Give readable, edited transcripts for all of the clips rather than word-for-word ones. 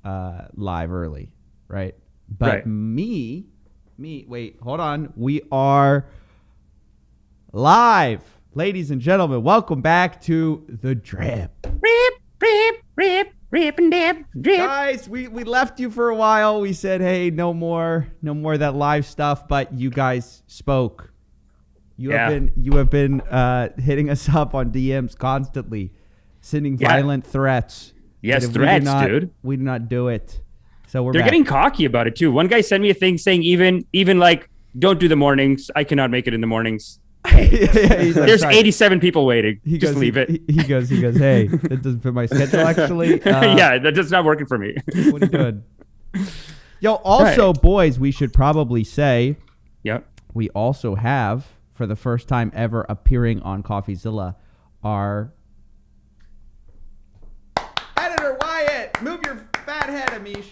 live early, right? But wait, hold on. We are live. Ladies and gentlemen, welcome back to The Drip. Rip and dip, drip. Guys, we left you for a while. We said, hey, no more of that live stuff, but you guys spoke. You have been hitting us up on DMs constantly, sending violent threats. Yes, threats, dude. We do not do it. So They're getting cocky about it too. One guy sent me a thing saying even like, don't do the mornings. I cannot make it in the mornings. There's 87 people waiting. Just leave it. He goes, hey, that doesn't fit my schedule actually. That's not working for me. What are you doing? Yo, also, boys, we should probably say, we also have, for the first time ever appearing on CoffeeZilla, our editor, Wyatt. Move your fat head, Amish.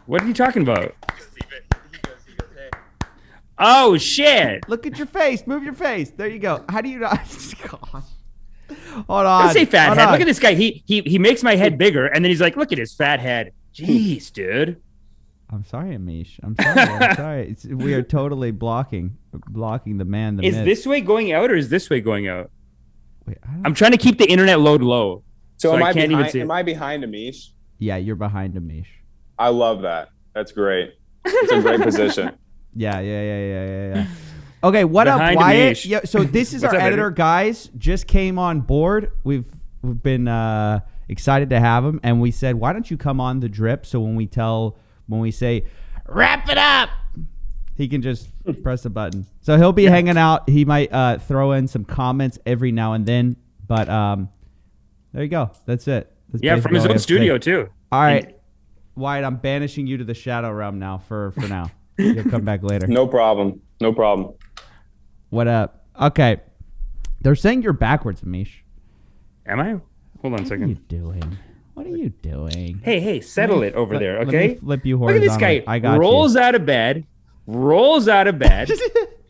What are you talking about? Oh, shit. Look at your face. Move your face. There you go. How do you not? Gosh. Hold on. Don't say fat head. Look at this guy. He makes my head bigger, and then he's like, look at his fat head. Jeez, dude. I'm sorry, Amish. I'm sorry. We are totally blocking the man. Is this way going out or is this way going out? Wait, I'm trying to keep the internet load low. So I can't even see it. Am I behind Amish? Yeah, you're behind Amish. I love that. That's great. It's a great position. Yeah. Okay, what up, Wyatt? Yeah, so this is our editor, guys. Just came on board. We've been excited to have him, and we said, why don't you come on The Drip? So when we say wrap it up, he can just press a button. So he'll be hanging out. He might throw in some comments every now and then, but there you go. That's it. That's from his own studio too. All right, Wyatt, I'm banishing you to the shadow realm now for now. You'll come back later. No problem. What up? Okay. They're saying you're backwards, Amish. Am I? Hold on a second. What are you doing? Hey, settle it over there, okay? Let me flip you horizontal. Look at this guy. Rolls out of bed,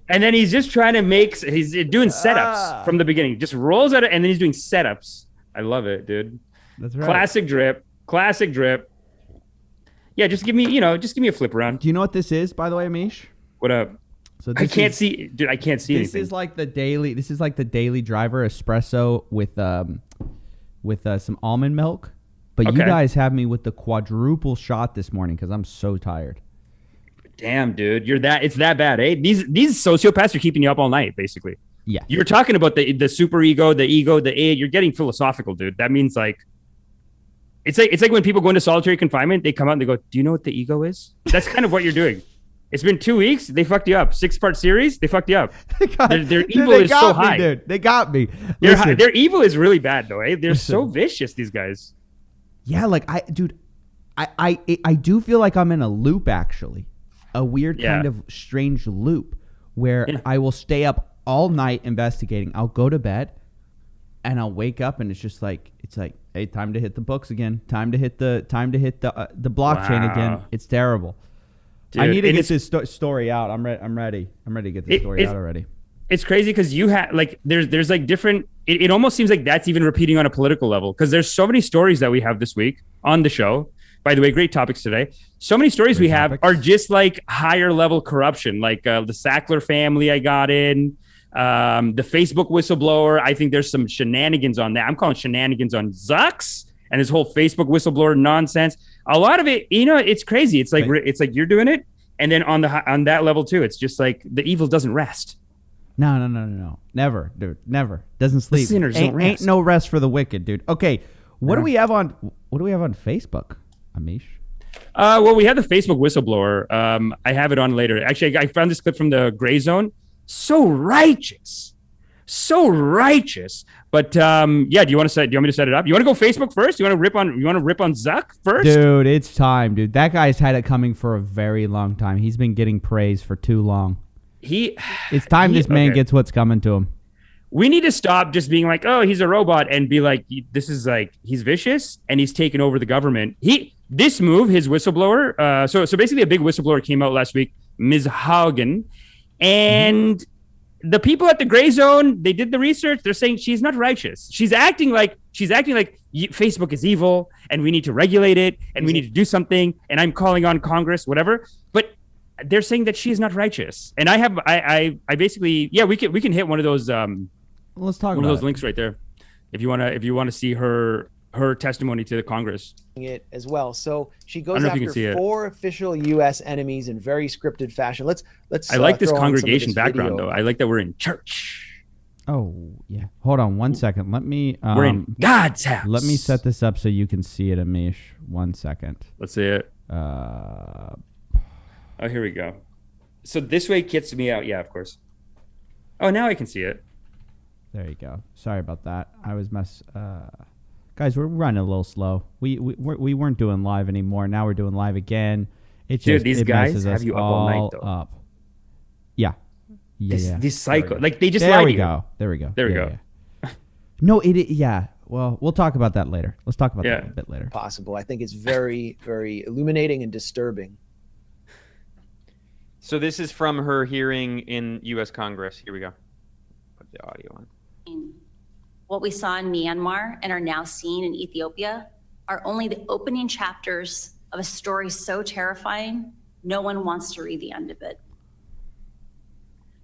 and then he's just trying to he's doing setups from the beginning. Just rolls out and then he's doing setups. I love it, dude. That's right. Classic drip. Yeah, just give me a flip around. Do you know what this is, by the way, Amish? What up? So I can't see anything. This is like the daily driver espresso with some almond milk. But you guys have me with the quadruple shot this morning because I'm so tired. Damn, dude, it's that bad, eh? These sociopaths are keeping you up all night, basically. Yeah. You're talking about the super ego, the you're getting philosophical, dude. That means like it's like when people go into solitary confinement, they come out and they go, do you know what the ego is? That's kind of what you're doing. It's been 2 weeks. They fucked you up. 6-part series. They fucked you up. Their evil is so high. Dude. They got me. Their evil is really bad, though. Eh? They're so vicious. These guys. Yeah, like I do feel like I'm in a loop, actually, a weird kind of strange loop where I will stay up all night investigating. I'll go to bed, and I'll wake up, and it's like, hey, time to hit the books again. Time to hit the blockchain again. It's terrible. Dude, I need to get this story out. I'm ready. I'm ready to get this story out already. It's crazy because you have like there's like different. It almost seems like that's even repeating on a political level because there's so many stories that we have this week on the show. By the way, great topics today. So many stories we have are just like higher level corruption, like the Sackler family I got in, the Facebook whistleblower. I think there's some shenanigans on that. I'm calling shenanigans on Zucks and his whole Facebook whistleblower nonsense. A lot of it, it's crazy. It's like you're doing it, and then on that level too, it's just like the evil doesn't rest. No. Never, dude. Never. Doesn't sleep. The sinners don't rest. Ain't no rest for the wicked, dude. Okay, what do we have on Facebook, Amish? Well, we have the Facebook whistleblower. I have it on later. Actually, I found this clip from the Gray Zone. So righteous. But do you want me to set it up? You want to go Facebook first? You want to rip on Zuck first? Dude, it's time, dude. That guy's had it coming for a very long time. He's been getting praise for too long. It's time this man gets what's coming to him. We need to stop just being like, oh, he's a robot, and be like, this is like, he's vicious and he's taken over the government. This move, his whistleblower. So basically a big whistleblower came out last week, Ms. Haugen, and the people at the gray zone, they did the research. They're saying she's not righteous. She's acting like Facebook is evil and we need to regulate it and we need to do something. And I'm calling on Congress, whatever. But they're saying that she is not righteous. And I basically, we can hit one of those. Let's talk one about of those links right there, if you want to see her testimony to the Congress. It as well. So she goes after 4 official U.S. enemies in very scripted fashion. Let's. I like this congregation background though. I like that we're in church. Oh yeah. Hold on 1 second. Let me. We're in God's house. Let me set this up so you can see it, Amish. 1 second. Let's see it. Oh, here we go. So this way gets me out. Yeah, of course. Oh, now I can see it. There you go. Sorry about that. I was guys, we're running a little slow. We weren't doing live anymore. Now we're doing live again. It's just, these guys have you up all night though. Up. Yeah. This cycle, like they just there lie we to go. There we go. There we go. Yeah. No, yeah. Well, we'll talk about that later. Let's talk about that a bit later. Possible. I think it's very, very illuminating and disturbing. So this is from her hearing in U.S. Congress. Here we go. Put the audio on. What we saw in Myanmar and are now seeing in Ethiopia are only the opening chapters of a story so terrifying, no one wants to read the end of it.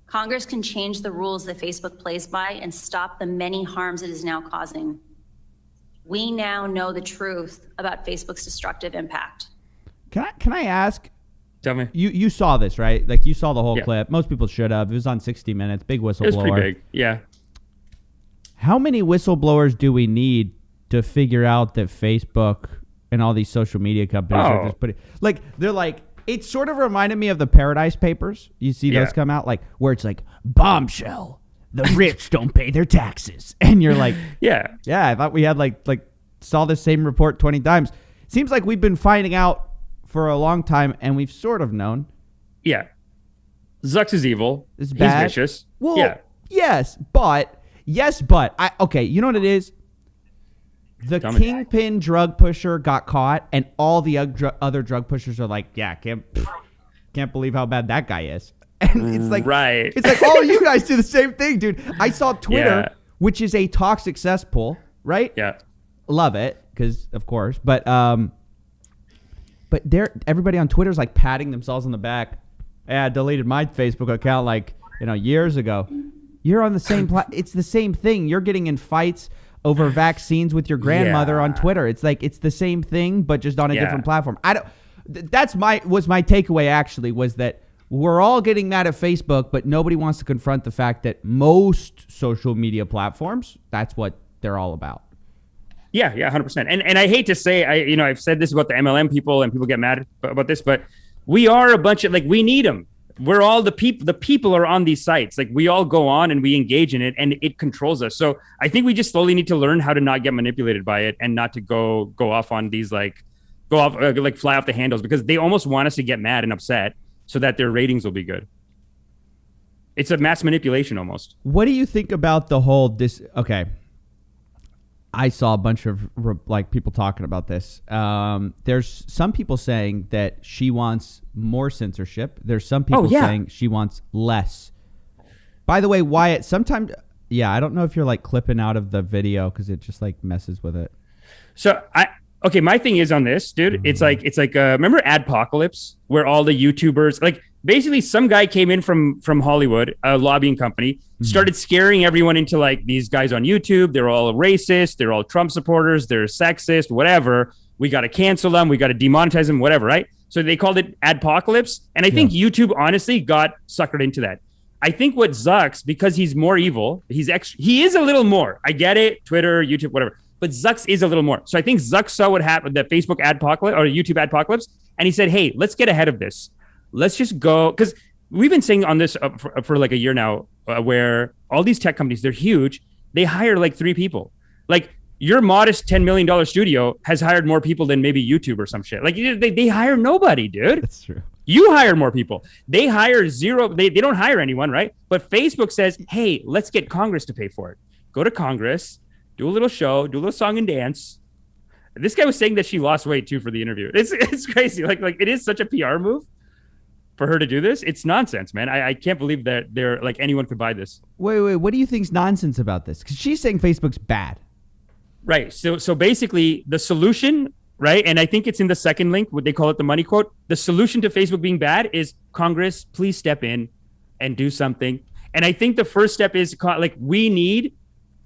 Congress can change the rules that Facebook plays by and stop the many harms it is now causing. We now know the truth about Facebook's destructive impact. Can I ask? Tell me. You saw this, right? Like you saw the whole clip. Most people should have. It was on 60 Minutes. Big whistleblower. It was pretty big. Yeah. How many whistleblowers do we need to figure out that Facebook and all these social media companies are just putting they're like, it sort of reminded me of the Paradise Papers. You see those come out, like where it's like, bombshell, the rich don't pay their taxes. And you're like, yeah, I thought we had like saw the same report 20 times. Seems like we've been finding out for a long time and we've sort of known. Yeah. Zucks is evil. It's bad. He's vicious. Well, yes, but you know what it is? The kingpin drug pusher got caught, and all the other drug pushers are like, "Yeah, can't believe how bad that guy is." And it's like, right? It's like, oh, you guys do the same thing, dude. I saw Twitter, which is a toxic cesspool, right? Yeah, love it because, of course, but everybody on Twitter is like patting themselves on the back. Yeah, I deleted my Facebook account years ago. You're on the same it's the same thing. You're getting in fights over vaccines with your grandmother on Twitter. It's like it's the same thing, but just on a different platform. Was my takeaway actually, was that we're all getting mad at Facebook, but nobody wants to confront the fact that most social media platforms, that's what they're all about. Yeah, 100%. And I hate to say, I've said this about the MLM people and people get mad about this, but we are a bunch of we need them. We're all the people are on these sites. Like we all go on and we engage in it and it controls us. So I think we just slowly need to learn how to not get manipulated by it and not to go off on these fly off the handles, because they almost want us to get mad and upset so that their ratings will be good. It's a mass manipulation almost. What do you think about the whole okay. I saw a bunch of people talking about this. There's some people saying that she wants more censorship. There's some people saying she wants less. By the way, Wyatt, sometimes, I don't know if you're clipping out of the video because it just messes with it. So my thing is on this, dude. Mm-hmm. It's like remember Adpocalypse, where all the YouTubers basically some guy came in from Hollywood, a lobbying company, started scaring everyone into these guys on YouTube. They're all racist. They're all Trump supporters. They're sexist, whatever. We got to cancel them. We got to demonetize them, whatever. Right. So they called it Adpocalypse. And I think YouTube honestly got suckered into that. I think what Zucks, because he's more evil, he is a little more. I get it. Twitter, YouTube, whatever. But Zucks is a little more. So I think Zucks saw what happened, the Facebook Adpocalypse or YouTube Adpocalypse. And he said, hey, let's get ahead of this. Let's just go, because we've been saying on this for a year now, where all these tech companies, they're huge. They hire 3 people. Your modest $10 million studio has hired more people than maybe YouTube or some shit. They hire nobody, dude. That's true. You hire more people. They hire zero. They don't hire anyone, right? But Facebook says, hey, let's get Congress to pay for it. Go to Congress, do a little show, do a little song and dance. This guy was saying that she lost weight too for the interview. It's crazy. It is such a PR move. for her to do this. It's nonsense, man. I can't believe that they're like anyone could buy this. Wait. What do you think's nonsense about this? Because she's saying Facebook's bad. Right. So basically the solution, right? And I think it's in the second link, what they call it the money quote. The solution to Facebook being bad is Congress, please step in and do something. And I think the first step is like, we need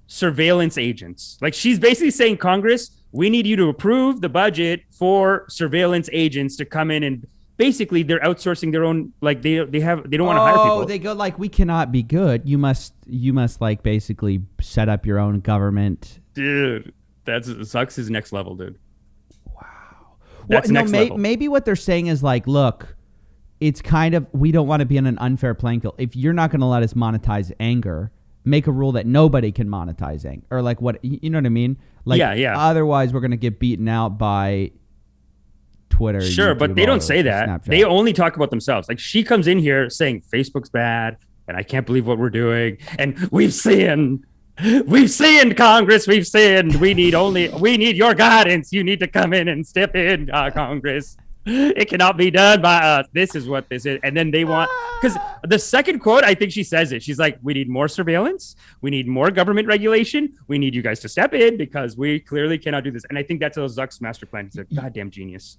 surveillance agents. Like she's basically saying, Congress, we need you to approve the budget for surveillance agents to come in, and basically they're outsourcing their own, like they don't want to hire people. Oh, they go like, we cannot be good. You must like basically set up your own government. Dude, that sucks is next level, dude. Wow. That's next level. Maybe what they're saying is like, look, it's kind of, we don't want to be on an unfair playing field. If you're not going to let us monetize anger, make a rule that nobody can monetize anger, or like what, you know what I mean? Like, yeah. Otherwise we're going to get beaten out by Twitter. Sure, YouTube, but they don't say that. Snapchat. They only talk about themselves. Like she comes in here saying Facebook's bad and I can't believe what we're doing. And we've sinned, Congress, we've sinned. We need your guidance. You need to come in and step in, Congress. It cannot be done by us. This is what this is. And then they want, because the second quote, I think she says it. She's like, we need more surveillance. We need more government regulation. We need you guys to step in because we clearly cannot do this. And I think that's Zuck's master plan. He's a goddamn genius.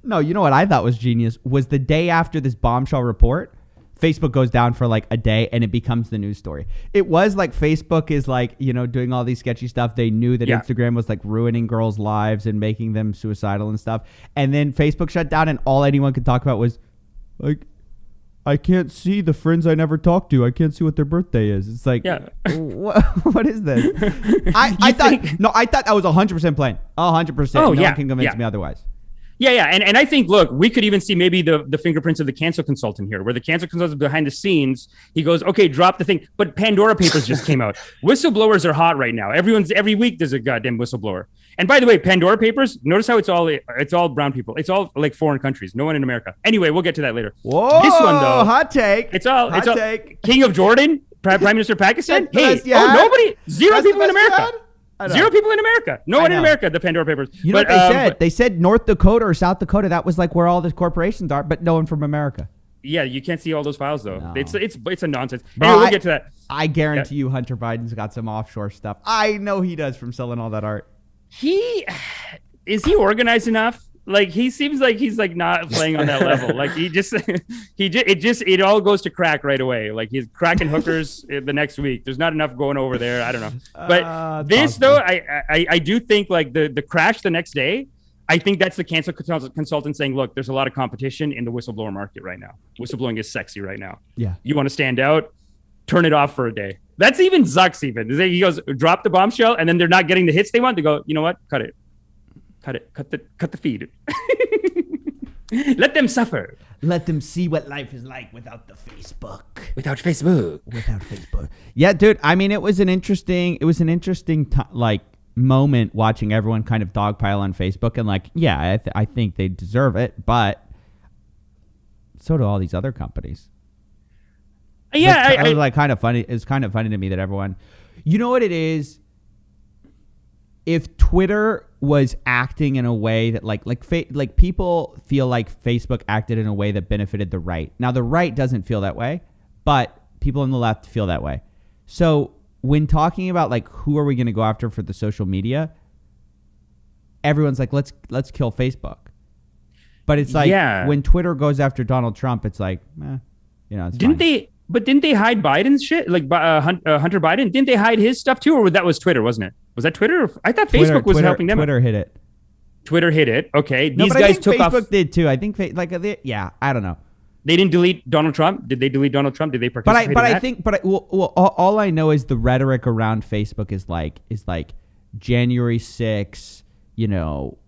No, you know what I thought was genius was the day after this bombshell report, Facebook goes down for like a day and it becomes the news story. It was like Facebook is like, doing all these sketchy stuff. They knew that Instagram was like ruining girls' lives and making them suicidal and stuff. And then Facebook shut down and all anyone could talk about was like, I can't see the friends I never talked to. I can't see what their birthday is. It's like, what is this? I thought that was 100% plain. 100%. No one can convince me otherwise. Yeah. And I think, look, we could even see maybe the fingerprints of the cancel consultant here, where the cancel consultant behind the scenes, he goes, okay, drop the thing. But Pandora Papers just came out. Whistleblowers are hot right now. Every week there's a goddamn whistleblower. And by the way, Pandora Papers, notice how it's all brown people. It's all like foreign countries. No one in America. Anyway, we'll get to that later. Whoa, this one though. Hot take. It's all King of Jordan, Prime Minister of Pakistan. Zero people in America. Zero people in America. No one in America, the Pandora Papers. You know what they said? They said North Dakota or South Dakota. That was like where all the corporations are, but no one from America. Yeah, you can't see all those files, though. No. It's a nonsense. Bro, anyway, we'll get to that. I guarantee you Hunter Biden's got some offshore stuff. I know he does from selling all that art. Is he organized enough? Like, he seems like he's like not playing on that level. Like it all goes to crack right away. Like he's cracking hookers the next week. There's not enough going over there. I don't know. But this though, I do think like the crash the next day, I think that's the cancel consultant saying, look, there's a lot of competition in the whistleblower market right now. Whistleblowing is sexy right now. Yeah. You want to stand out? Turn it off for a day. That's even Zuck's even. He goes, drop the bombshell, and then they're not getting the hits they want. They go, you know what? Cut it. Cut the feed. Let them suffer. Let them see what life is like without the Facebook. Without Facebook. Yeah, dude. I mean, it was an interesting moment watching everyone kind of dogpile on Facebook, and like, yeah, I think they deserve it, but so do all these other companies. Yeah, it was like kind of funny. It's kind of funny to me that everyone, you know what it is. If Twitter was acting in a way that like people feel like Facebook acted in a way that benefited the right. Now the right doesn't feel that way, but people on the left feel that way. So when talking about like who are we going to go after for the social media, everyone's like let's kill Facebook. But it's like when Twitter goes after Donald Trump, it's like it's didn't fine. Didn't they hide Biden's shit? Like Hunter Biden, didn't they hide his stuff too, or that was Twitter, wasn't it? Was that Twitter? I thought Facebook was helping them. Twitter hit it. Twitter hit it. Okay, no, these guys took Facebook off. Facebook did too. I think I don't know. They didn't delete Donald Trump. Did they delete Donald Trump? Did they participate? All I know is the rhetoric around Facebook is like January 6th,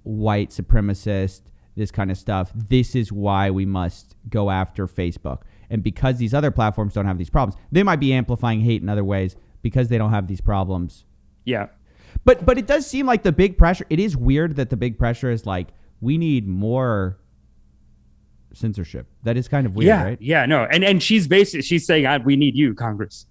white supremacist, this kind of stuff. This is why we must go after Facebook. And because these other platforms don't have these problems, they might be amplifying hate in other ways because they don't have these problems. Yeah. But it does seem like the big pressure, it is weird that the big pressure is like, we need more censorship. That is kind of weird, right? Yeah, no. And she's saying, we need you, Congress.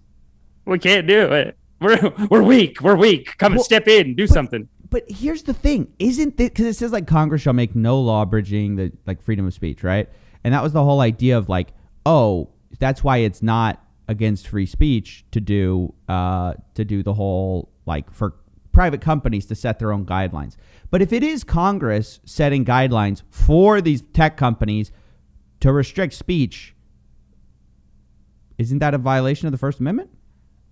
We can't do it. We're weak. We're weak. Come and step in and do something. But here's the thing. Isn't it, because it says like Congress shall make no law abridging the like freedom of speech, right? And that was the whole idea of like, oh, that's why it's not against free speech to do the whole, like, for private companies to set their own guidelines. But if it is Congress setting guidelines for these tech companies to restrict speech, isn't that a violation of the First Amendment?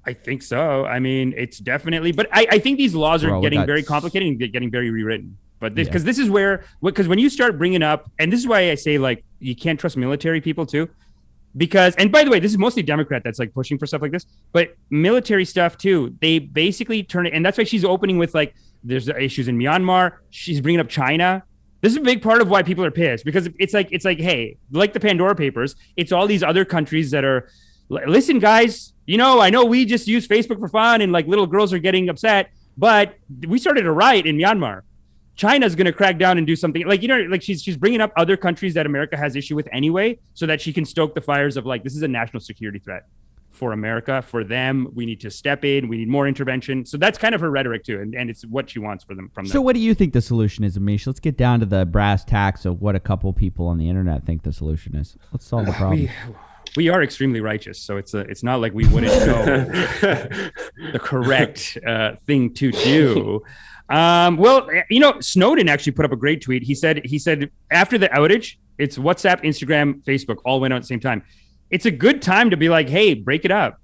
I think so. I mean, it's definitely, but I think these laws are getting very complicated and getting very rewritten. But because this is where, because when you start bringing up, and this is why I say, like, you can't trust military people too, because, and by the way, this is mostly Democrat that's like pushing for stuff like this, but military stuff too, they basically turn it, and that's why she's opening with, like, there's issues in Myanmar. She's bringing up China. This is a big part of why people are pissed, because it's like, hey, like the Pandora Papers, it's all these other countries that are, listen, guys, I know we just use Facebook for fun and like little girls are getting upset, but we started a riot in Myanmar. China's going to crack down and do something like, like she's bringing up other countries that America has issue with anyway, so that she can stoke the fires of like, this is a national security threat for America, for them. We need to step in. We need more intervention. So that's kind of her rhetoric too. And it's what she wants from them. So what do you think the solution is, Amish? Let's get down to the brass tacks of what a couple people on the internet think the solution is. Let's solve the problem. We are extremely righteous, so it's not like we wouldn't know the correct thing to do. Well, Snowden actually put up a great tweet. He said after the outage, it's WhatsApp, Instagram, Facebook all went out at the same time. It's a good time to be like, hey, break it up.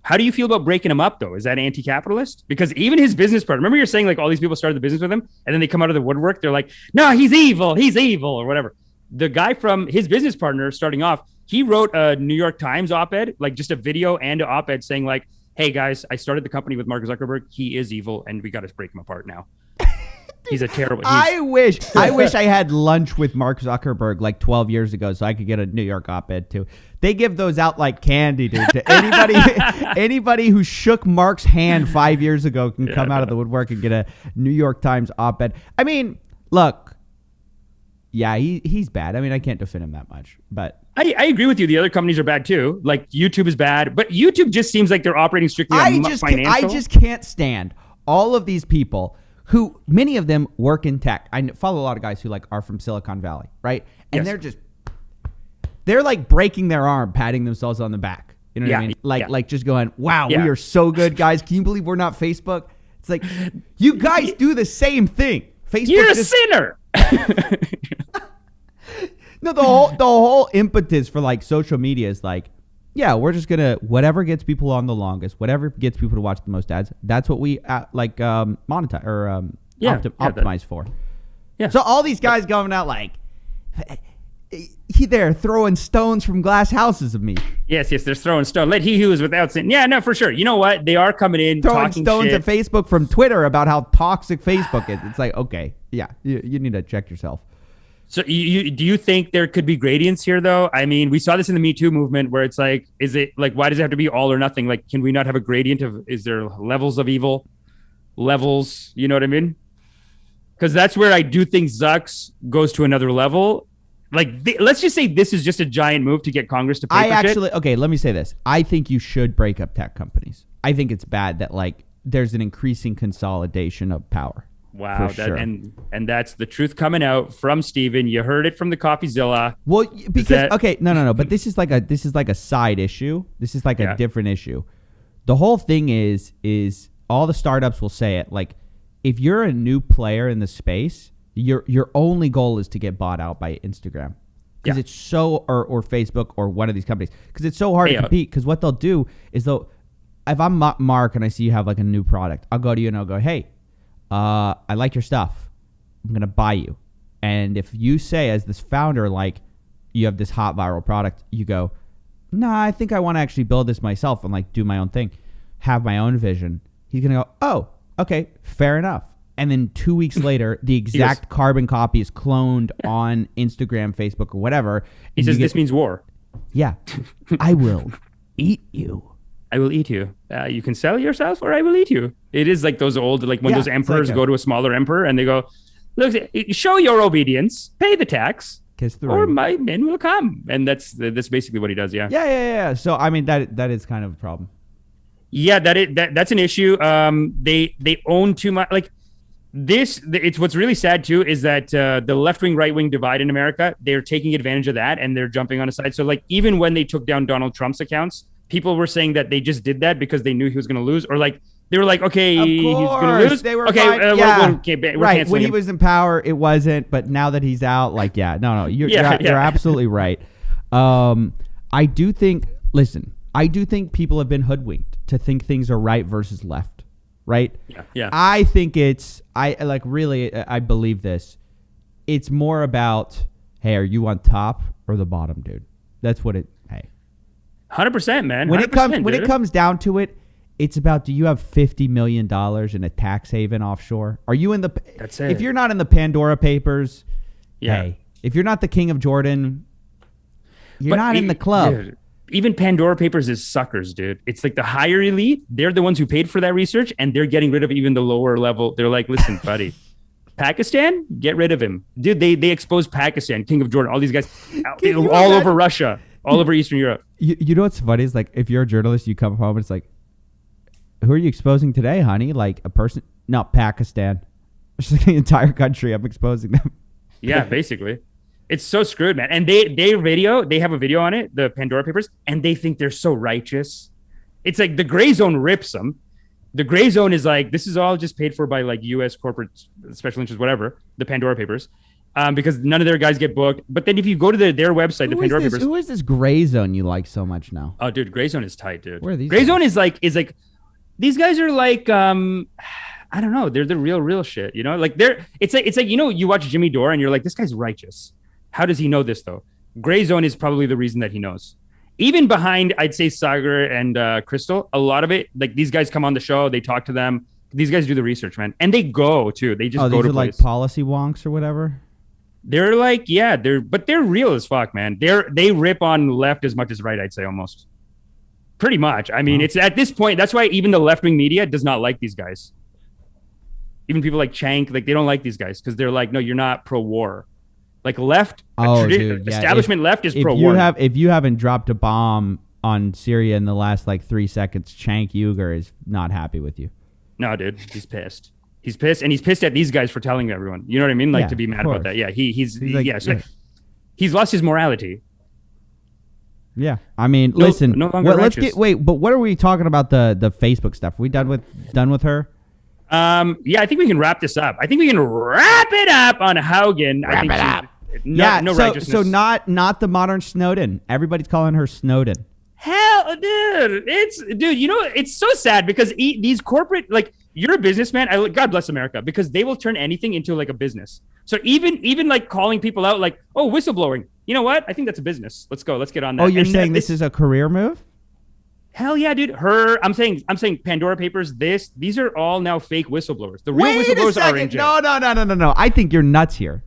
How do you feel about breaking them up, though? Is that anti-capitalist? Because even his business partner, remember you're saying like all these people started the business with him, and then they come out of the woodwork. They're like, no, he's evil, or whatever. The guy from his business partner starting off, he wrote a New York Times op-ed, like just a video and an op-ed saying like, hey guys, I started the company with Mark Zuckerberg. He is evil and we got to break him apart now. He's a terrible. I wish I had lunch with Mark Zuckerberg like 12 years ago so I could get a New York op-ed too. They give those out like candy, dude. To anybody who shook Mark's hand 5 years ago can come out of the woodwork and get a New York Times op-ed. I mean, look, yeah, he's bad. I mean, I can't defend him that much, but I agree with you. The other companies are bad too. Like YouTube is bad, but YouTube just seems like they're operating strictly on financial. I just can't stand all of these people who, many of them work in tech. I follow a lot of guys who like are from Silicon Valley, right? And they're like breaking their arm, patting themselves on the back. You know what I mean? Like just going, wow, we are so good, guys. Can you believe we're not Facebook? It's like, you guys do the same thing. Facebook, you're a sinner. No, the whole impetus for like social media is like, yeah, we're just gonna whatever gets people on the longest, whatever gets people to watch the most ads. That's what we monetize or optimize for. Yeah. So all these guys going out like, they're throwing stones from glass houses at me. Yes, they're throwing stones. Let he who is without sin. Yeah, no, for sure. You know what? They are coming in throwing talking stones shit at Facebook from Twitter about how toxic Facebook is. It's like, okay, yeah, you need to check yourself. So do you think there could be gradients here, though? I mean, we saw this in the Me Too movement where it's like, is it like, why does it have to be all or nothing? Like, can we not have a gradient of, is there levels of evil? Levels, you know what I mean? Because that's where I do think Zucks goes to another level. Like, let's just say this is just a giant move to get Congress to pay for shit. Okay, let me say this. I think you should break up tech companies. I think it's bad that, like, there's an increasing consolidation of power. Wow, and that's the truth coming out from Steven. You heard it from the CoffeeZilla. Well, because no, but this is like a side issue. This is like a different issue. The whole thing is all the startups will say it. Like, if you're a new player in the space, your only goal is to get bought out by Instagram because it's so or Facebook or one of these companies because it's so hard to compete. Because what they'll do is if I'm Mark and I see you have like a new product, I'll go to you and I'll go, hey. I like your stuff. I'm going to buy you. And if you say as this founder, like you have this hot viral product, you go, nah, I think I want to actually build this myself and like do my own thing, have my own vision. He's going to go, oh, okay, fair enough. And then 2 weeks later, the exact carbon copy is cloned on Instagram, Facebook, or whatever. He says this means war. Yeah. I will eat you. I will eat you. You can sell yourself or I will eat you. It is like those old, like when those emperors go to a smaller emperor and they go, look, show your obedience, pay the tax, or my men will come. And that's basically what he does. Yeah. Yeah. So, I mean, that is kind of a problem. Yeah, that's an issue. They own too much. Like, It's what's really sad too is that the left-wing, right-wing divide in America, they're taking advantage of that and they're jumping on a side. So like even when they took down Donald Trump's accounts, people were saying that they just did that because they knew he was going to lose, or like they were like, okay, he's going to lose. They were okay, we're right. When he him. was in power, it wasn't, but now that he's out, like, you're absolutely right. I do think people have been hoodwinked to think things are right versus left. Right? Yeah. I think I believe this. It's more about, hey, are you on top or the bottom, dude? That's what 100%, man. 100%, when it comes down to it, it's about, do you have $50 million in a tax haven offshore? Are you in the, that's it. If you're not in the Pandora Papers, yeah. Hey, if you're not the king of Jordan, you're not in the club. Dude, even Pandora Papers is suckers, dude. It's like the higher elite. They're the ones who paid for that research, and they're getting rid of even the lower level. They're like, listen, buddy, Pakistan, get rid of him. Dude, they exposed Pakistan, King of Jordan, all these guys all over Russia, all over Eastern Europe. You know what's funny is, like, if you're a journalist, you come home and it's like, who are you exposing today, honey? Like a person? No, Pakistan. It's like the entire country. I'm exposing them. Yeah, basically. It's so screwed, man. And they have a video on it, the Pandora Papers, and they think they're so righteous. It's like the gray zone rips them. The gray zone is like, this is all just paid for by like U.S. corporate special interests, whatever, the Pandora Papers, because none of their guys get booked. But then if you go to their website, the Pandora Papers. Who is this gray zone you like so much now? Oh, dude, gray zone is tight, dude. Where are these gray guys? Zone is like, these guys are like, I don't know. They're the real shit, you know? Like it's like, you know, you watch Jimmy Dore and you're like, this guy's righteous. How does he know this, though? Gray Zone is probably the reason that he knows. Even behind, I'd say, Sagar and Crystal, a lot of it, like, these guys come on the show, they talk to them. These guys do the research, man. And they go, too. They just go to like policy wonks or whatever? They're like, yeah, but they're real as fuck, man. They rip on left as much as right, I'd say, almost. Pretty much. I mean, It's at this point, that's why even the left-wing media does not like these guys. Even people like Chank, like, they don't like these guys because they're like, no, you're not pro-war. Like left, establishment left is pro-war. If you haven't dropped a bomb on Syria in the last like 3 seconds, Cenk Uygur is not happy with you. No, dude, he's pissed. He's pissed, and he's pissed at these guys for telling everyone. You know what I mean? Like to be mad about that. Yeah, he's lost his morality. Yeah, I mean, listen. No longer righteous. But what are we talking about the Facebook stuff? Are we done with her? Yeah, I think we can wrap this up. I think we can wrap it up on Haugen. Wrap it up. No righteousness. So not the modern Snowden. Everybody's calling her Snowden. Hell, dude, you know, it's so sad because these corporate, like, you're a businessman. God bless America, because they will turn anything into like a business. So even like calling people out, like, oh, whistleblowing. You know what? I think that's a business. Let's go. Let's get on that. Oh, you're saying this is a career move? Hell yeah, dude. I'm saying Pandora Papers, these are all now fake whistleblowers. The real whistleblowers are in jail. No. I think you're nuts here.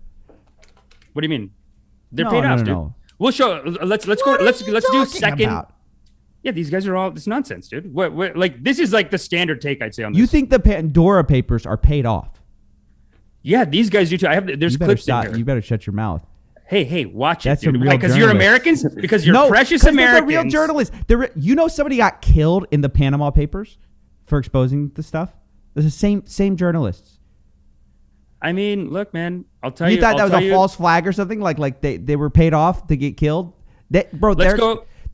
What do you mean? They're paid off, dude. No. We'll show. Let's go. Let's do second. About? Yeah, these guys are all this nonsense, dude. What like this is like the standard take, I'd say on this. You think the Pandora Papers are paid off? Yeah, these guys do too. There's clips in here. You better shut your mouth. Hey, watch That's it, dude. Because you're Americans? Because you're precious Americans. They're real journalists. You know somebody got killed in the Panama Papers for exposing the stuff? They're the same journalists. I mean, look, man, I'll tell you. You thought that was a false flag or something? Like they were paid off to get killed? They're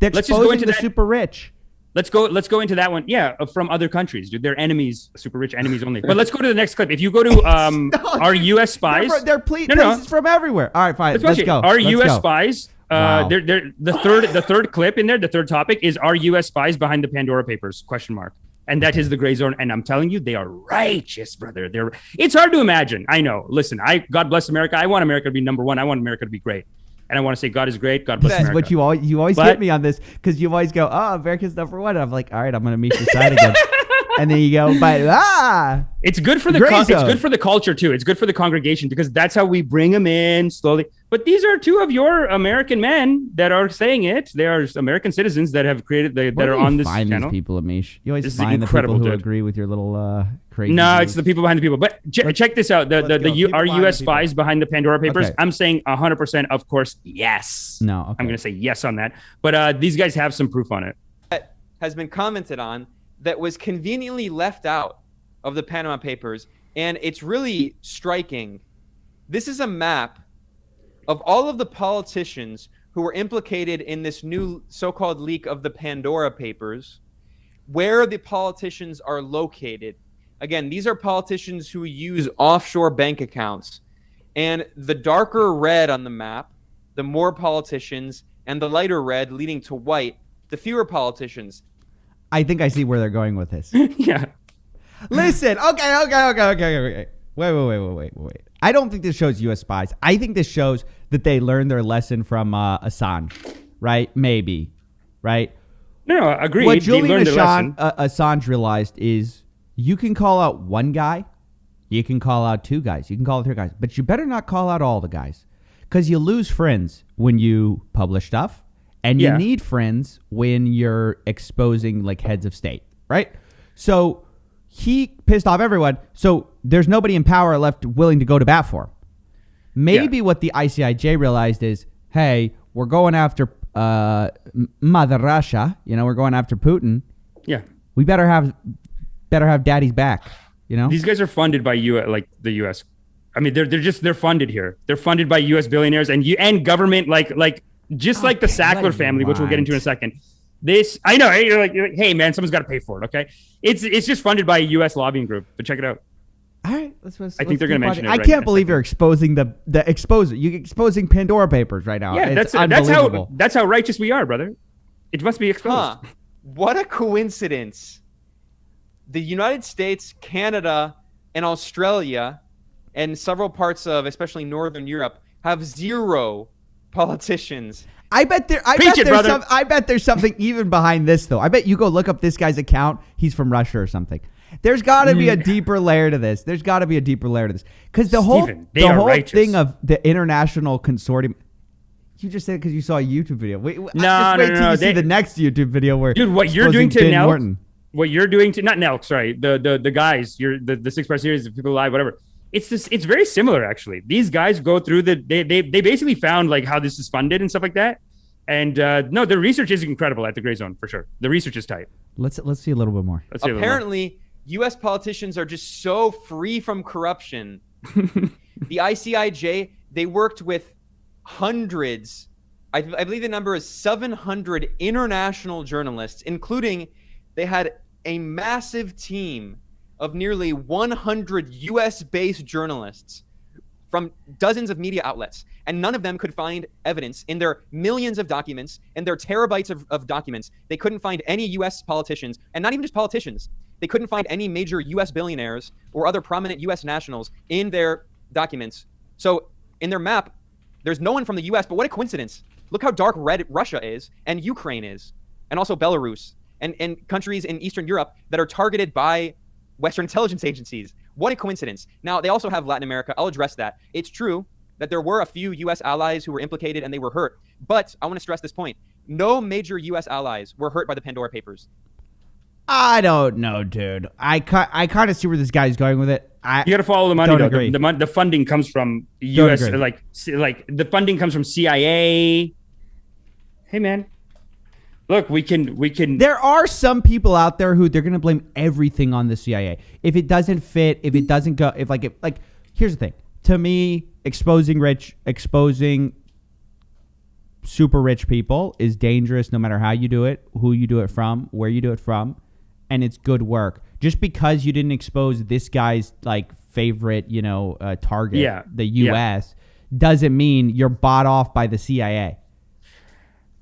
exposing the super rich. Let's go into that one. Yeah, from other countries, dude. They're enemies, super rich enemies only. But let's go to the next clip. If you go to our U.S. spies, they're places from everywhere. All right, fine. Let's go. Our U.S. spies. Wow. They're the third clip in there. The third topic is our U.S. spies behind the Pandora Papers ? And that is the gray zone. And I'm telling you, they are righteous, brother. It's hard to imagine. I know. Listen, God bless America. I want America to be number one. I want America to be great. And I want to say God is great. God bless America. But you always get me on this because you always go, oh, America's number one. And I'm like, all right, I'm going to meet your side again. And then you go, but it's good for it's good for the culture too. It's good for the congregation because that's how we bring them in slowly. But these are two of your American men that are saying it. They are American citizens that have created that are on this channel. These people, Amish. You always find the people who agree with your little crazy. No, it's the people behind the people. But check this out. Our U.S. spies behind the Pandora Papers. Okay. I'm saying 100%. Of course, yes. No, okay. I'm going to say yes on that. But these guys have some proof on it. That has been commented on that was conveniently left out of the Panama Papers And it's really striking. This is a map of all of the politicians who were implicated in this new so-called leak of the Pandora Papers, where the politicians are located. Again, these are politicians who use offshore bank accounts. And the darker red on the map, the more politicians, and the lighter red leading to white, the fewer politicians. I think I see where they're going with this. Yeah. Listen, okay. Wait. I don't think this shows U.S. spies. I think this shows that they learned their lesson from Assange, right? Maybe, right? No, agreed. What Julian Assange realized is you can call out one guy, you can call out two guys, you can call out three guys, but you better not call out all the guys because you lose friends when you publish stuff, and you need friends when you're exposing like heads of state, right? So he pissed off everyone. So there's nobody in power left willing to go to bat for him. Maybe what the ICIJ realized is, hey, we're going after Mother Russia. You know, we're going after Putin. Yeah. We better have daddy's back. You know, these guys are funded by the U.S. I mean, they're funded here. They're funded by U.S. billionaires and government, like the Sackler family, which we'll get into in a second. I know you're like, hey man, someone's got to pay for it. Okay, it's just funded by a U.S. lobbying group. But check it out. All right, I think they're going to mention it. I can't believe you're exposing the exposer. You're exposing Pandora Papers right now. Yeah, that's how righteous we are, brother. It must be exposed. What a coincidence! The United States, Canada, and Australia, and several parts of, especially Northern Europe, have zero politicians. I bet there's something even behind this, though. I bet you go look up this guy's account. He's from Russia or something. There's got to be a deeper layer to this. Because the whole thing of the international consortium. You just said it because you saw a YouTube video. Wait till you see the next YouTube video where what you're doing to Nelk. What you're doing to not Nelk. Sorry, the guys. The 6 part series, the people alive, whatever. It's very similar actually. These guys go through they basically found like how this is funded and stuff like that. And no, the research is incredible at the Gray Zone for sure. The research is tight. Let's see a little bit more. Apparently, U.S. politicians are just so free from corruption. The ICIJ, they worked with hundreds. I believe the number is 700 international journalists, including they had a massive team of nearly 100 U.S.-based journalists from dozens of media outlets, and none of them could find evidence in their millions of documents and their terabytes of documents. They couldn't find any U.S. politicians, and not even just politicians. They couldn't find any major U.S. billionaires or other prominent U.S. nationals in their documents. So in their map, there's no one from the U.S., but what a coincidence. Look how dark red Russia is, and Ukraine is, and also Belarus, and countries in Eastern Europe that are targeted by Western intelligence agencies. What a coincidence. Now, they also have Latin America. I'll address that. It's true that there were a few U.S. allies who were implicated and they were hurt. But I want to stress this point. No major U.S. allies were hurt by the Pandora Papers. I don't know, dude. I kind of see where this guy's going with it. You got to follow the money, though. The funding comes from U.S. Like the funding comes from CIA. Hey, man. Look, we can. There are some people out there who they're going to blame everything on the CIA. If it doesn't fit, if it doesn't go, here's the thing. To me, exposing super rich people is dangerous no matter how you do it, who you do it from, where you do it from, and it's good work. Just because you didn't expose this guy's favorite, target, the U.S., doesn't mean you're bought off by the CIA.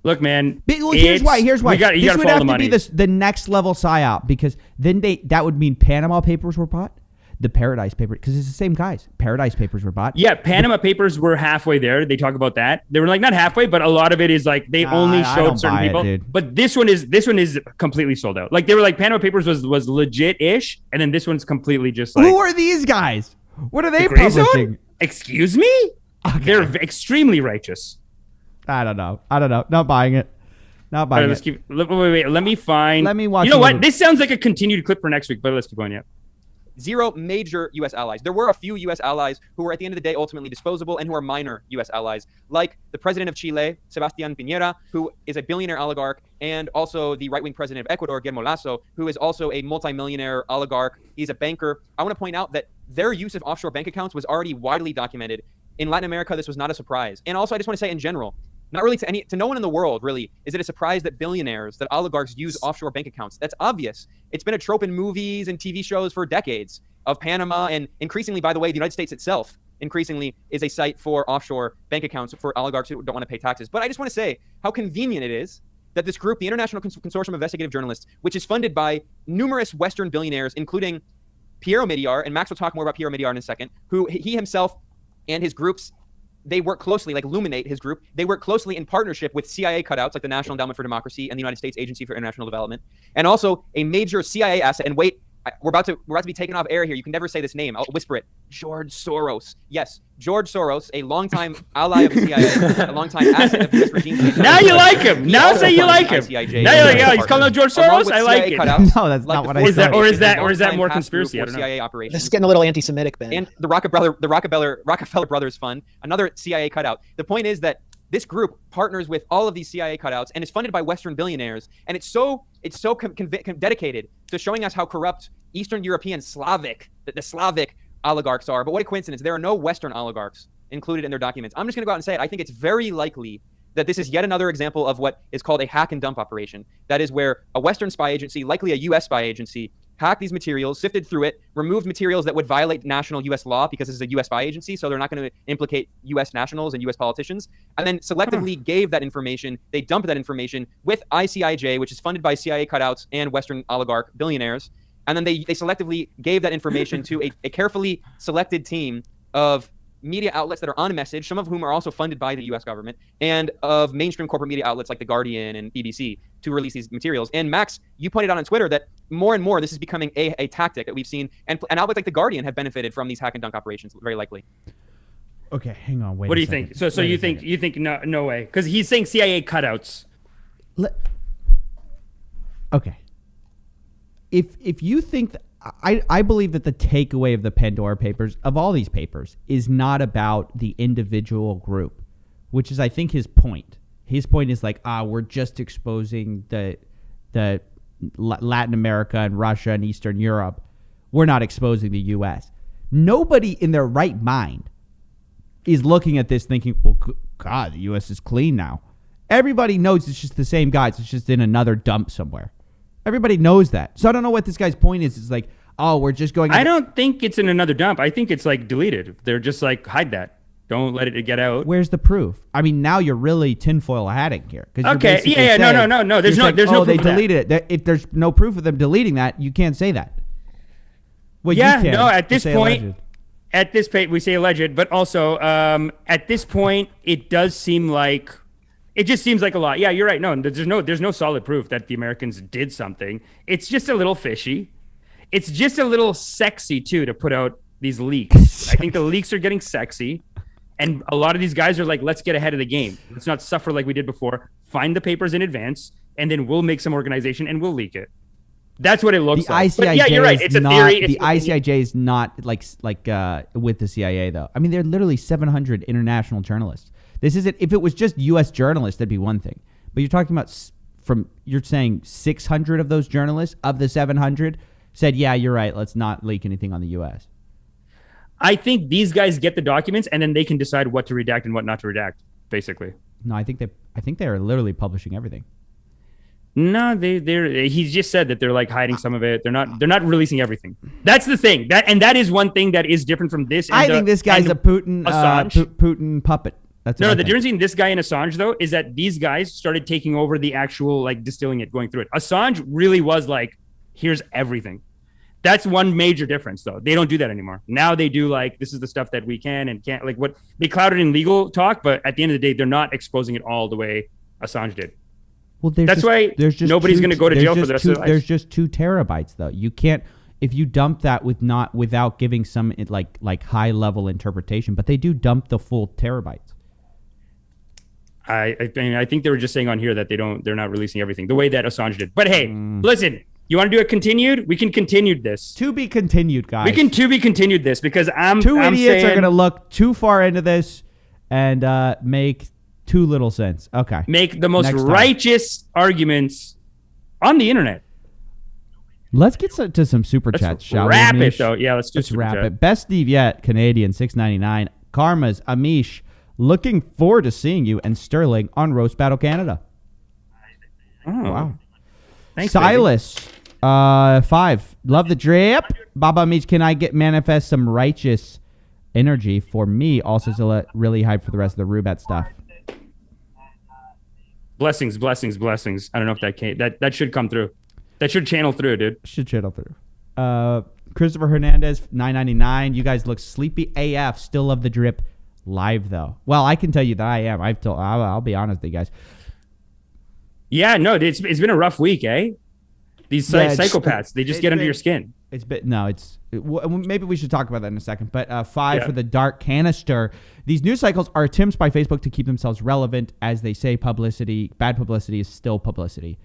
Look, man. Here's why. This would have to be the next level psyop, because then that would mean Panama Papers were bought, the Paradise Papers, because it's the same guys. Paradise Papers were bought. Yeah, Panama Papers were halfway there. They talk about that. They were not halfway, but a lot of it is they only showed certain people. But this one is completely sold out. They were Panama Papers was legit-ish, and then this one's completely just who are these guys? What are they publishing? Excuse me? Okay. They're extremely righteous. I don't know. Not buying it. Wait. Let me find. Let me watch. You know what? This sounds like a continued clip for next week, but let's keep going. Yeah. Zero major U.S. allies. There were a few U.S. allies who were at the end of the day ultimately disposable and who are minor U.S. allies, like the president of Chile, Sebastián Piñera, who is a billionaire oligarch, and also the right-wing president of Ecuador, Guillermo Lasso, who is also a multimillionaire oligarch. He's a banker. I want to point out that their use of offshore bank accounts was already widely documented. In Latin America, this was not a surprise. And also, I just want to say in general, not really to no one in the world, really, is it a surprise that billionaires, that oligarchs use offshore bank accounts. That's obvious. It's been a trope in movies and TV shows for decades of Panama, and increasingly, by the way, the United States itself increasingly is a site for offshore bank accounts for oligarchs who don't want to pay taxes. But I just want to say how convenient it is that this group, the International Consortium of Investigative Journalists, which is funded by numerous Western billionaires, including Piero Midyar, and Max will talk more about Piero Midyar in a second, who he himself and his groups, they work closely, like Luminate, his group, they work closely in partnership with CIA cutouts like the National Endowment for Democracy and the United States Agency for International Development, and also a major CIA asset. And wait, we're about to be taken off air here. You can never say this name. I'll whisper it. George Soros. Yes, George Soros, a longtime ally of the CIA, a longtime asset of this regime. Now you like him. Now say you like him. Now you're like, oh, he's calling out George Soros. I like it. No, that's not what I said. Or is that more conspiracy? I don't know. CIA operations. This is getting a little anti-Semitic, Ben. And the Rockefeller Brothers Fund, another CIA cutout. The point is that this group partners with all of these CIA cutouts and is funded by Western billionaires. And it's so dedicated to showing us how corrupt Eastern European the Slavic oligarchs are. But what a coincidence. There are no Western oligarchs included in their documents. I'm just going to go out and say it. I think it's very likely that this is yet another example of what is called a hack and dump operation. That is where a Western spy agency, likely a U.S. spy agency, hacked these materials, sifted through it, removed materials that would violate national U.S. law because this is a U.S. spy agency, so they're not going to implicate U.S. nationals and U.S. politicians, and then selectively gave that information. They dumped that information with ICIJ, which is funded by CIA cutouts and Western oligarch billionaires, and then they selectively gave that information to a carefully selected team of media outlets that are on message, some of whom are also funded by the U.S. government, and of mainstream corporate media outlets like The Guardian and BBC to release these materials. And Max, you pointed out on Twitter that more and more this is becoming a tactic that we've seen, and outlets like The Guardian have benefited from these hack and dunk operations, very likely. Okay, hang on, wait. What do you think? So you think no way? Because he's saying CIA cutouts. Okay. If you think I believe that the takeaway of the Pandora papers, of all these papers, is not about the individual group, which is, I think, his point. His point is like, we're just exposing the Latin America and Russia and Eastern Europe. We're not exposing the U.S. Nobody in their right mind is looking at this thinking, well, God, the U.S. is clean now. Everybody knows it's just the same guys. It's just in another dump somewhere. Everybody knows that. So I don't know what this guy's point is. It's like, we're just going. I don't think it's in another dump. I think it's like deleted. They're just like, hide that. Don't let it get out. Where's the proof? I mean, now you're really tinfoil hatting here. Okay. Yeah. No. There's no proof. They deleted it. If there's no proof of them deleting that, you can't say that. Well, yeah. You can. No. At this point, alleged. We say alleged, but also at this point, it does seem like. It just seems like a lot. Yeah, you're right. No, there's no solid proof that the Americans did something. It's just a little fishy. It's just a little sexy too to put out these leaks. I think the leaks are getting sexy, and a lot of these guys are like, let's get ahead of the game. Let's not suffer like we did before. Find the papers in advance, and then we'll make some organization and we'll leak it. That's what it looks like. ICIJ but yeah, you're right. It's a theory. The ICIJ is not like with the CIA though. I mean, there are literally 700 international journalists. This isn't. If it was just U.S. journalists, that'd be one thing. But you're talking about you're saying 600 of those journalists of the 700 said, yeah, you're right. Let's not leak anything on the U.S. I think these guys get the documents and then they can decide what to redact and what not to redact, basically. No, I think they are literally publishing everything. No, he just said that they're like hiding some of it. They're not releasing everything. That's the thing. That is one thing that is different from this. I think this guy's a Putin puppet. No, the difference between this guy and Assange, though, is that these guys started taking over the actual, like, distilling it, going through it. Assange really was like, here's everything. That's one major difference, though. They don't do that anymore. Now they do, like, this is the stuff that we can and can't, like, what they clouded in legal talk, but at the end of the day, they're not exposing it all the way Assange did. Well, that's why nobody's going to go to jail for the rest of their life. There's just 2 terabytes, though. You can't, if you dump that without giving some, like high-level interpretation, but they do dump the full terabytes. I think they were just saying on here that they're not releasing everything the way that Assange did. But hey, listen, you want to do it continued? We can continue this. To be continued, guys. We can to be continued this because I'm idiots are going to look too far into this and make too little sense. Okay. Make the most righteous arguments on the internet. Let's get to some super chats, shall we? Wrap it, though. Yeah, let's just wrap it. Best Steve yet, Canadian, $6.99. Karma's, Amish, looking forward to seeing you and Sterling on Roast Battle Canada. Oh, wow. Thanks, Silas, 5. Love the drip. Baba Amish, can I manifest some righteous energy for me? Also, still really hyped for the rest of the Rubat stuff. Blessings. I don't know if that came. That should come through. That should channel through, dude. Should channel through. Christopher Hernandez, $9.99. You guys look sleepy AF. Still love the drip live, though. Well, I can tell you that I am. I'll be honest with you guys. Yeah, no, it's been a rough week, eh? These psychopaths, they just get under your skin. Maybe we should talk about that in a second. But 5 for the dark canister. These news cycles are attempts by Facebook to keep themselves relevant. As they say, bad publicity is still publicity.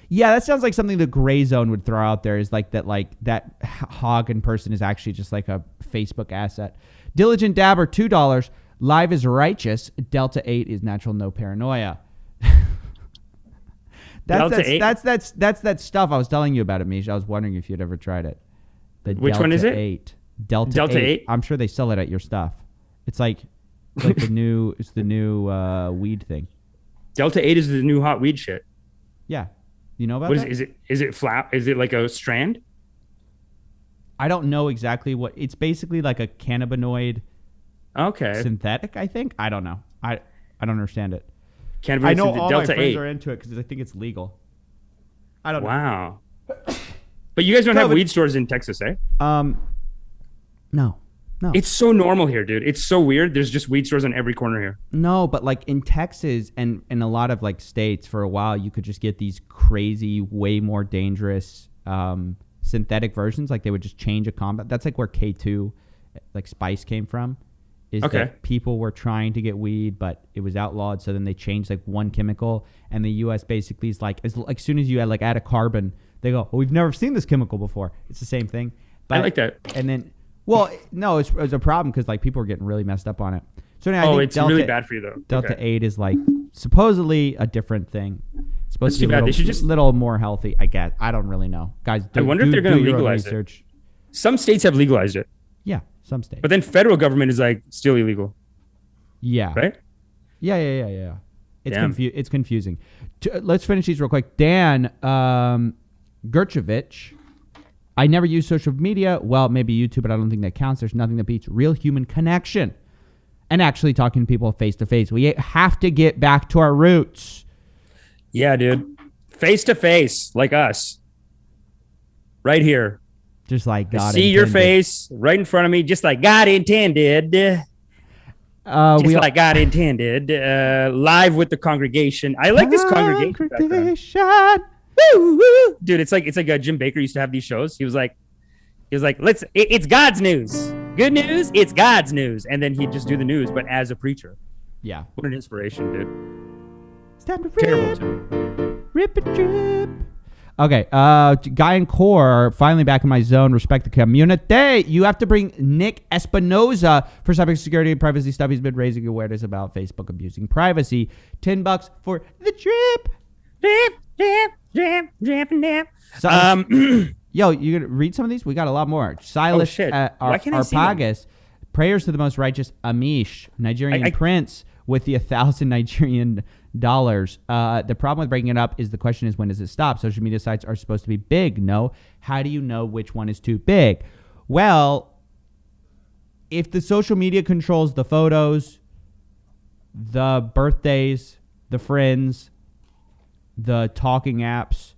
Yeah, that sounds like something the Gray Zone would throw out there, is like that hog in person is actually just like a Facebook asset. Diligent Dabber, $2. Live is righteous. Delta 8 is natural, no paranoia. That's that stuff I was telling you about it, Misha. I was wondering if you'd ever tried it. Which one is it? 8. Delta 8. I'm sure they sell it at your stuff. It's like the new weed thing. Delta 8 is the new hot weed shit. Yeah. You know about that? Is it flat? Is it like a strand? I don't know exactly what. It's basically like a cannabinoid. Okay. Synthetic, I think. I don't know. I don't understand it. Cannabinoid. I know all Delta my friends 8 are into it because I think it's legal. I don't know. Wow. But you guys don't have weed stores in Texas, eh? No. It's so normal here, dude. It's so weird. There's just weed stores on every corner here. No, but like in Texas and in a lot of like states for a while, you could just get these crazy, way more dangerous synthetic versions. Like they would just change a compound. That's like where K2, like spice came from. Is that people were trying to get weed, but it was outlawed. So then they changed like one chemical, and the U.S. basically is like, as soon as you add a carbon, they go, well, we've never seen this chemical before. It's the same thing. But, I like that. And then, well, no, it was a problem because like people were getting really messed up on it. So now I think it's really bad for you though. Delta 8 is like supposedly a different thing. It's supposed to be a little more healthy, I guess. I don't really know, guys. I wonder if they're going to legalize it. Some states have legalized it. Yeah, some states. But then federal government is like still illegal. Yeah. Right? Yeah. It's confusing. Let's finish these real quick. Dan Gerchovich. I never use social media. Well, maybe YouTube, but I don't think that counts. There's nothing that beats real human connection and actually talking to people face to face. We have to get back to our roots. Yeah, dude. Face to face, like us. Right here. Just like God intended. See your face right in front of me, just like God intended. Like God intended. Live with the congregation. I like this congregation. Woo, woo. Dude, it's like Jim Baker used to have these shows. He was like, it's God's news. Good news, it's God's news. And then he'd just do the news, but as a preacher. Yeah. What an inspiration, dude. It's time to rip and drip. Okay, Guy and Core finally back in my zone. Respect the community. You have to bring Nick Espinoza for cybersecurity and privacy stuff. He's been raising awareness about Facebook abusing privacy. $10 for the drip. Drip. Yo, you gonna read some of these? We got a lot more. Silas Arpagas. Prayers to the most righteous Amish, Nigerian prince with the 1,000 Nigerian dollars. The problem with breaking it up is the question is, when does it stop? Social media sites are supposed to be big. No. How do you know which one is too big? Well, if the social media controls the photos, the birthdays, the friends, the talking apps,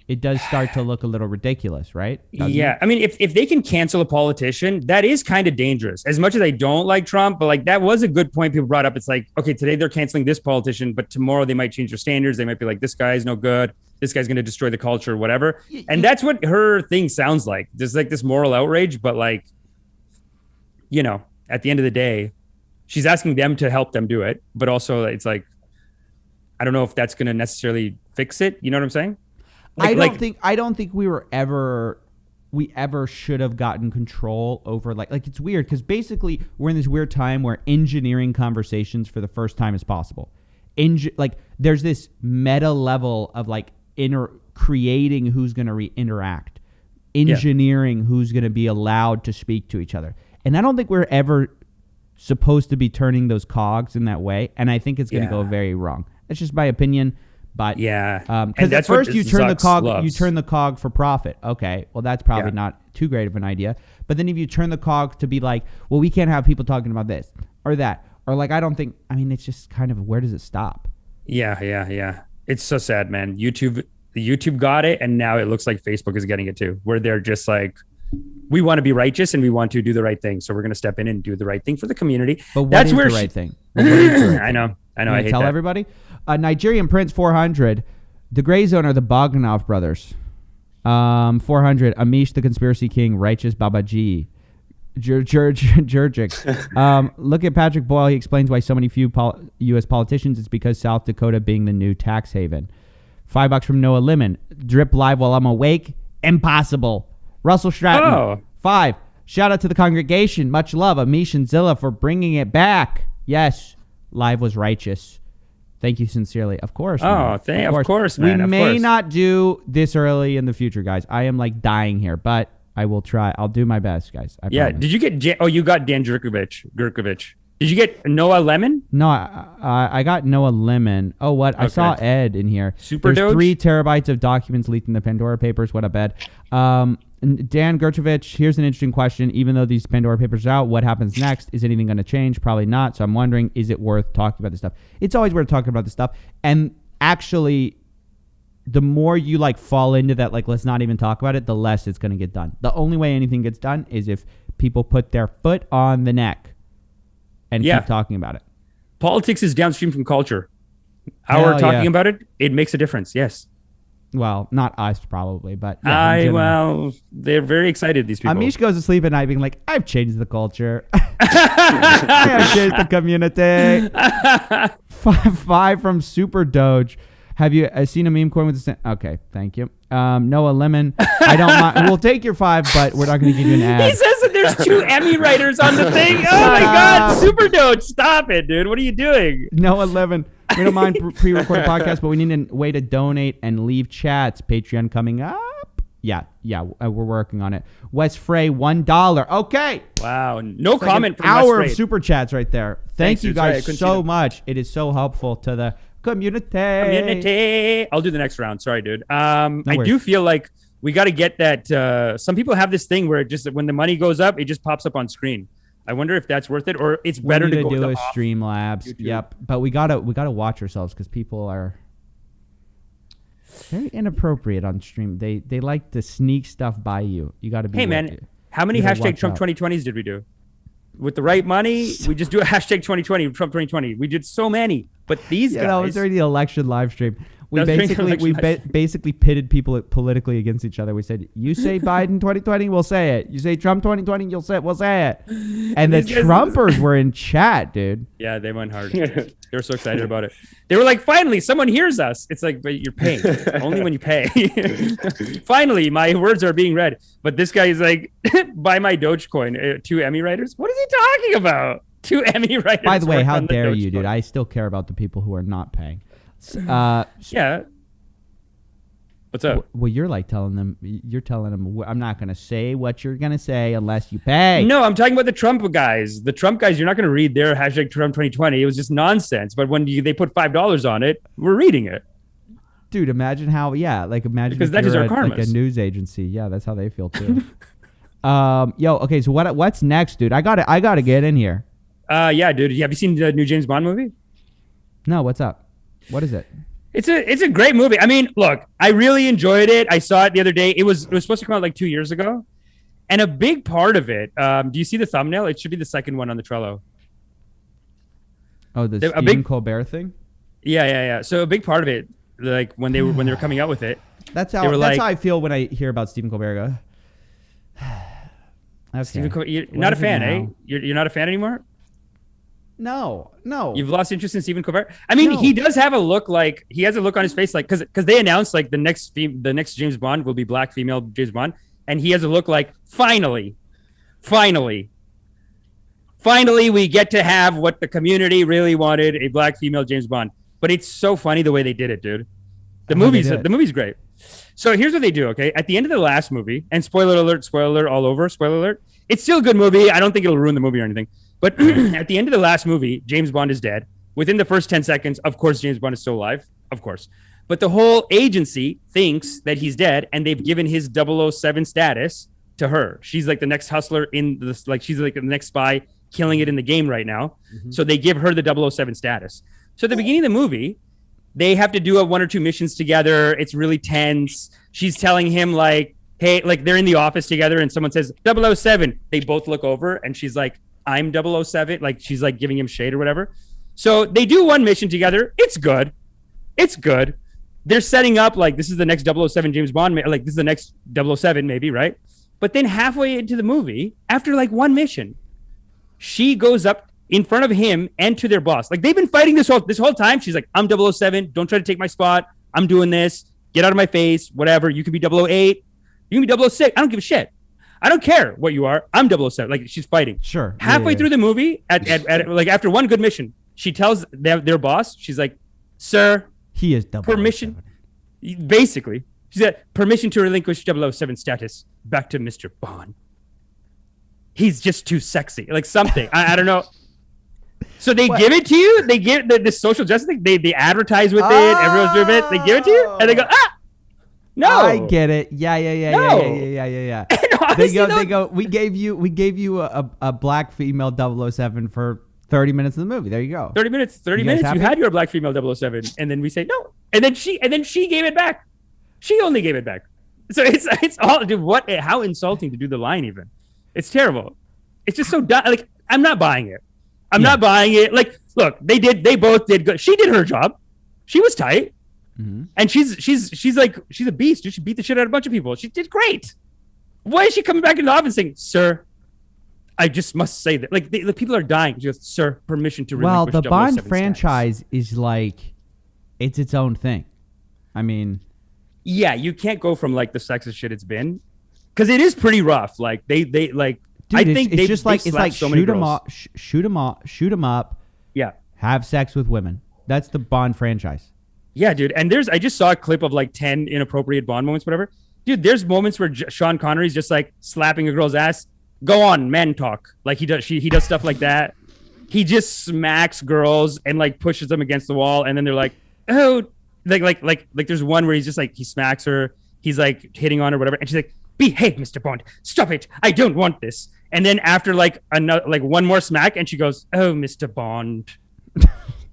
it does start to look a little ridiculous, right? Doesn't it? I mean, if they can cancel a politician, that is kind of dangerous. As much as I don't like Trump, but like that was a good point people brought up. It's like, okay, today they're canceling this politician, but tomorrow they might change their standards. They might be like, this guy's no good. This guy's going to destroy the culture, whatever. And that's what her thing sounds like. There's like this moral outrage, but like, you know, at the end of the day, she's asking them to help them do it. But also it's like, I don't know if that's going to necessarily fix it. You know what I'm saying? I don't think we ever should have gotten control over like it's weird because basically we're in this weird time where engineering conversations for the first time is possible. There's this meta level of like creating who's going to interact. engineering who's going to be allowed to speak to each other. And I don't think we're ever supposed to be turning those cogs in that way. And I think it's going to go very wrong. That's just my opinion. But because at first you turn the cog for profit. Okay, well that's probably not too great of an idea. But then if you turn the cog to be like, well, we can't have people talking about this or that, or like, it's just kind of, where does it stop? Yeah. It's so sad, man. YouTube got it, and now it looks like Facebook is getting it too, where they're just like, we want to be righteous and we want to do the right thing, so we're going to step in and do the right thing for the community. But that's where the right thing. I know. I hate tell that. Everybody. Nigerian Prince 400. The Gray Zone are the Bogdanov brothers. 400. Amish the Conspiracy King. Righteous Babaji. Jurgic. Look at Patrick Boyle. He explains why so many few U.S. politicians. It's because South Dakota being the new tax haven. $5 from Noah Lemon. Drip live while I'm awake. Impossible. Russell Stratton. 5. Shout out to the congregation. Much love, Amish and Zilla, for bringing it back. Yes, live was righteous. Thank you sincerely. Of course. Of course, man. We may not do this early in the future, guys. I am like dying here, but I will try. I'll do my best, guys. I promise. Did you get? You got Dan Gurkovich. Did you get Noah Lemon? No, I got Noah Lemon. Oh, what? Okay. I saw Ed in here. Super There's Doge? 3 terabytes of documents leaked in the Pandora Papers. What a bed. Dan Gurkovich, here's an interesting question. Even though these Pandora Papers are out, what happens next? Is anything going to change? Probably not. So I'm wondering, is it worth talking about this stuff? It's always worth talking about this stuff. And actually, the more you like fall into that, like, let's not even talk about it, the less it's going to get done. The only way anything gets done is if people put their foot on the neck and keep talking about it. Politics is downstream from culture. Our talking about it, it makes a difference. Yes. Well, not us probably, but they're very excited, these people. Amish goes to sleep at night being like, I've changed the culture. I have changed the community. 5 from Super Doge. Have you seen a meme coin with the okay, thank you. Noah Lemon. I don't mind. We'll take your 5, but we're not going to give you an ad. He says that there's 2 Emmy writers on the thing. Oh my God, Super Doge, stop it, dude. What are you doing? Noah Lemon. We don't mind pre-recorded podcasts, but we need a way to donate and leave chats. Patreon coming up. Yeah, we're working on it. Wes Frey, $1. Okay. Wow. No it's comment like an from hour of super chats right there. Thank you guys so much. It is so helpful to the community. I'll do the next round. Sorry, dude. I do feel like we got to get that. Some people have this thing where it just when the money goes up, it just pops up on screen. I wonder if that's worth it, or it's better to go do a Streamlabs. YouTube. Yep, but we gotta watch ourselves because people are very inappropriate on stream. They like to sneak stuff by you. You got to be. Hey man, how many hashtag Trump 2020s did we do? With the right money, we just do a hashtag 2020 Trump 2020. We did so many, but these guys. No, it was during the election live stream. We basically pitted people politically against each other. We said, you say Biden 2020, we'll say it. You say Trump 2020, we'll say it. And the Trumpers were in chat, dude. Yeah, they went hard. They were so excited about it. They were like, finally, someone hears us. It's like, but you're paying. Only when you pay. Finally, my words are being read. But this guy is like, buy my Dogecoin. 2 Emmy writers? What is he talking about? 2 Emmy writers. By the way, how dare you, dude? I still care about the people who are not paying. Yeah. What's up? Well, you're telling them, I'm not going to say what you're going to say unless you pay. No, I'm talking about the Trump guys. The Trump guys, you're not going to read their hashtag Trump 2020. It was just nonsense. But when they put $5 on it, we're reading it. Dude, imagine because that is our karma. Like a news agency. Yeah, that's how they feel too. Okay, so what's next, dude? I got to get in here. Yeah, dude. Have you seen the new James Bond movie? No, what's up? What is it? It's a great movie. I mean, look, I really enjoyed it. I saw it the other day. It was supposed to come out like 2 years ago. And a big part of it, do you see the thumbnail? It should be the second one on the Trello. Oh, the Stephen Colbert thing? Yeah. So a big part of it, like when they were coming out with it. That's how I feel when I hear about Stephen Colbert. Okay. Stephen Colbert, you're not a fan, eh? You're not a fan anymore? No. You've lost interest in Stephen Colbert? I mean, he does have a look like, he has a look on his face like, because they announced like the next James Bond will be black female James Bond. And he has a look like, finally, we get to have what the community really wanted, a black female James Bond. But it's so funny the way they did it, dude. The movie's great. So here's what they do, okay? At the end of the last movie, and spoiler alert all over, spoiler alert. It's still a good movie. I don't think it'll ruin the movie or anything. But at the end of the last movie, James Bond is dead. Within the first 10 seconds, of course, James Bond is still alive. Of course. But the whole agency thinks that he's dead, and they've given his 007 status to her. She's like the next hustler in this, like she's like the next spy killing it in the game right now. Mm-hmm. So they give her the 007 status. So at the beginning of the movie, they have to do one or two missions together. It's really tense. She's telling him like, hey, like they're in the office together and someone says 007. They both look over and she's like, I'm 007. Like she's like giving him shade or whatever. So they do one mission together. It's good. It's good. They're setting up like this is the next 007 James Bond. Like this is the next 007 maybe, right? But then halfway into the movie, after like one mission, she goes up in front of him and to their boss. Like they've been fighting this whole time. She's like, I'm 007. Don't try to take my spot. I'm doing this. Get out of my face. Whatever. You can be 008. You can be 006. I don't give a shit. I don't care what you are. I'm 007. Like she's fighting. Sure. Halfway through the movie, at like after one good mission, she tells their boss, she's like, sir, he is 007. Permission. Basically, she said, permission to relinquish 007 status back to Mr. Bond. He's just too sexy. Like something. I don't know. So they give it to you. They give the social justice thing. They advertise with it. Everyone's doing it. They give it to you, and they go, no. I get it. Yeah. No, they go. We gave you a black female 007 for 30 minutes of the movie. There you go. 30 minutes. 30 minutes. You had your black female 007, and then we say no, and then she gave it back. She only gave it back. So it's all, dude. What? How insulting to do the line even. It's terrible. It's just so dumb. Like I'm not buying it. I'm not buying it. Like, look, they both did good. She did her job. She was tight. Mm-hmm. And she's a beast. She beat the shit out of a bunch of people. She did great. Why is she coming back in the office saying, sir, I just must say that. Like, the people are dying. She goes, sir, permission to relinquish 007 the Bond status. franchise is like, it's its own thing. I mean. Yeah, you can't go from, like, the sexist shit it's been. Because it is pretty rough. Like, they like, dude, I think it's just like, it's like so shoot them up. Yeah. Have sex with women. That's the Bond franchise. Yeah, dude. And I just saw a clip of like 10 inappropriate Bond moments, whatever. Dude, there's moments where Sean Connery's just like slapping a girl's ass. Go on, man talk. Like he does stuff like that. He just smacks girls and like pushes them against the wall. And then they're like, oh, like there's one where he's just like, he smacks her. He's like hitting on her, whatever. And she's like, behave, Mr. Bond. Stop it. I don't want this. And then after like another, like one more smack, and she goes, oh, Mr. Bond.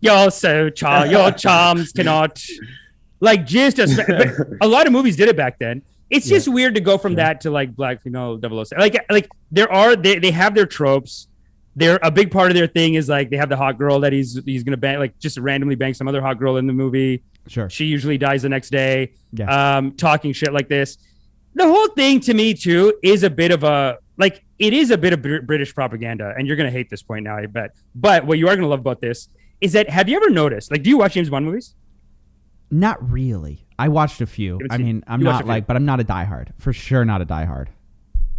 You're so your charms cannot, like just a lot of movies did it back then. It's just weird to go from that to like black female 007. Like they have their tropes. They're a big part of their thing is like they have the hot girl that he's gonna bang, like just randomly bang some other hot girl in the movie. Sure. She usually dies the next day. Yeah. Talking shit like this. The whole thing to me too is a bit of it is a bit of British propaganda, and you're gonna hate this point now, I bet. But what you are gonna love about this is that, have you ever noticed, like, do you watch James Bond movies? Not really. I watched a few. I mean, I'm not like, but I'm not a diehard. For sure not a diehard.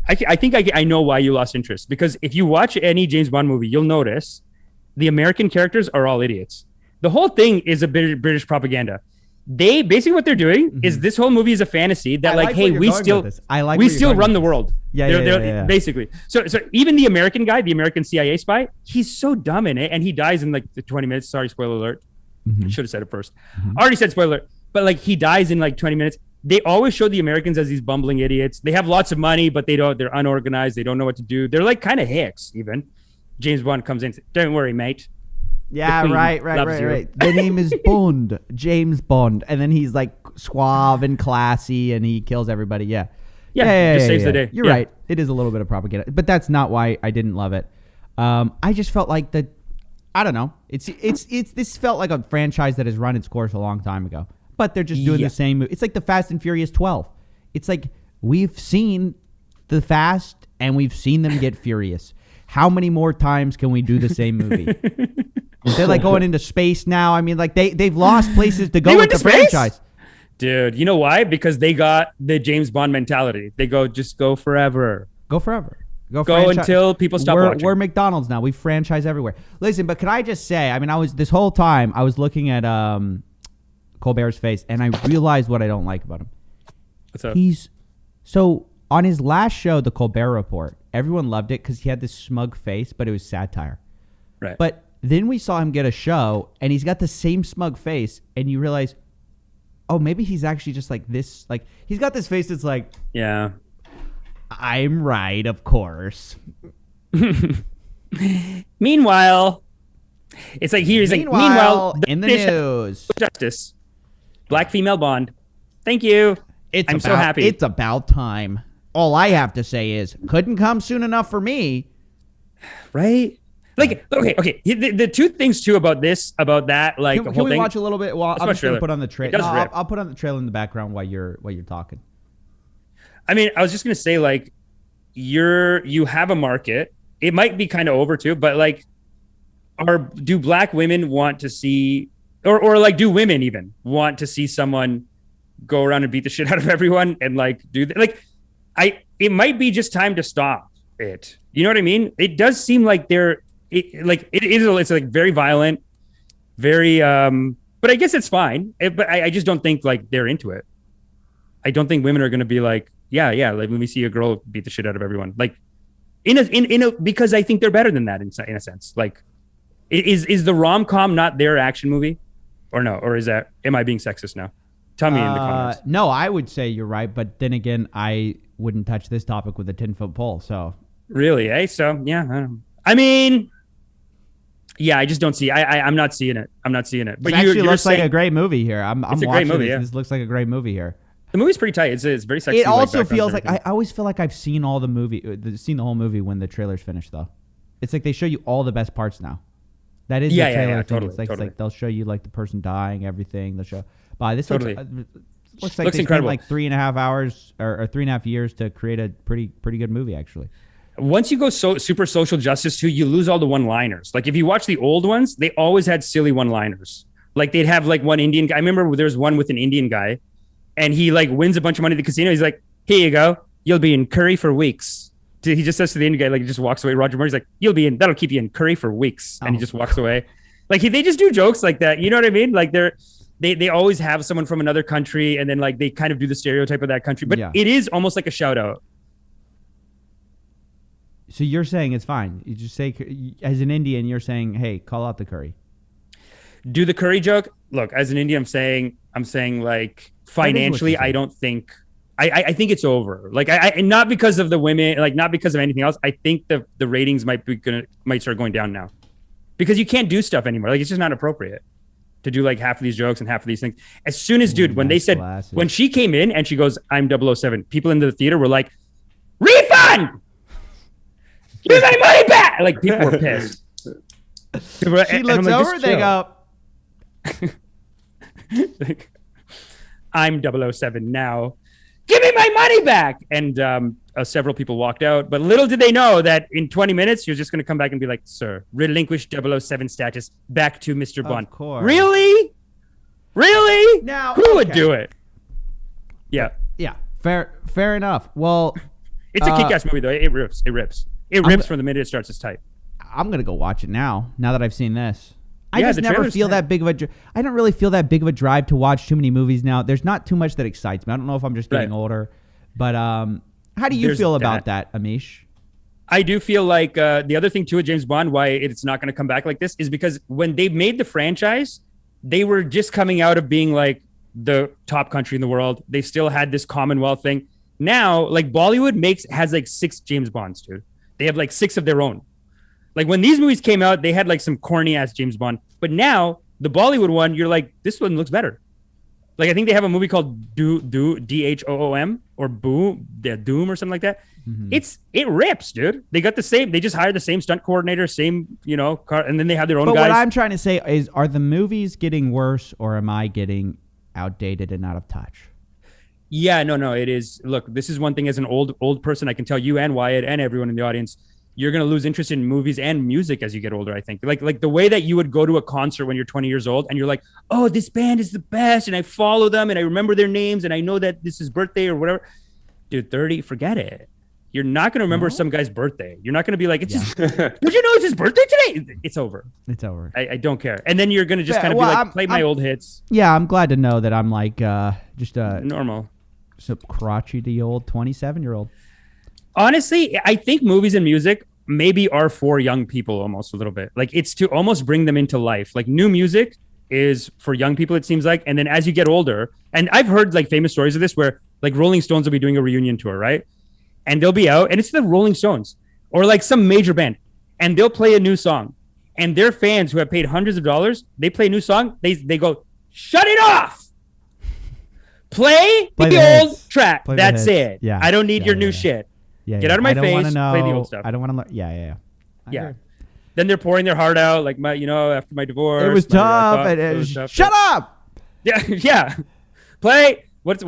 I think I know why you lost interest. Because if you watch any James Bond movie, you'll notice the American characters are all idiots. The whole thing is a bit of British propaganda. They basically what they're doing is this whole movie is a fantasy that like hey, we still run the world. Yeah. Basically. So even the American guy, the American CIA spy, he's so dumb in it, and he dies in like the 20 minutes. Sorry, spoiler alert. I should have said it first. Already said spoiler alert. But like he dies in like 20 minutes. They always show the Americans as these bumbling idiots. They have lots of money, but they're unorganized. They don't know what to do. They're like kind of hicks even. James Bond comes in and says, don't worry, mate. Yeah, right. The name is Bond, James Bond. And then he's like suave and classy and he kills everybody. Yeah. Just saves the day. You're right. It is a little bit of propaganda, but that's not why I didn't love it. I just felt like I don't know. This felt like a franchise that has run its course a long time ago, but they're just doing the same movie. It's like the Fast and Furious 12. It's like we've seen the Fast and we've seen them get furious. How many more times can we do the same movie? They're like going into space now. I mean, like they've lost places to go with the franchise. Dude, you know why? Because they got the James Bond mentality. They just go forever. Go forever. Go until people stop watching. We're McDonald's now. We franchise everywhere. Listen, but can I just say, I mean, this whole time I was looking at Colbert's face and I realized what I don't like about him. What's up? So on his last show, The Colbert Report, everyone loved it because he had this smug face, but it was satire. Right. But then we saw him get a show, and he's got the same smug face, and you realize, oh, maybe he's actually just like this. Like, he's got this face that's like, yeah, I'm right, of course. Meanwhile, it's like he's like, meanwhile, in the news, justice, black female Bond. Thank you. I'm so happy. It's about time. All I have to say is, couldn't come soon enough for me. Right? Like, okay. The two things too about that, like, can we watch a little bit? Well, I'm just gonna put on the trailer. I'll put on the trailer in the background while you're talking. I mean, I was just gonna say, like, you have a market. It might be kind of over too, but like, do black women want to see, or like, do women even want to see someone go around and beat the shit out of everyone and like do that? Like, it might be just time to stop it. You know what I mean? It does seem like it's like very violent, very, but I guess it's fine. But I just don't think like they're into it. I don't think women are going to be like, yeah, like when we see a girl beat the shit out of everyone, like because I think they're better than that in a sense. Like, is the rom-com not their action movie, or no? Or am I being sexist now? Tell me in the comments. No, I would say you're right, but then again, I wouldn't touch this topic with a 10-foot pole. So really, eh? So yeah, I mean, yeah, I just don't see. I'm not seeing it. But it actually looks like a great movie here. I'm it's a watching great movie. this. Yeah. This looks like a great movie here. The movie's pretty tight. It's very sexy. It also feels like I always feel like I've seen all the whole movie when the trailer's finished though. It's like they show you all the best parts now. That is the trailer thing. Totally, it's like they'll show you like the person dying, everything. They'll show. But this looks like looks they incredible. spent like 3.5 hours or 3.5 years to create a pretty good movie actually. Once you go super social justice too, you lose all the one-liners. Like if you watch the old ones, they always had silly one-liners. Like they'd have like one Indian guy. I remember there's one with an Indian guy, and he like wins a bunch of money at the casino. He's like, "Here you go. You'll be in curry for weeks." He just says to the Indian guy, like, he just walks away. Roger Moore's like, that'll keep you in curry for weeks, and he just walks away. Like they just do jokes like that. You know what I mean? Like they always have someone from another country, and then like they kind of do the stereotype of that country. But it is almost like a shout out. So you're saying it's fine. You just say, as an Indian, you're saying, hey, call out the curry. Do the curry joke. Look, as an Indian, I'm saying like financially, I don't think, I think it's over. Like and not because of the women, like not because of anything else. I think the ratings might start going down now because you can't do stuff anymore. Like it's just not appropriate to do like half of these jokes and half of these things. As soon as, dude, when they said, when she came in and she goes, I'm 007, people in the theater were like, refund! Give my money back! Like people were pissed. She looks over, they go, like, I'm 007 now. Give me my money back! And several people walked out. But little did they know that in 20 minutes, you're just going to come back and be like, sir, relinquish 007 status back to Mr. Bond. Of course. Really? Now, who would do it? Yeah. Yeah. Fair enough. Well, it's a kick-ass movie, though. It rips. It rips from the minute it starts. It's tight. I'm going to go watch it now that I've seen this. I just never feel that big of I don't really feel that big of a drive to watch too many movies now. There's not too much that excites me. I don't know if I'm just getting older, but how do you feel about that, Amish? I do feel like the other thing too with James Bond, why it's not going to come back like this, is because when they made the franchise, they were just coming out of being like the top country in the world. They still had this Commonwealth thing. Now, like Bollywood has like 6 James Bonds, dude. They have like 6 of their own. Like when these movies came out, they had like some corny ass James Bond. But now the Bollywood one, you're like, this one looks better. Like I think they have a movie called DHOOM or Doom or something like that. Mm-hmm. It rips, dude. They got the same. They just hired the same stunt coordinator, same car, and then they have their own guys. But what I'm trying to say is, are the movies getting worse, or am I getting outdated and out of touch? Yeah, no, it is. Look, this is one thing as an old person, I can tell you and Wyatt and everyone in the audience, you're going to lose interest in movies and music as you get older, I think. Like the way that you would go to a concert when you're 20 years old and you're like, oh, this band is the best, and I follow them and I remember their names and I know that this is birthday or whatever. Dude, 30, forget it. You're not going to remember some guy's birthday. You're not going to be like, did you know it's his birthday today? It's over. It's over. I don't care. And then you're going to just kind of be like, play my old hits. Yeah, I'm glad to know that I'm like just normal. So crotchety old 27-year-old. Honestly, I think movies and music maybe are for young people almost a little bit. Like it's to almost bring them into life. Like new music is for young people, it seems like. And then as you get older, and I've heard like famous stories of this where like Rolling Stones will be doing a reunion tour, right? And they'll be out and it's the Rolling Stones or like some major band and they'll play a new song and their fans who have paid hundreds of dollars, they play a new song. They go, shut it off. Play the old track. That's it. Yeah. I don't need your new shit. Yeah, Get out of my face. Know, play the old stuff. I don't want to learn. Yeah. Yeah. Then they're pouring their heart out, like after my divorce. It was tough. Shut up. Yeah. Play. What's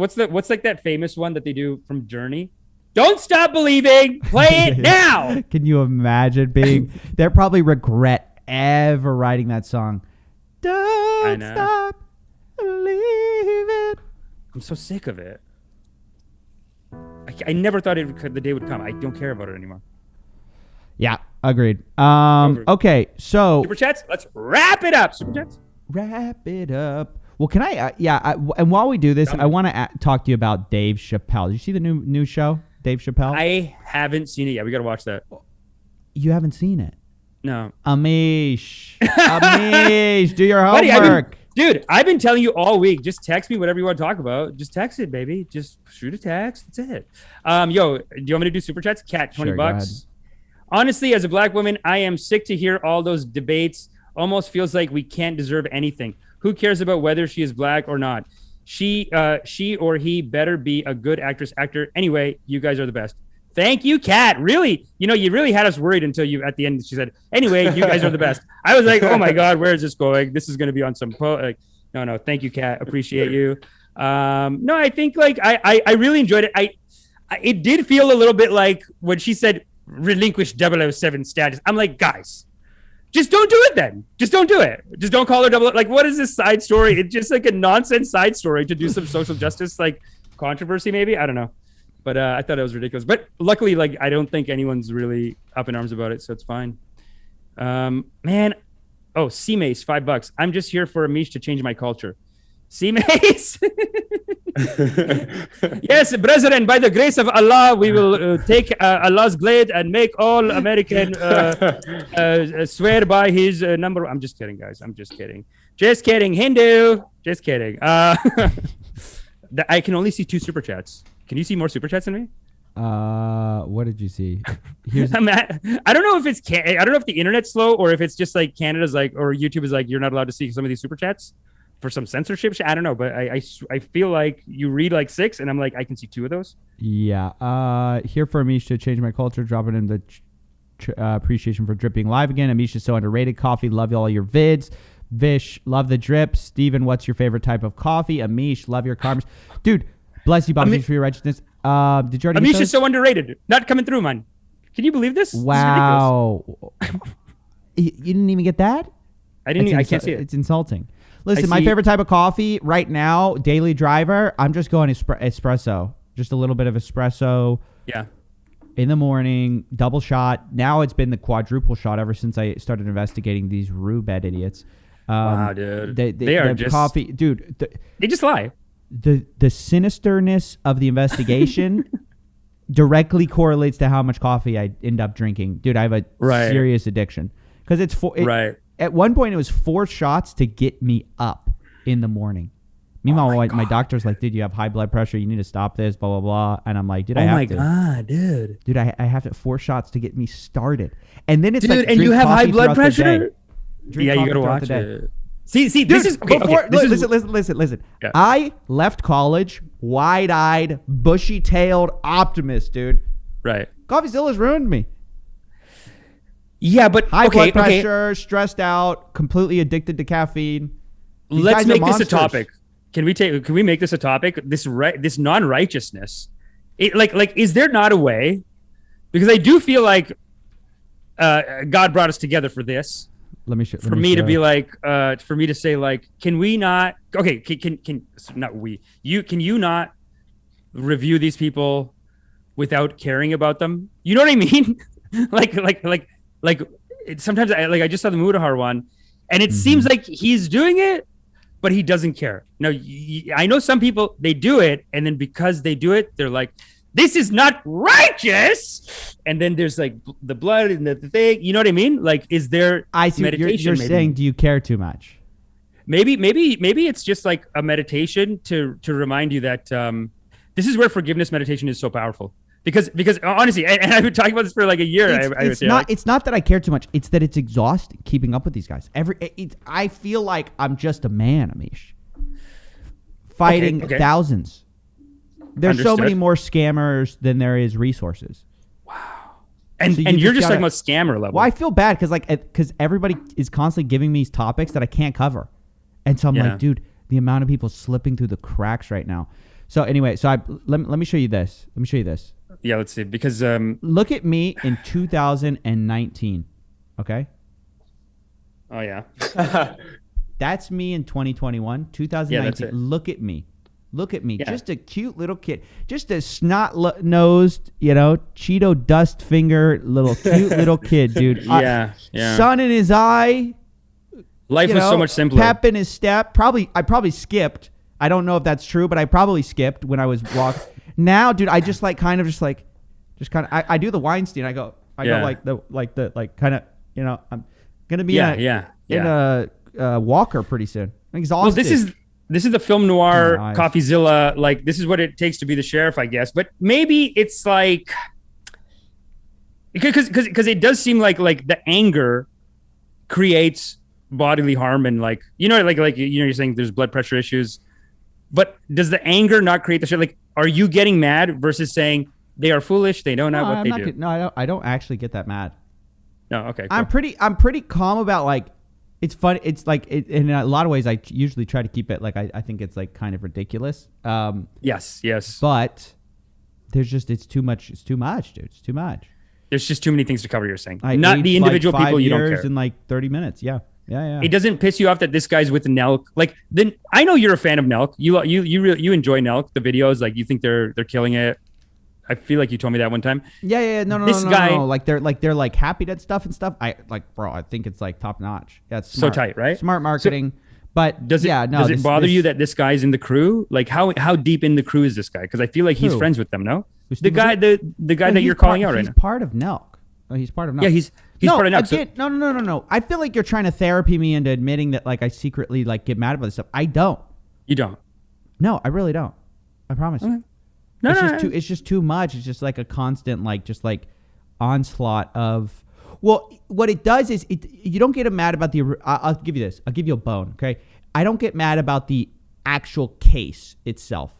like that famous one that they do from Journey? Don't stop believing. Play it now. Can you imagine being? They probably regret ever writing that song. Don't stop believing. I'm so sick of it. I never thought the day would come. I don't care about it anymore. Yeah, agreed. Okay, so Super Chats, let's wrap it up. Super Chats? Wrap it up. Well, can I, and while we do this, I want to talk to you about Dave Chappelle. Did you see the new show, Dave Chappelle? I haven't seen it yet. We got to watch that. You haven't seen it? No. Amish, do your homework. Dude, I've been telling you all week, just text me whatever you want to talk about. Just text it, baby. Just shoot a text. That's it. Yo, do you want me to do Super Chats? Cat, $20. Honestly, as a black woman, I am sick to hear all those debates. Almost feels like we can't deserve anything. Who cares about whether she is black or not? She or he better be a good actor. Anyway, you guys are the best. Thank you, Kat. Really, you really had us worried until you at the end. She said, "Anyway, you guys are the best." I was like, "Oh my God, where is this going? This is going to be on some no. Thank you, Kat. Appreciate you. No, I think like I really enjoyed it. It did feel a little bit like when she said relinquish 007 status. I'm like, guys, just don't do it then. Just don't do it. Just don't call her 00. Like, what is this side story? It's just like a nonsense side story to do some social justice like controversy. Maybe I don't know. But I thought it was ridiculous. But luckily, like, I don't think anyone's really up in arms about it, so it's fine. Man. Oh, C-Mace, $5. I'm just here for Amish to change my culture. C-Mace. Yes, brethren, by the grace of Allah, we will take Allah's glade and make all American swear by his number. I'm just kidding, guys. I'm just kidding. Just kidding. Hindu. Just kidding. I can only see 2 Super Chats. Can you see more Super Chats than me? What did you see? I don't know if it's I don't know if the internet's slow or if it's just like Canada's like or YouTube is like you're not allowed to see some of these Super Chats for some censorship. I don't know, but I feel like you read like 6 and I'm like I can see 2 of those. Yeah. Here for Amish to change my culture, dropping in the appreciation for dripping live again. Amish is so underrated. Coffee, love all your vids. Vish, love the drip. Steven, what's your favorite type of coffee? Amish, love your carbs. Dude, bless you, Bob, for your righteousness. Did you already Amish is so underrated. Not coming through, man. Can you believe this? Wow. You didn't even get that? I didn't. I can't see it. It's insulting. Listen, my favorite type of coffee right now, daily driver, I'm just going espresso. Just a little bit of espresso. Yeah. In the morning, double shot. Now it's been the quadruple shot ever since I started investigating these RIIIPS idiots. Wow, dude. They are just coffee, dude. They just lie. The sinisterness of the investigation directly correlates to how much coffee I end up drinking. Dude, I have a serious addiction because it's at one point it was 4 shots to get me up in the morning. Meanwhile, my doctor's like, dude, you have high blood pressure. You need to stop this, blah, blah, blah. And I'm like, dude, I have to. Oh, my God, dude. Dude, I have to 4 shots to get me started. And then it's dude, like, and you have high blood pressure? Yeah, you got to watch it. See, dude, this is... Listen. Yeah. I left college wide-eyed, bushy-tailed optimist, dude. Right. Coffee still has ruined me. Yeah, but... High blood pressure, stressed out, completely addicted to caffeine. Let's make this a topic. Can we make this a topic? This non-righteousness. Is there not a way? Because I do feel like God brought us together for this. For me to say like, can we not? Okay, can not we? Can you not review these people without caring about them? You know what I mean? like sometimes I just saw the Mudahar one, and it seems like he's doing it. but he doesn't care. No, I know some people, they do it, and then because they do it, they're like, this is not righteous. And then there's like the blood and the thing. You know what I mean? Like, is there meditation? You're saying, do you care too much? Maybe it's just like a meditation to remind you that this is where forgiveness meditation is so powerful. Because honestly, and I've been talking about this for like a year. It's not that I care too much. It's that it's exhausting keeping up with these guys. I feel like I'm just a man, Amish, fighting thousands. There's Understood. so many more scammers than there is resources. Wow. And you're just talking about scammer level. Well, I feel bad because everybody is constantly giving me these topics that I can't cover. And so I'm like, dude, the amount of people slipping through the cracks right now. So anyway, let me show you this. Yeah, let's see. Because look at me in 2019. Okay. Oh yeah. That's me in 2021, 2019. Look at me. Yeah. Just a cute little kid. Just a snot-nosed, Cheeto dust finger, cute little kid, dude. Yeah. Sun in his eye. Life was so much simpler. Pep in his step. I probably skipped. I don't know if that's true, but I probably skipped when I was walking. Now, dude, I just I do the Weinstein. I go kind of, I'm gonna be in a walker pretty soon. I'm exhausted. Well, this is the film noir CoffeeZilla. Like, this is what it takes to be the sheriff, I guess. But maybe it's like, because it does seem like the anger creates bodily harm, and you're saying there's blood pressure issues. But does the anger not create the shit? Like, are you getting mad versus saying they are foolish, they don't know what they do? No, I don't actually get that mad. No, okay. Cool. I'm pretty calm about it's funny. It's in a lot of ways, I usually try to keep it I think it's kind of ridiculous. Yes. But it's too much. It's too much, dude. It's too much. There's just too many things to cover. You're saying not the individual people you don't care. In 30 minutes. Yeah. It doesn't piss you off that this guy's with Nelk. Then I know you're a fan of Nelk. You enjoy Nelk, the videos. Like, you think they're killing it. I feel like you told me that one time. Yeah. No. They're happy to stuff and stuff. I think it's top notch. Yeah, it's smart. So tight, right? Smart marketing. But does it bother you that this guy's in the crew? Like, how deep in the crew is this guy? Because I feel like he's friends with them. No, the guy that you're calling out right now. He's part of Nelk. Oh, he's part of Nelk. Yeah, he's part of Nelk. Again, no. I feel like you're trying to therapy me into admitting that I secretly get mad about this stuff. I don't. You don't? No, I really don't. I promise. Okay. It's just too much. It's just a constant onslaught of. Well, what it does is you don't get mad about the. I'll give you this. I'll give you a bone. Okay, I don't get mad about the actual case itself.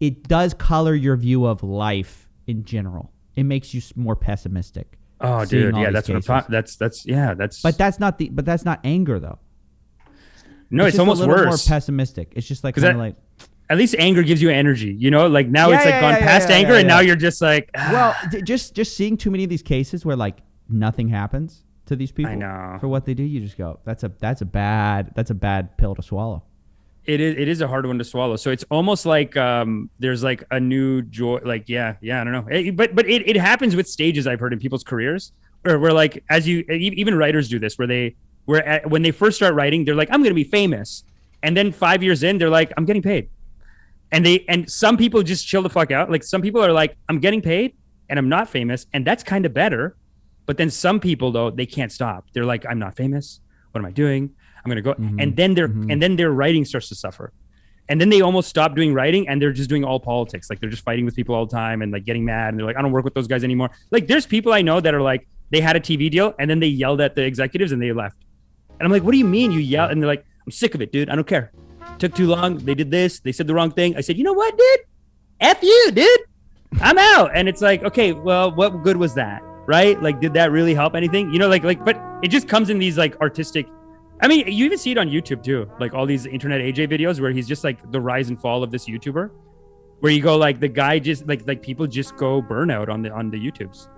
It does color your view of life in general. It makes you more pessimistic. Oh, dude, yeah, that's what I'm talking. That's. But that's not anger though. No, it's almost a little worse. More pessimistic. It's just at least anger gives you energy, now it's gone past anger, and now you're just well, just seeing too many of these cases where nothing happens to these people. I know. For what they do, you just go, that's a bad pill to swallow. It is a hard one to swallow. So it's almost there's a new joy. I don't know. But it happens with stages, I've heard, in people's careers, where even writers do this, when they first start writing, they're like, I'm going to be famous. And then 5 years in, they're like, I'm getting paid. And some people just chill the fuck out. Some people are like, I'm getting paid and I'm not famous. And that's kind of better. But then some people, though, they can't stop. They're like, I'm not famous. What am I doing? I'm going to go. Mm-hmm. And then their writing starts to suffer. And then they almost stop doing writing and they're just doing all politics. They're just fighting with people all the time and getting mad. And they're like, I don't work with those guys anymore. There's people I know that are they had a TV deal and then they yelled at the executives and they left. And I'm like, what do you mean you yell? And they're like, I'm sick of it, dude. I don't care. Took too long. They did this. They said the wrong thing. I said, you know what, dude? F you, dude. I'm out. And it's okay, well, what good was that? Right? Did that really help anything? But it just comes in these artistic. I mean, you even see it on YouTube too. All these internet AJ videos where he's just the rise and fall of this YouTuber, where you go the guy just people just go burnout on the YouTubes.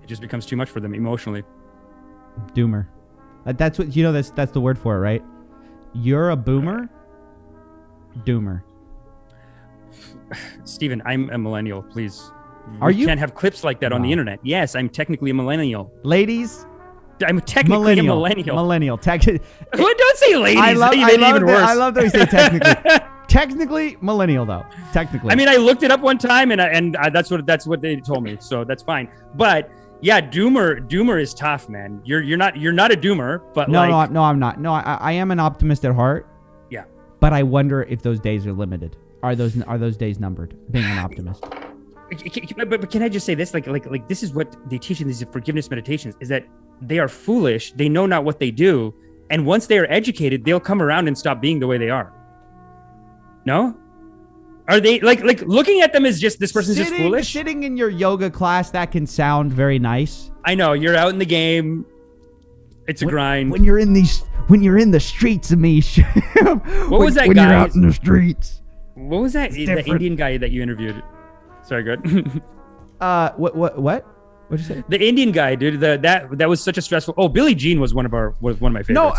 It just becomes too much for them emotionally. Doomer. That's what that's the word for it, right? You're a boomer. Doomer. Steven, I'm a millennial, please. You can't have clips like that on the internet. Yes, I'm technically a millennial. Ladies, I'm technically a millennial. Millennial. Don't say ladies. I love that we say technically. Technically millennial though. Technically. I mean, I looked it up one time and that's what they told me. So that's fine. But yeah, doomer is tough, man. You're not a doomer, but no, I'm not. No, I am an optimist at heart. Yeah. But I wonder if those days are limited. Are those days numbered? Being an optimist. But can I just say this? Like this is what they teach in these forgiveness meditations: is that they are foolish, they know not what they do, and once they are educated, they'll come around and stop being the way they are. No? Are they like looking at them as just this person's just foolish? Sitting in your yoga class, that can sound very nice. I know, you're out in the game. It's a grind. When you're in the streets, Amish. What was that guy? When you're out in the streets. What was that? The Indian guy that you interviewed. Sorry, good. What? What'd you say? The Indian guy, dude. That was such a stressful. Oh, Billie Jean was one of my favorites. No.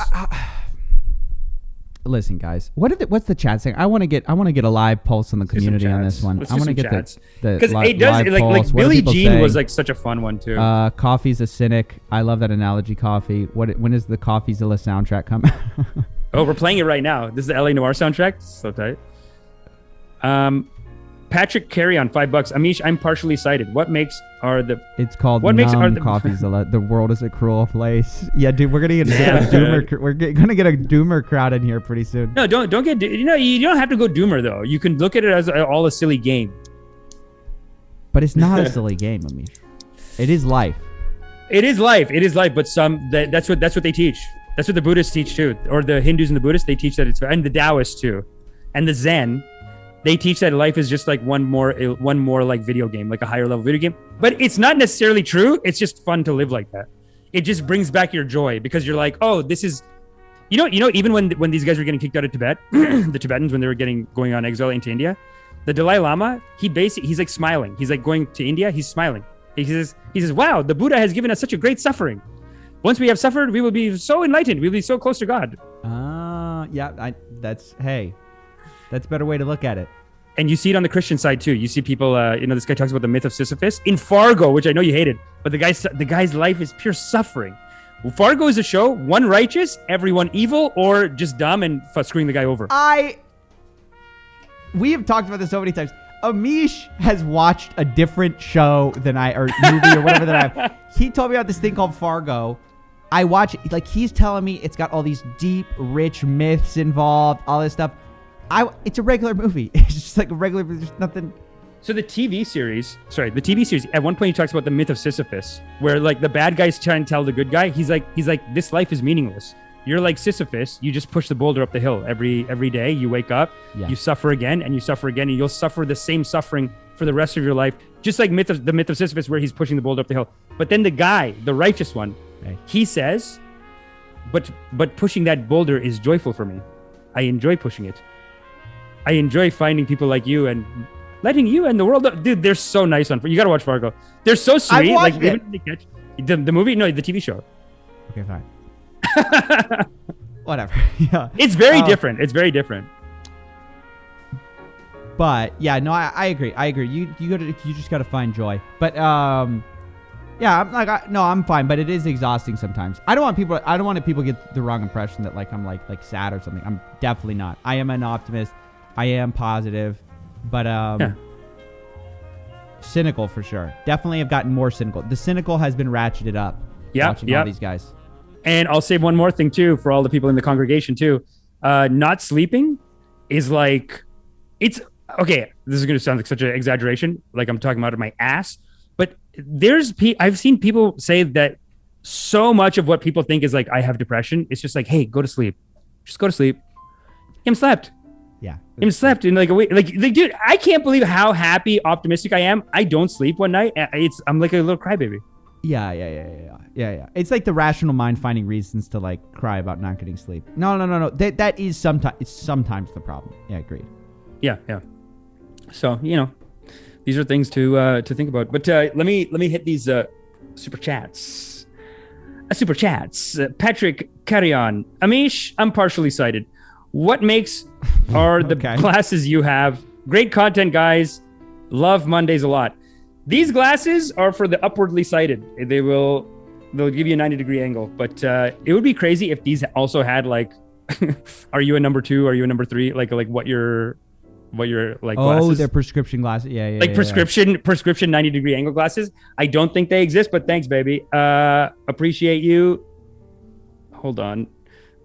Listen, guys. What's the chat saying? I want to get a live pulse on the community on this one. I want to get the because it does like Billie Jean was like such a fun one too. Coffee's a cynic. I love that analogy. Coffee. When is the Coffeezilla soundtrack coming? Oh, we're playing it right now. This is the LA Noire soundtrack. So tight. Patrick Carey on $5. Amish, I'm partially sighted. What makes are the? It's called Coffeezilla. The world is a cruel place. Yeah, dude, we're gonna get a doomer. We're gonna get a doomer crowd in here pretty soon. No, don't get. You don't have to go doomer though. You can look at it as all a silly game. But it's not a silly game, Amish. It is life. It is life. But that's what they teach. That's what the Buddhists teach too, or the Hindus and the Buddhists. They teach that it's, and the Taoists too, and the Zen. They teach that life is just like one more like video game, like a higher level video game. But it's not necessarily true. It's just fun to live like that. It just brings back your joy because you're like, oh, this is, you know, even when these guys were getting kicked out of Tibet, the Tibetans, when they were going on exile into India, the Dalai Lama, he's like smiling. He's like going to India. He's smiling. He says, wow, the Buddha has given us such a great suffering. Once we have suffered, we will be so enlightened. We'll be so close to God. Yeah, that's a better way to look at it. And you see it on the Christian side too. You see people, this guy talks about the myth of Sisyphus in Fargo, which I know you hated, but the guy's life is pure suffering. Well, Fargo is a show, one righteous, everyone evil, or just dumb and screwing the guy over. We have talked about this so many times. Amish has watched a different show than or movie or whatever that I have. He told me about this thing called Fargo. I watch it, like he's telling me it's got all these deep, rich myths involved, all this stuff. It's a regular movie. It's just like a regular. There's nothing. So the TV series, at one point he talks about the myth of Sisyphus, where like the bad guy's trying to tell the good guy, he's like, this life is meaningless. You're like Sisyphus. You just push the boulder up the hill every day. You wake up, you suffer again, and you suffer again, and you'll suffer the same suffering for the rest of your life. Just like the myth of Sisyphus, where he's pushing the boulder up the hill. But then the guy, the righteous one, he says, but pushing that boulder is joyful for me. I enjoy pushing it. I enjoy finding people like you and letting you and the world. Dude, they're so nice on. You gotta watch Fargo. They're so sweet. Like it. The movie, no, the TV show. Okay, fine. Whatever. Yeah, it's very different. It's very different. But yeah, no, I agree. You just gotta find joy. But yeah, I'm fine. But it is exhausting sometimes. I don't want people to get the wrong impression that like I'm like sad or something. I'm definitely not. I am an optimist. I am positive, but cynical for sure. Definitely have gotten more cynical. The cynical has been ratcheted up. Watching all these guys. And I'll say one more thing too for all the people in the congregation too. Not sleeping is like, it's okay. This is going to sound like such an exaggeration, like I'm talking out of my ass. But I've seen people say that so much of what people think is like, I have depression. It's just like, hey, go to sleep. Just go to sleep. I'm slept. Yeah. I'm slept in like a way. Like, dude, I can't believe how happy, optimistic I am. I don't sleep one night. I'm like a little crybaby. Yeah. It's like the rational mind finding reasons to like cry about not getting sleep. No. That is sometimes the problem. Yeah, agreed. Yeah. So, these are things to think about. But let me hit these super chats. Patrick Carrion. Amish, I'm partially sighted. What makes are the glasses you have? Great content, guys. Love Mondays a lot. These glasses are for the upwardly sighted. They will they'll give you a 90-degree angle. But it would be crazy if these also had like, are you a number 2? Are you a number 3? Like what your like glasses. Oh, they're prescription glasses. Yeah. Like prescription 90-degree angle glasses. I don't think they exist, but thanks, baby. Appreciate you. Hold on.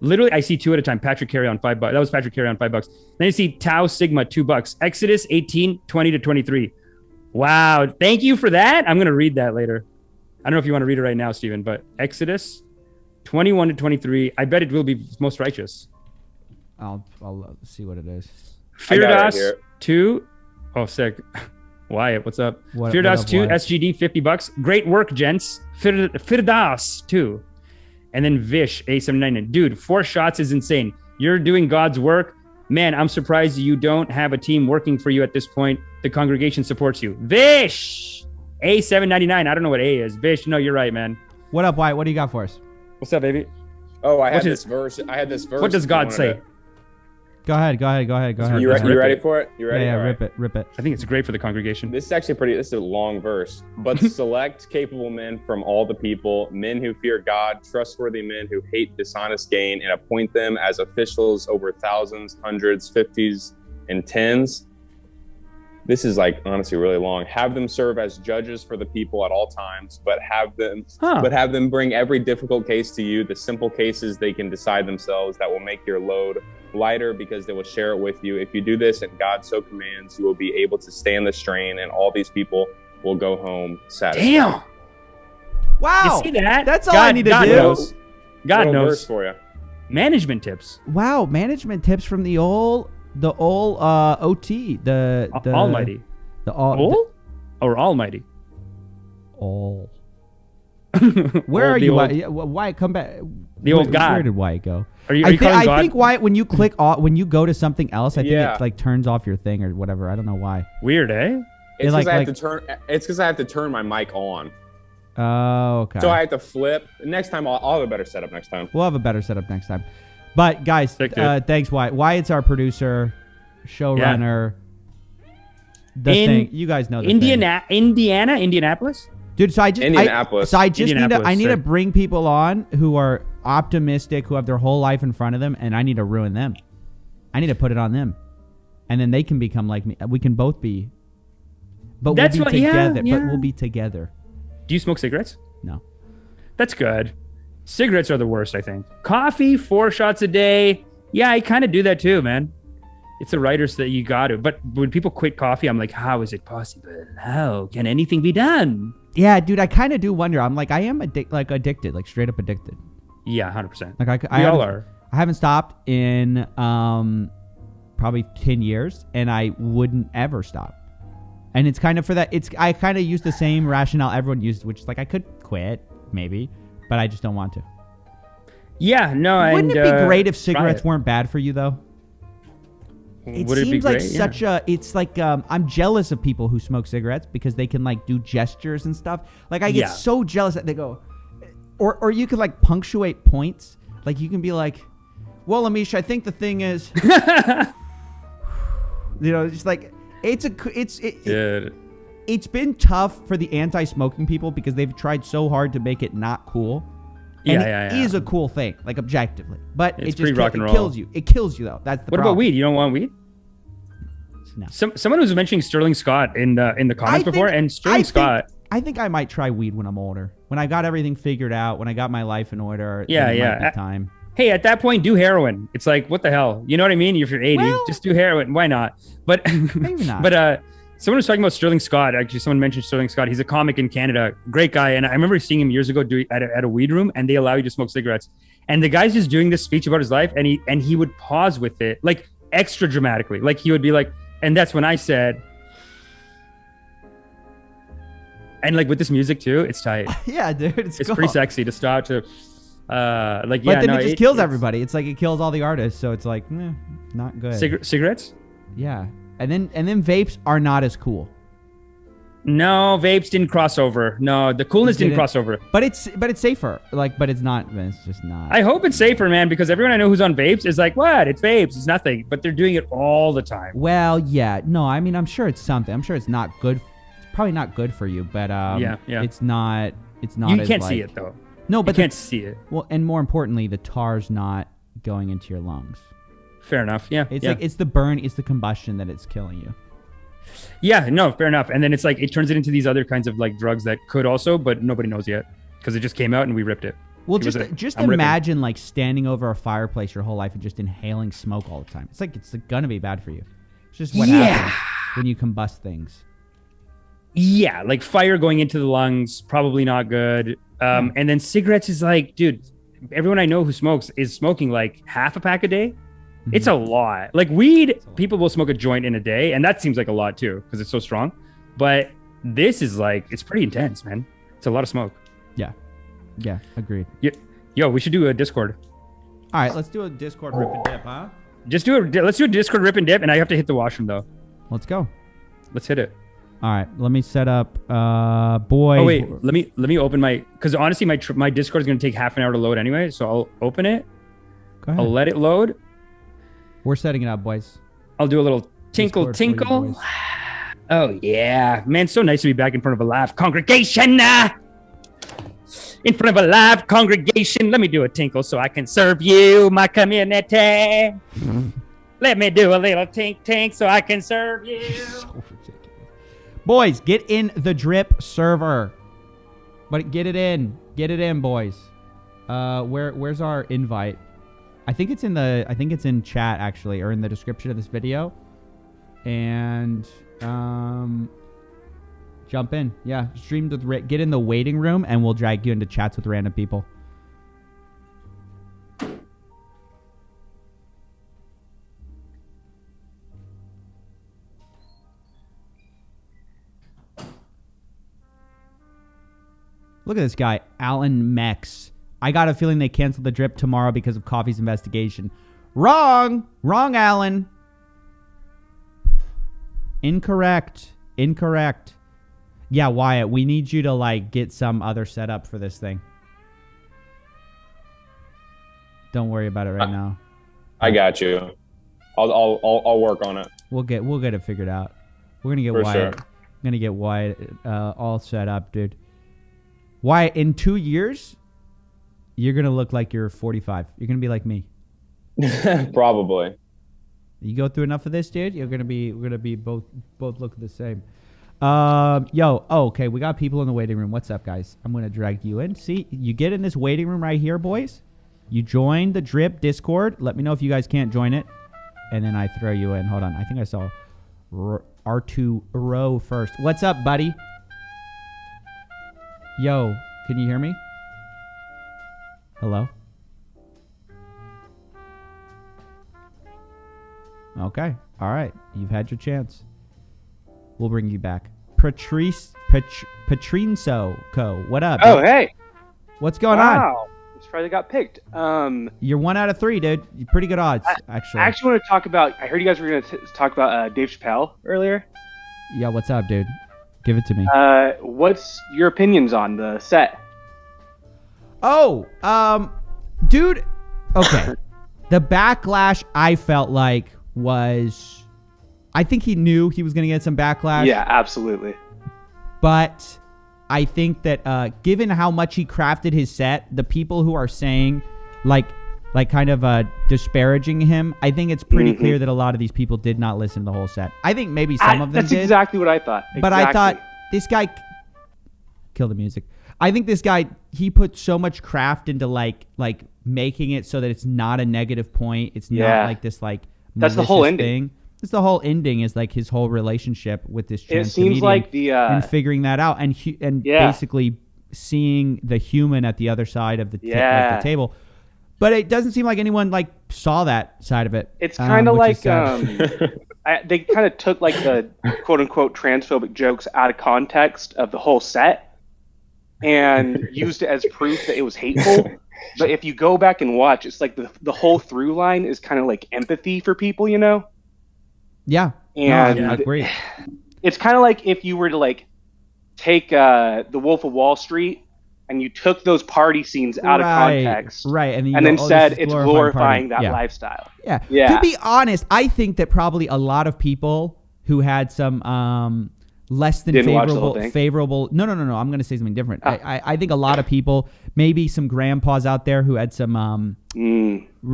Literally, I see 2 at a time. Patrick Carey on $5. That was Patrick Carey on $5. Then you see Tau Sigma $2. Exodus 18, 20 to 23. Wow. Thank you for that. I'm going to read that later. I don't know if you want to read it right now, Steven, but Exodus 21 to 23. I bet it will be most righteous. I'll see what it is. Firdaus 2. Oh, sick. Wyatt, what's up? Firdaus 2, SGD $50. Great work, gents. Firdaus 2. And then Vish, A79. Dude, 4 shots is insane. You're doing God's work. Man, I'm surprised you don't have a team working for you at this point. The congregation supports you. Vish, A799. I don't know what A is. Vish, no, you're right, man. What up, Wyatt? What do you got for us? What's up, baby? Oh, I had this verse. What does God say? Go ahead. You ready for it? You ready? Yeah, right. rip it. I think it's great for the congregation. This is actually this is a long verse. But select capable men from all the people, men who fear God, trustworthy men who hate dishonest gain, and appoint them as officials over thousands, hundreds, 50s, and 10s. This is like honestly really long. Have them serve as judges for the people at all times, but have them bring every difficult case to you. The simple cases they can decide themselves, that will make your load lighter because they will share it with you. If you do this and God so commands, you will be able to stand the strain, and all these people will go home satisfied. Damn. Wow. You see that? That's all I need to do. Knows. God knows. Verse for you. Management tips. Wow, management tips from the old OT, the Almighty. The all or Almighty. All. Where are you? Wyatt, come back. The old God. Where did Wyatt go? I think Wyatt, when you click when you go to something else, I think it like turns off your thing or whatever. I don't know why. Weird, eh? It's because I have to turn my mic on. Oh, okay. So I have to flip. Next time, I'll have a better setup next time. We'll have a better setup next time. But guys, thanks, Wyatt. Wyatt's our producer, showrunner. Thing. You guys know the Indianapolis? Dude, so I just Indianapolis. need to bring people on who are optimistic, who have their whole life in front of them, and I need to ruin them. I need to put it on them. And then they can become like me. We can both be. But we'll be together. Yeah. But we'll be together. Do you smoke cigarettes? No. That's good. Cigarettes are the worst, I think. Coffee, 4 shots a day. Yeah, I kind of do that too, man. It's a writer's that you got to. But when people quit coffee, I'm like, how is it possible? How can anything be done? Yeah, dude, I kind of do wonder. I'm like, I am addicted, like straight up addicted. Yeah, 100%. Like we all are. I haven't stopped in probably 10 years, and I wouldn't ever stop. And it's kind of for that. I kind of use the same rationale everyone uses, which is like I could quit, maybe, but I just don't want to. Yeah, no. Wouldn't it be great if cigarettes weren't bad for you, though? It seems like such a. It's like I'm jealous of people who smoke cigarettes because they can like do gestures and stuff. Like I get so jealous that they go, or you can like punctuate points. Like you can be like, well, Amish, I think the thing is, just like it's been tough for the anti-smoking people because they've tried so hard to make it not cool. And it is a cool thing, like objectively, but it just kills you. It kills you though. That's the problem. What about weed? You don't want weed? No. Someone was mentioning Sterling Scott in the comments before, and Sterling Scott. I think I might try weed when I'm older, when I got everything figured out, when I got my life in order. Time. Hey, at that point, do heroin. It's like, what the hell? You know what I mean? If you're 80, just do heroin. Why not? But maybe not. But someone was talking about Sterling Scott. Actually, someone mentioned Sterling Scott. He's a comic in Canada. Great guy. And I remember seeing him years ago at a weed room, and they allow you to smoke cigarettes. And the guy's just doing this speech about his life, and he would pause with it, like extra dramatically. Like he would be like, and that's when I said, and like with this music too, it's tight. Yeah, dude. It's cool. Pretty sexy to start to But then it just kills everybody. It's like it kills all the artists. So it's like, not good. Cigarettes? Yeah. And then vapes are not as cool. No, vapes didn't cross over. No, the coolness didn't cross over. But it's safer. But it's not. It's just not. I hope it's safer, man, because everyone I know who's on vapes is like, what? It's vapes. It's nothing. But they're doing it all the time. Well, yeah. No, I mean, I'm sure it's something. I'm sure it's not good. It's probably not good for you. But it's not. It's not. You can't see it though. No, but you can't see it. Well, and more importantly, the tar's not going into your lungs. Fair enough. Yeah. It's like it's the burn, it's the combustion that it's killing you. Yeah, no, fair enough. And then it's like it turns it into these other kinds of like drugs that could also, but nobody knows yet because it just came out and we ripped it. Well, just imagine like standing over a fireplace your whole life and just inhaling smoke all the time. It's like it's gonna be bad for you. It's just what happens when you combust things. Yeah, like fire going into the lungs, probably not good. And then cigarettes is like, dude, everyone I know who smokes is smoking like half a pack a day. Mm-hmm. It's a lot. Like weed, people will smoke a joint in a day, and that seems like a lot too because it's so strong. But this is like, it's pretty intense, man. It's a lot of smoke. Yeah, agreed. Yo, we should do a Discord. All right, let's do a Discord rip and dip, huh? Let's do a Discord rip and dip, and I have to hit the washroom though. Let's go. Let's hit it. All right, let me set up. Boys. Oh wait, let me open because honestly, my Discord is gonna take half an hour to load anyway. So I'll open it. Go ahead. I'll let it load. We're setting it up, boys. I'll do a little tinkle. Oh yeah, man, so nice to be back in front of a live congregation. In front of a live congregation, let me do a tinkle so I can serve you, my community. Let me do a little tink so I can serve you. So ridiculous. Boys, get in the drip server. But get it in, boys. Where's our invite? I think it's in chat actually, or in the description of this video. And jump in. Yeah, stream with get in the waiting room and we'll drag you into chats with random people. Look at this guy, Alan Mex. I got a feeling they canceled the drip tomorrow because of Coffee's investigation. Wrong, Alan. Incorrect. Yeah, Wyatt, we need you to like get some other setup for this thing. Don't worry about it right now. I got you. I'll work on it. We'll get it figured out. We're gonna get For Wyatt. sure. Gonna get Wyatt all set up, dude. Wyatt, in 2 years, you're gonna look like you're 45. You're gonna be like me. Probably. You go through enough of this, dude. We're gonna be both look the same. Okay, we got people in the waiting room. What's up, guys? I'm gonna drag you in. See, you get in this waiting room right here, boys. You join the Drip Discord. Let me know if you guys can't join it, and then I throw you in. Hold on, I think I saw R2 Row first. What's up, buddy? Yo, can you hear me? Hello? Okay. All right. You've had your chance. We'll bring you back. Patrinso Co. What up? Oh, hey. What's going on? Wow. I'm surprised I got picked. You're 1 out of 3, dude. You're pretty good odds, actually. I actually want to talk about, I heard you guys were going to talk about Dave Chappelle earlier. Yeah, what's up, dude? Give it to me. What's your opinions on the set? Oh, dude. Okay. The backlash I felt like was, I think he knew he was going to get some backlash. Yeah, absolutely. But I think that given how much he crafted his set, the people who are saying like kind of disparaging him, I think it's pretty clear that a lot of these people did not listen to the whole set. I think maybe some of them That's did. exactly what I thought. But I thought this guy kill the music. I think this guy, he put so much craft into like making it so that it's not a negative point. It's not like this like that's the whole ending thing. It's the whole ending is like his whole relationship with this trans It seems like and figuring that out and basically seeing the human at the other side of the table. But it doesn't seem like anyone like saw that side of it. It's kind of like they kind of took like the quote unquote transphobic jokes out of context of the whole set and used it as proof that it was hateful. But if you go back and watch, it's like the whole through line is kind of like empathy for people, you know? Yeah. And I agree. It's kind of like if you were to like take The Wolf of Wall Street and you took those party scenes out of context, right, and then said it's glorifying that lifestyle. Yeah. To be honest, I think that probably a lot of people who had some less than favorable. No. I'm going to say something different. I think a lot of people, maybe some grandpas out there who had some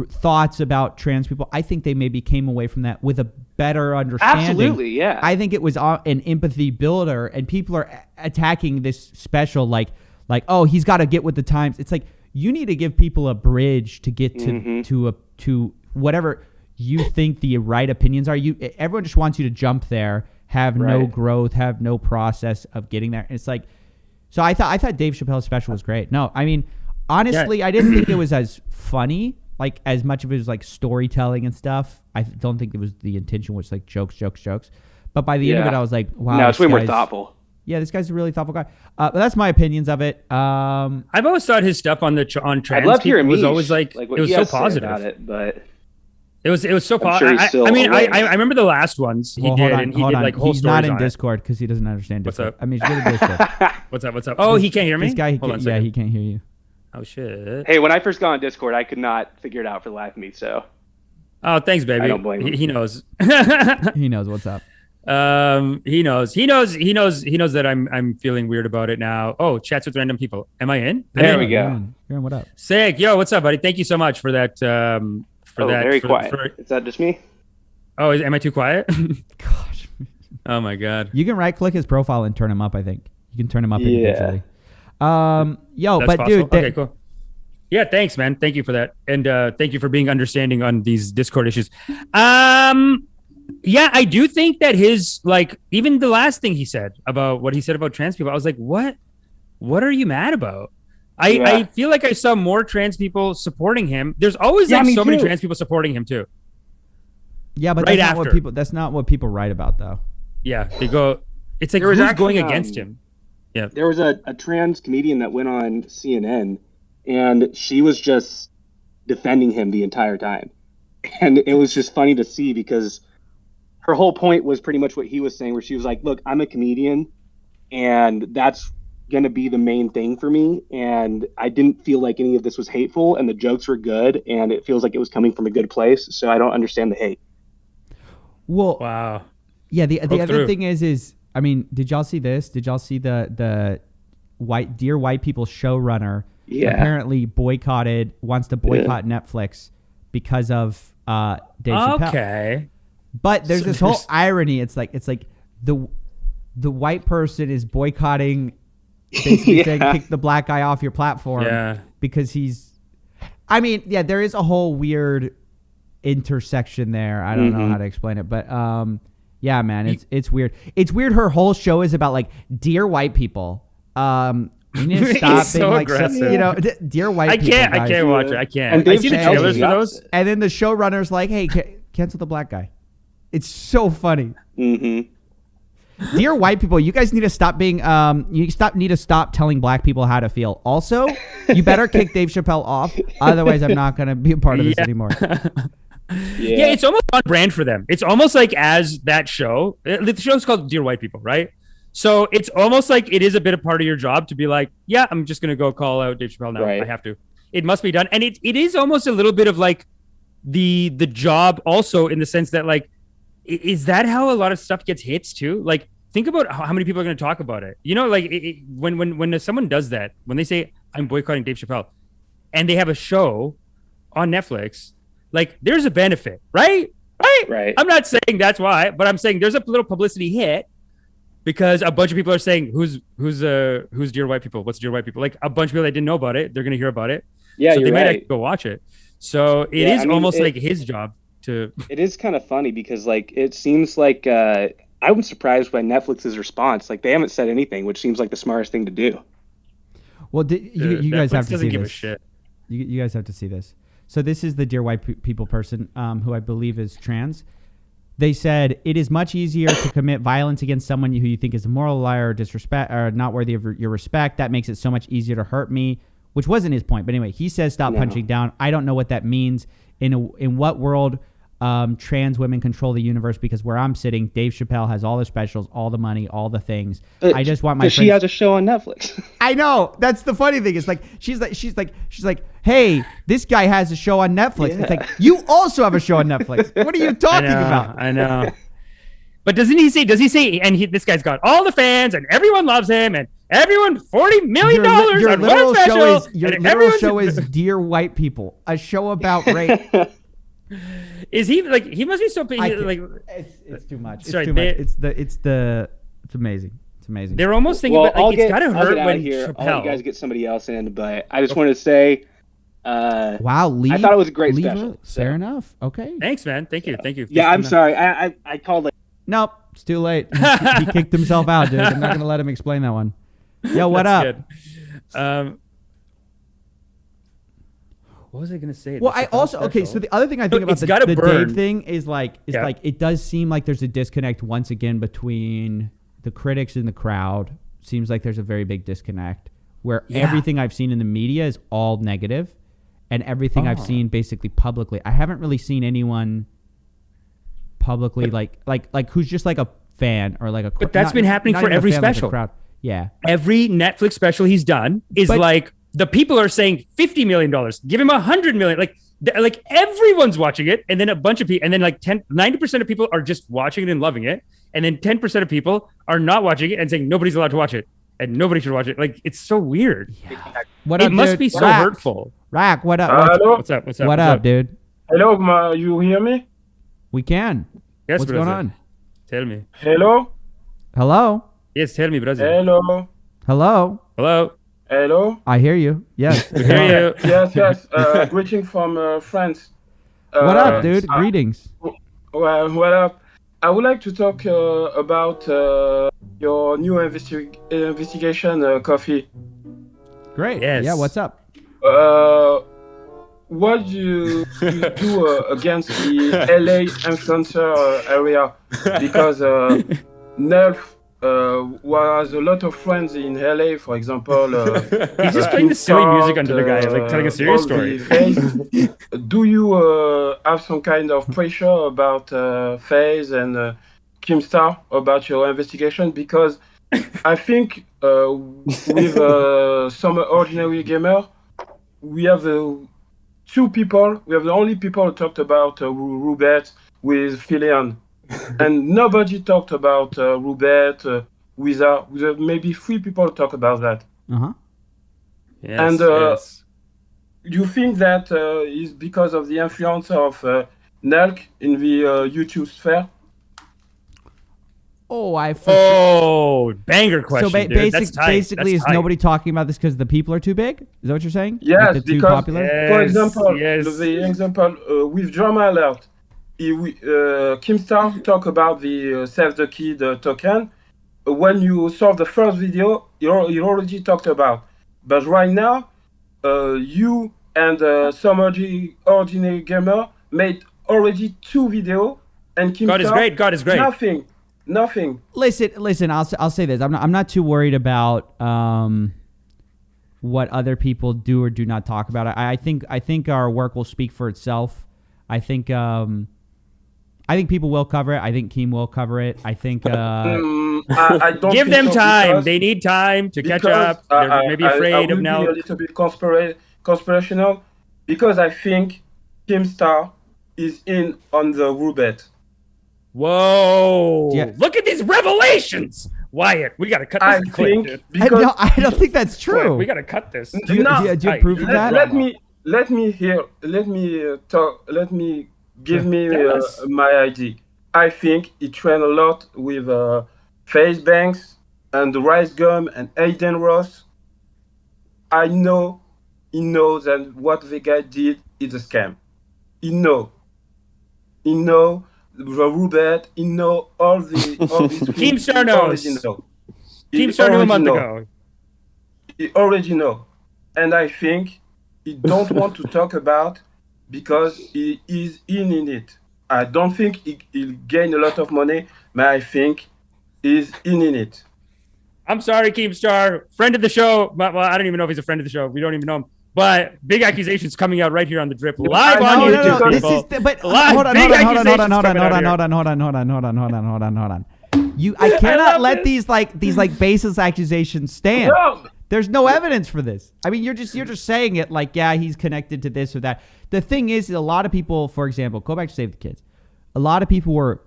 thoughts about trans people, I think they maybe came away from that with a better understanding. Absolutely, yeah. I think it was an empathy builder, and people are attacking this special like, oh, he's got to get with the times. It's like, you need to give people a bridge to get to whatever you think the right opinions are. Everyone just wants you to jump there, have no growth, have no process of getting there. And it's like, so I thought Dave Chappelle's special was great. No, I mean, honestly, I didn't think it was as funny, like as much of it was like storytelling and stuff. I don't think it was the intention was like jokes. But by the end of it, I was like, wow. No, it's way more thoughtful. Yeah, this guy's a really thoughtful guy. But that's my opinions of it. I've always thought his stuff on trans people was always like it was so positive about it, but it was so positive. Sure I remember the last ones he did, and he did like whole He's stories not in on Discord because he doesn't understand Discord. What's up? I mean, he's good at Discord. What's up? Oh, he can't hear me? This guy, Hold on a second. he can't hear you. Oh shit. Hey, when I first got on Discord, I could not figure it out for the life of me. So. Oh, thanks, baby. I don't blame him. He knows. He knows what's up. He knows that I'm feeling weird about it now. Oh, chats with random people. Am I in? There we go. Aaron, what up? Sick. Yo, what's up, buddy? Thank you so much for that. Very quiet. Is that just me? Oh, am I too quiet? Gosh. Oh my God. You can right click his profile and turn him up. I think you can turn him up individually. That's but possible. Dude, okay, cool. Yeah, thanks, man. Thank you for that, and thank you for being understanding on these Discord issues. Yeah, I do think that his, like, even the last thing he said about what he said about trans people, I was like, what are you mad about? I feel like I saw more trans people supporting him. There's always many trans people supporting him too. Yeah, but that's not what people write about though. Yeah, they go, it's like, who's going against him? Yeah. There was a trans comedian that went on CNN, and she was just defending him the entire time. And it was just funny to see because her whole point was pretty much what he was saying, where she was like, look, I'm a comedian, and that's going to be the main thing for me. And I didn't feel like any of this was hateful, and the jokes were good, and it feels like it was coming from a good place. So I don't understand the hate. Well, wow. Yeah, the other thing is, I mean, did y'all see this? Did y'all see the Dear White People showrunner apparently wants to boycott Netflix because of Dave Chappelle? Okay. But there's this whole irony. It's like the white person is boycotting, basically saying kick the black guy off your platform because he's. I mean, yeah, there is a whole weird intersection there. I don't know how to explain it, but yeah, man, it's weird. It's weird. Her whole show is about like dear white people. You need to stop being so like, aggressive. you know, dear white people. I can't watch it. I can't. I see the trailers for those. And then the showrunner's like, hey, cancel the black guy. It's so funny. Mm-hmm. Dear white people, you guys need to stop being. Need to stop telling black people how to feel. Also, you better kick Dave Chappelle off. Otherwise, I'm not going to be a part of this anymore. Yeah, it's almost on brand for them. It's almost like as that show. The show's called Dear White People, right? So it's almost like it is a bit of part of your job to be like, yeah, I'm just going to go call out Dave Chappelle now. Right. I have to. It must be done. And it is almost a little bit of like the job also, in the sense that, like, is that how a lot of stuff gets hits too? Like, think about how many people are going to talk about it. You know, like when someone does that, when they say I'm boycotting Dave Chappelle and they have a show on Netflix, like, there's a benefit, right? I'm not saying that's why, but I'm saying there's a little publicity hit because a bunch of people are saying, who's Dear White People? What's Dear White People? Like, a bunch of people that didn't know about it, they're going to hear about it. Yeah, so you're they might right. go watch it. So it is almost like his job to. It is kind of funny because, like, it seems like I'm surprised by Netflix's response. Like, they haven't said anything, which seems like the smartest thing to do. Well, you guys have to see give this. A shit. You guys have to see this. So this is the Dear White People person who I believe is trans. They said, it is much easier to commit violence against someone who you think is a moral liar or disrespect or not worthy of your respect. That makes it so much easier to hurt me, which wasn't his point. But anyway, he says, stop punching down. I don't know what that means. In what world trans women control the universe? Because where I'm sitting, Dave Chappelle has all the specials, all the money, all the things. I just want my friends. She has a show on Netflix. I know. That's the funny thing. It's like she's like, hey, this guy has a show on Netflix. Yeah. It's like, you also have a show on Netflix. What are you talking about? I know. But does he say, and this guy's got all the fans and everyone loves him and everyone $40 million your on literal one special. Your literal show is Dear White People, a show about rape. Is he like, he must be so big. Like, it's too much. Sorry, it's too much. It's amazing. It's amazing. They're almost thinking about, like, it's got to hurt when Chappelle. I'll let you guys get somebody else in, but I just wanted to say, wow, I thought it was a great special. Fair enough. Okay. Thanks, man. Thank you. Yeah, I'm sorry. I called it. Nope, it's too late. He kicked himself out, dude. I'm not going to let him explain that one. Yo, what up? Good. What was I going to say? Well, I also, okay, so the other thing I think about the Dave thing is like, it does seem like there's a disconnect once again between the critics and the crowd. Seems like there's a very big disconnect where everything I've seen in the media is all negative, and everything I've seen basically publicly. I haven't really seen anyone publicly like who's just like a fan or like a. But that's been happening for every special. Crowd. Yeah. Every Netflix special he's done is like the people are saying $50 million, give him $100 million. Like everyone's watching it, and then a bunch of people, and then like 90% of people are just watching it and loving it, and then 10% of people are not watching it and saying nobody's allowed to watch it and nobody should watch it. Like, it's so weird. Yeah. What up, it must be so hurtful. Rack, what up? What's up? What up, dude? Hello, you hear me? We can. Yes, what's brother. going on? Tell me. Hello. Yes, tell me, brother. Hello. I hear you. Yes. We hear you. Yes. Greeting from France. What up, dude? Greetings. Well, what up? I would like to talk about your new investigation, Coffee. Great. Yes. Yeah, what's up? What do you do against the LA influencer area? Because Nelf was a lot of friends in LA, for example. He's just playing the silly music under the guy, like telling a serious story. Do you have some kind of pressure about FaZe and Keemstar about your investigation? Because I think with some ordinary gamer, we have two people. We have the only people who talked about Rubet with Philion. And nobody talked about Rubet, with maybe 3 people talk about that. Uh-huh. Yes, and yes. You think that is because of the influence of Nelk in the YouTube sphere? Banger question. So basically, is nobody talking about this because the people are too big? Is that what you're saying? Yes, like because, too popular? For example, the example with Drama Alert, Keemstar talk about the Save the Kid token. When you saw the first video, you already talked about. But right now, you and some ordinary gamer made already 2 videos, and Keemstar, God is great. Nothing. Listen. I'll say this. I'm not too worried about what other people do or do not talk about. I think our work will speak for itself. I think people will cover it. I think Keem will cover it. I think I don't give them time. because they need time to catch up. They're maybe afraid of now. I will be a little bit conspirational because I think Keemstar is in on the Rubet. Whoa! Yeah. Look at these revelations, Wyatt. We gotta cut this. I don't think that's true. We gotta cut this. Do you have proof of that? Let me talk. Let me give me my idea. I think it trend a lot with FaZe Banks and the Rice Gum and Aiden Ross. I know he knows that what the guy did is a scam. He know the Rubet. He know all these Keemstar knows. Keemstar knew a month ago. He already know, and I think he don't want to talk about because he is in it. I don't think he'll gain a lot of money, but I think he's in it. I'm sorry, Keemstar, friend of the show. Well, I don't even know if he's a friend of the show. We don't even know him. But big accusations coming out right here on the Drip live on YouTube. Hold on. I cannot let these baseless accusations stand. No. There's no evidence for this. I mean, you're just saying it like, yeah, he's connected to this or that. The thing is, a lot of people, for example, go back to Save the Kids. A lot of people were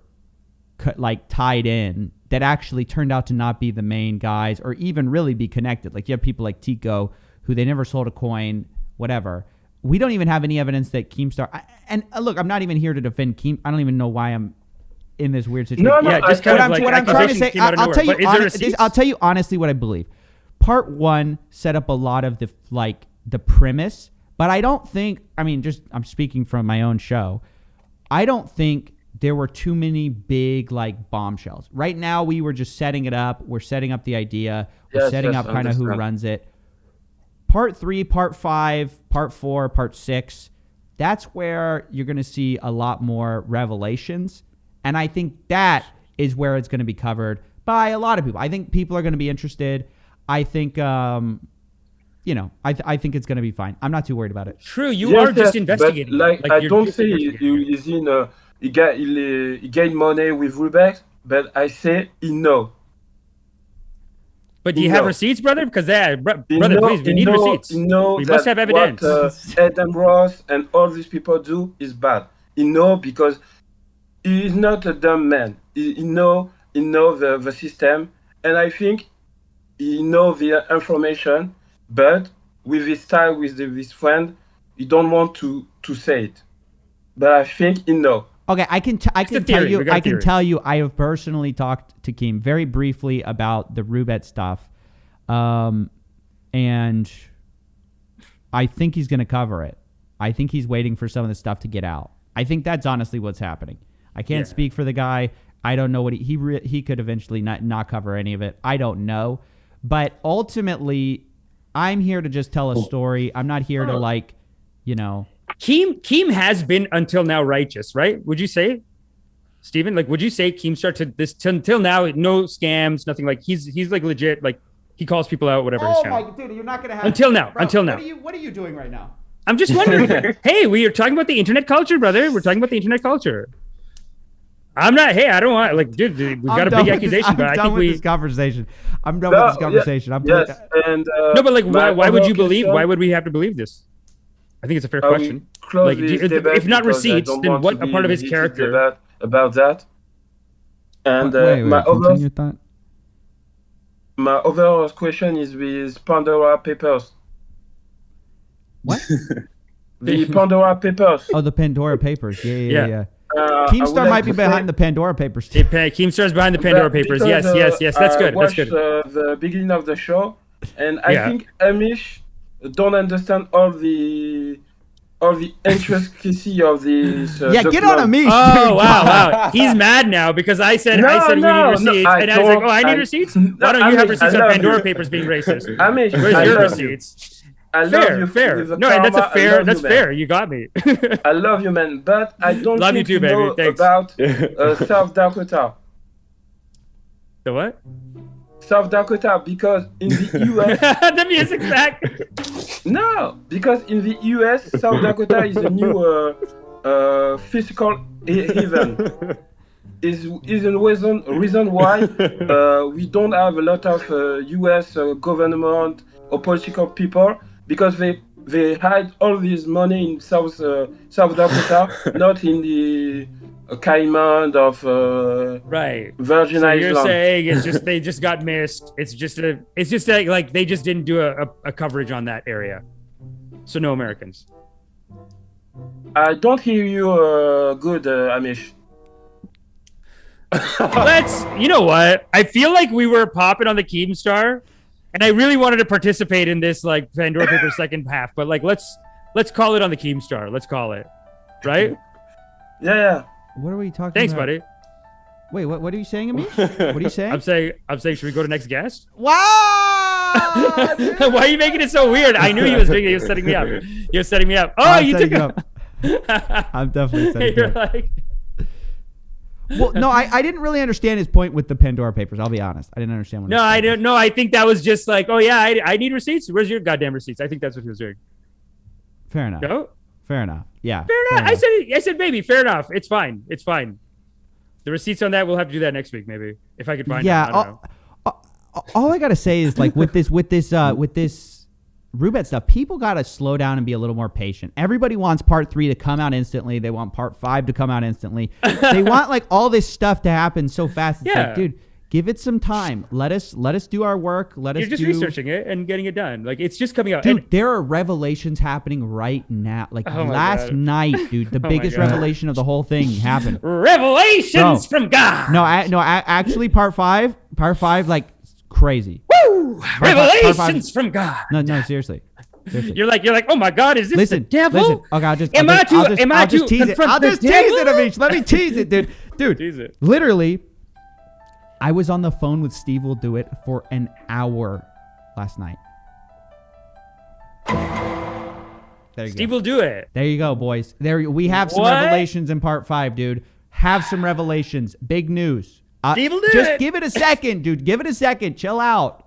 like tied in that actually turned out to not be the main guys or even really be connected. Like you have people like Tico who they never sold a coin, whatever. We don't even have any evidence that Keemstar. And look, I'm not even here to defend Keem. I don't even know why I'm in this weird situation. No, yeah, just kind of like what I'm trying to say. I'll tell you honestly what I believe. Part 1 set up a lot of the premise, but I don't think. I mean, I'm speaking from my own show. I don't think there were too many big like bombshells. Right now, we were just setting it up. We're setting up the idea. We're setting up kind of who runs it. Part 3, Part 5, Part 4, Part 6, that's where you're going to see a lot more revelations. And I think that is where it's going to be covered by a lot of people. I think people are going to be interested. I think, I think it's going to be fine. I'm not too worried about it. True, you are just investigating. Like I don't say he gained money with RIIIPS, but I say he know. But do you have receipts, brother? Because please, we need receipts. We must have evidence. What Adam Ross and all these people do is bad. He know because he is not a dumb man. He know the system, and I think he know the information. But with his style, with his friend, he don't want to say it. But I think he know. Okay, I can tell you I have personally talked to Keem very briefly about the RIIIPS stuff, and I think he's going to cover it. I think he's waiting for some of the stuff to get out. I think that's honestly what's happening. I can't speak for the guy. I don't know what he could eventually not cover any of it. I don't know, but ultimately, I'm here to just tell a story. I'm not here to Keem has been until now righteous, right? Would you say, Steven? Like, would you say Keemstar until now, no scams, nothing, like he's like legit, like he calls people out, whatever. Oh my dude, you're not gonna have until now. What are you doing right now? I'm just wondering. Hey, we are talking about the internet culture, brother. We're talking about the internet culture. I'm not. Hey, I don't want dude. We've got a big accusation, but I think this conversation. I'm done with this conversation. No, but like, why would you believe? Why would we have to believe this? I think it's a fair question. Like, if not receipts, then what a part of his character about that? And my other question is with Pandora Papers. What? The Pandora Papers. Oh, the Pandora Papers. Yeah. Keemstar might be behind the Pandora Papers. Keemstar's behind the Pandora Papers. Yes. That's good. That's good. The beginning of the show, and I think Amish don't understand all the intricacy of this. Get on Amish. Oh wow! He's mad now because I said we need receipts, and I was like, I need receipts. Why don't you have receipts on Pandora Papers being racist? Amish, where's your receipts? Fair. No, and that's That's fair. You got me. I love you, man, but I don't love think you too, baby. know Thanks. About South Dakota. The what? South Dakota, because in the US... The music's back. No, because in the US, South Dakota is a new fiscal haven. Is a reason why we don't have a lot of US government or political people, because they hide all this money in South Dakota, not in the Cayman of Virgin Islands. You're saying it's just they just got missed. It's just like they just didn't do a coverage on that area, so no Americans. I don't hear you good, Amish. You know what? I feel like we were popping on the Keemstar, and I really wanted to participate in this like Pandora Paper second half, but like let's call it on the Keemstar. Let's call it, right? Yeah. What are we talking Thanks, about? buddy. Wait, what are you saying, Amish? What are you saying? I'm saying, should we go to next guest? Wow! Why are you making it so weird? I knew he was doing it. He was setting me up. He was setting me up. Oh, you took up. I'm definitely setting you up. Well, no, I didn't really understand his point with the Pandora Papers. I'll be honest. I didn't understand what. No, I didn't. No, I think that was just like, oh yeah, I need receipts. Where's your goddamn receipts? I think that's what he was doing. Fair enough. No? Fair enough. Yeah. Fair enough. I said, baby. Fair enough. It's fine. The receipts on that, we'll have to do that next week, maybe, if I could find them. I don't know. All I gotta say is like with this Roobet stuff, people got to slow down and be a little more patient. Everybody wants part 3 to come out instantly. They want part 5 to come out instantly. They want like all this stuff to happen so fast. It's like, dude, give it some time. Let us do our work. You're just researching it and getting it done. Like it's just coming out. Dude, there are revelations happening right now. Like last night, dude, the biggest revelation of the whole thing happened. Revelations from God. Actually, part 5, like crazy. Woo! Revelations from God. No, seriously. You're like, oh my God, is this the devil? Listen. Okay, I'll just tease it. I'll just tease it, Amish. Let me tease it, dude. Tease it. Literally, I was on the phone with Steve Will Do It for an hour last night. Steve Will Do It. There you go, boys. We have some revelations in part 5, dude. Have some revelations. Big news. Steve Will Do It. Just give it a second, dude. Give it a second. Chill out.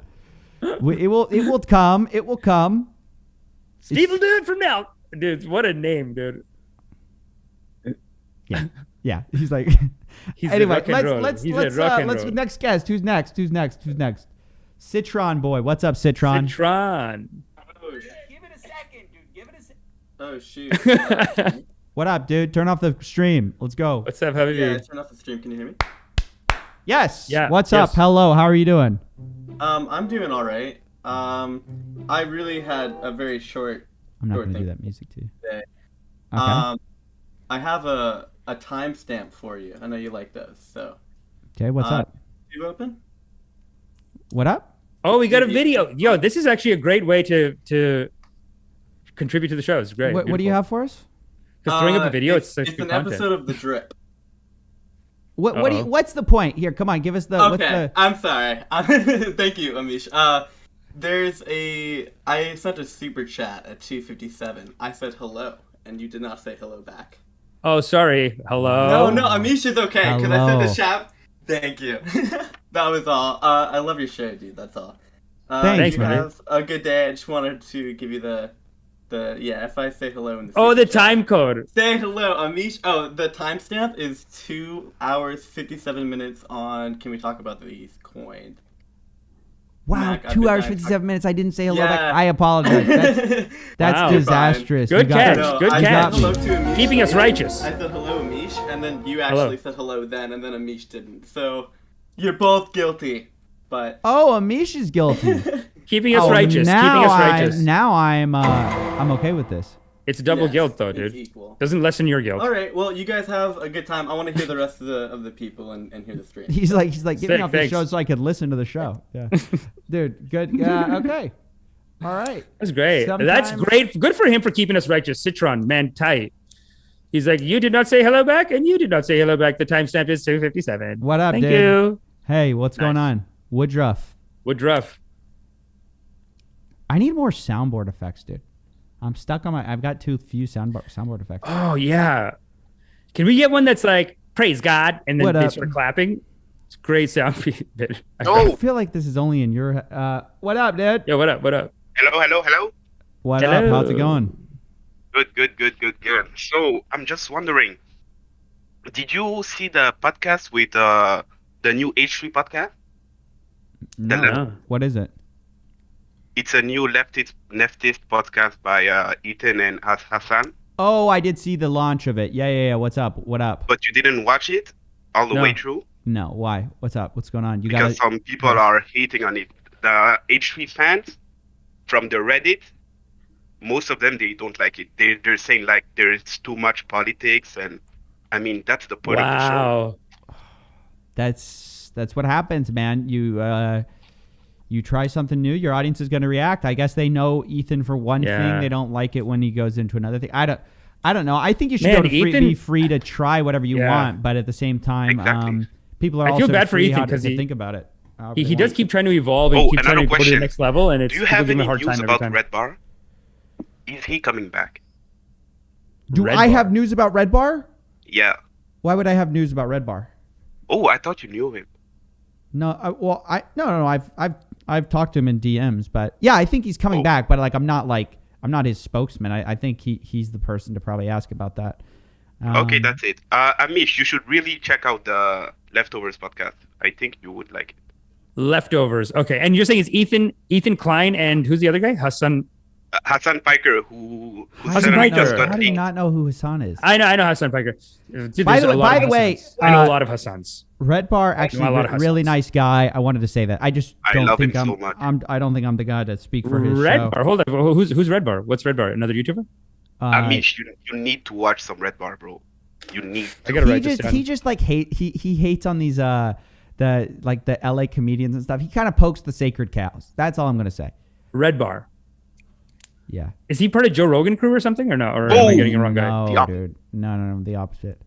It will come. It will come. Steve Will Do It from now. Dude, what a name, dude. Yeah. He's like... Anyway, let's next guest. Who's next? Citron boy. What's up, Citron? Citron. Give it a second, dude. Give it a second. Oh shoot. What up, dude? Turn off the stream. Let's go. What's up? How are you? Yeah, turn off the stream. Can you hear me? Yes. Yeah. What's up? Hello. How are you doing? I'm doing all right. I really had a very short. I'm not going to do that music to you. Today. Okay. I have a timestamp for you. I know you like those. So. Okay. What's up? You open? What up? Oh, we got a video. Yo, this is actually a great way to contribute to the show. It's great. What do you have for us? Because throwing up a video, it's such it's good an content. episode of The Drip. What's the point here? Come on, give us the. Okay, I'm sorry. Thank you, Amish. I sent a super chat at 2:57. I said hello, and you did not say hello back. Oh, sorry. Hello. No, Amish is okay because I sent a chat. Thank you. That was all. I love your show, dude. That's all. Thanks, you man. Have a good day. I just wanted to give you the if I say hello in the the chat, time code. Say hello, Amish. Oh, the timestamp is 2 hours 57 minutes on. Can we talk about these coins? Wow, Mac, 2 hours 57 minutes. I didn't say hello back. Yeah. I apologize. That's disastrous. Good catch. Good I catch. said hello to Amish. Keeping us righteous. I said hello, Amish, and then you actually said hello then, and then Amish didn't. So you're both guilty. But Amish is guilty. Keeping us righteous. Now I'm okay with this. It's double guilt, though, dude. Equal. Doesn't lessen your guilt. All right. Well, you guys have a good time. I want to hear the rest of the people and hear the stream. He's like, get me off the thanks. show so I could listen to the show. Yeah, dude. Good. Yeah. Okay. All right. That's great. That's great. Good for him for keeping us righteous. Citron, man, tight. He's like, you did not say hello back, and you did not say hello back. The timestamp is 2:57. What up, Thank dude? you. Hey, what's going on? Woodruff. I need more soundboard effects, dude. I'm stuck on I've got too few soundboard effects. Oh yeah. Can we get one that's like praise God and then they start clapping? It's great sound bit. I feel like this is only in your. What up, dude? Yeah, what up? Hello. What up? How's it going? Good. So I'm just wondering, did you see the podcast with the new H3 podcast? No. What is it? It's a new leftist podcast by Ethan and Hassan. Oh, I did see the launch of it. Yeah. What's up? What up? But you didn't watch it all the way through? No. Why? What's up? What's going on? Because some people are hating on it. The H3 fans from the Reddit, most of them, they don't like it. They're saying like there's too much politics, and I mean that's the point of the show. That's what happens, man. You try something new, your audience is going to react. I guess they know Ethan for one thing. They don't like it when he goes into another thing. I don't know. I think you should be free to try whatever you want, but at the same time, people are also feel bad for free Ethan because he think about it. He does keep trying to evolve and keep trying to go to the next level, and it's do you have any a hard news time about every time. Red Bar? Is he coming back? I have news about Red Bar? Yeah. Why would I have news about Red Bar? Oh, I thought you knew him. No. I've talked to him in DMs, but yeah, I think he's coming back. But I'm not his spokesman. I think he's the person to probably ask about that. Okay, that's it. Amish, you should really check out the Leftovers podcast. I think you would like it. Leftovers. Okay, and you're saying it's Ethan Klein, and who's the other guy? Hassan. Hassan Piker, who Hassan Piker. How do you not know who Hassan is? I know Hassan Piker. Dude, by the way, I know a lot of Hassans. Red Bar actually really nice guy. I wanted to say that. I don't think I'm the guy to speak for his Red show. Bar. Hold on. Who's Red Bar? What's Red Bar? Another YouTuber? I mean, you need to watch some Red Bar, bro. You need. I gotta write this down. He just like he hates on these the LA comedians and stuff. He kind of pokes the sacred cows. That's all I'm gonna say. Red Bar. Yeah. Is he part of Joe Rogan crew or something, or no? Or am I getting the wrong guy? No, dude. No, the opposite.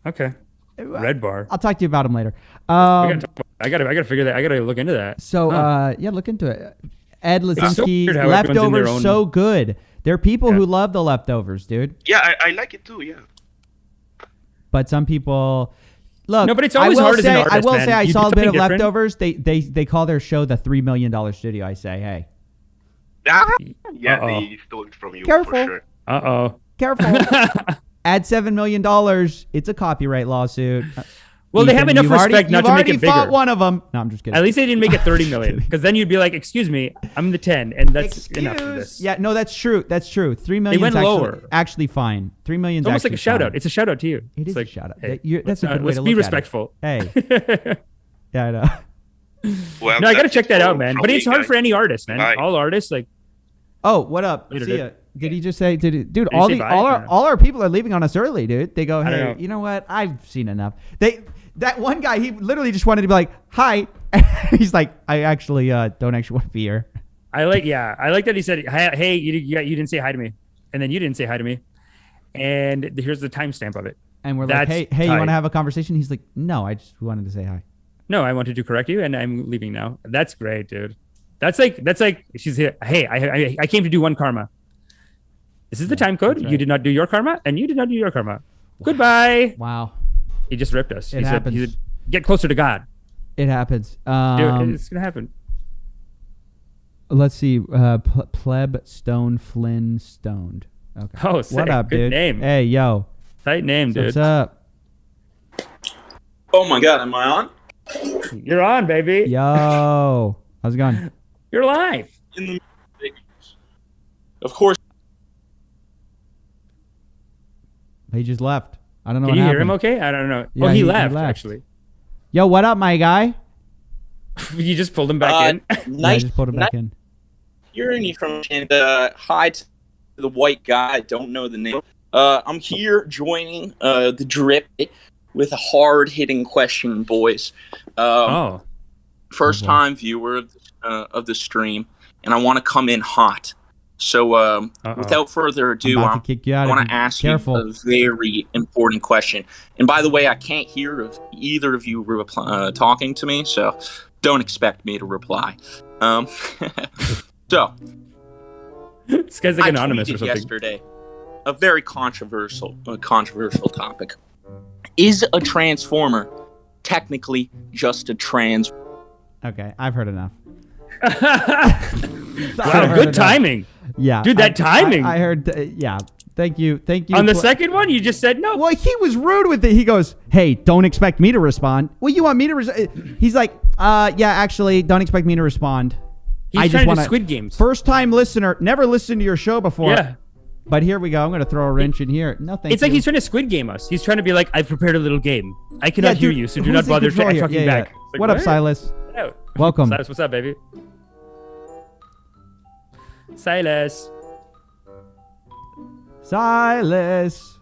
Okay. Red Bar. I'll talk to you about him later. I gotta figure that. I gotta look into that. So look into it. Ed Lazinski, Leftovers, so good. There are people who love The Leftovers, dude. Yeah, I like it too. Yeah. But some people. Look, no, but it's always hard as an artist, I will say I saw a bit of different. Leftovers. They call their show the $3 million studio. I say, hey. Yeah, they stole it from you. Careful. For sure. Careful. Add $7 million. It's a copyright lawsuit. Well, they have enough respect not to make it bigger. You've already fought one of them. No, I'm just kidding. At least they didn't make it 30 million, because then you'd be like, "Excuse me, I'm the 10, and that's enough of this." Yeah, no, that's true. That's true. 3 million. They went lower. Actually, fine. 3 million. It's almost like a shout out. It's a shout out to you. It is like, a shout out. Hey, that's a good way to look at it. Let's be respectful. Hey. Yeah, I know. Well, no, I gotta check that out, man. But it's hard for any artist, man. All artists, like. Oh, what up? See ya. Did he just say? Dude, all our people are leaving on us early, dude. They go, hey, you know what? I've seen enough. That one guy, he literally just wanted to be like, hi. He's like, I actually don't actually want to be here. I like that he said, hey, you didn't say hi to me, and then you didn't say hi to me, and here's the timestamp of it. And we're like, hey, you want to have a conversation? He's like, no, I just wanted to say hi. No, I wanted to correct you, and I'm leaving now. That's great, dude. That's like she's here. Hey, I came to do one karma. This is the time code. Right. You did not do your karma, and you did not do your karma. Wow. Goodbye. Wow. He just ripped us. He said, get closer to God. It happens. Dude, it's gonna happen. Let's see. Pleb Stone Flynn Stoned. Okay. Oh, sick. What up, Good dude? name. Hey, yo. Tight name, dude. What's up? Oh my God, am I on? You're on, baby. Yo. How's it going? You're live. Of course. He just left. I don't know. Can what you happened. hear him okay? I don't know. Yeah, he left, actually. Yo, what up, my guy? You just pulled him back in? Nice. I just pulled him back in. Hearing you from Canada. Hi to the white guy. I don't know the name. I'm here joining the drip with a hard-hitting question, boys. First-time viewer of the stream, and I want to come in hot. So without further ado, I want to ask you a very important question. And by the way, I can't hear of either of you talking to me, so don't expect me to reply. So this guy's like anonymous or something. Yesterday, a very controversial topic. Is a transformer technically just a trans? Okay, I've heard enough. Wow, good timing. Yeah, dude, that timing. I heard. Yeah, thank you. On the second one, you just said no. Well, he was rude with it. He goes, "Hey, don't expect me to respond." Well, you want me to? He's like, yeah, actually, don't expect me to respond. He's trying to do Squid Games. First time listener, never listened to your show before. Yeah. But here we go. I'm going to throw a wrench in here. No, thank you. It's like he's trying to Squid Game us. He's trying to be like, I've prepared a little game. I cannot hear you, so do not bother talking back. Like, what up, Silas? Welcome. Silas, what's up, baby? Silas. Silas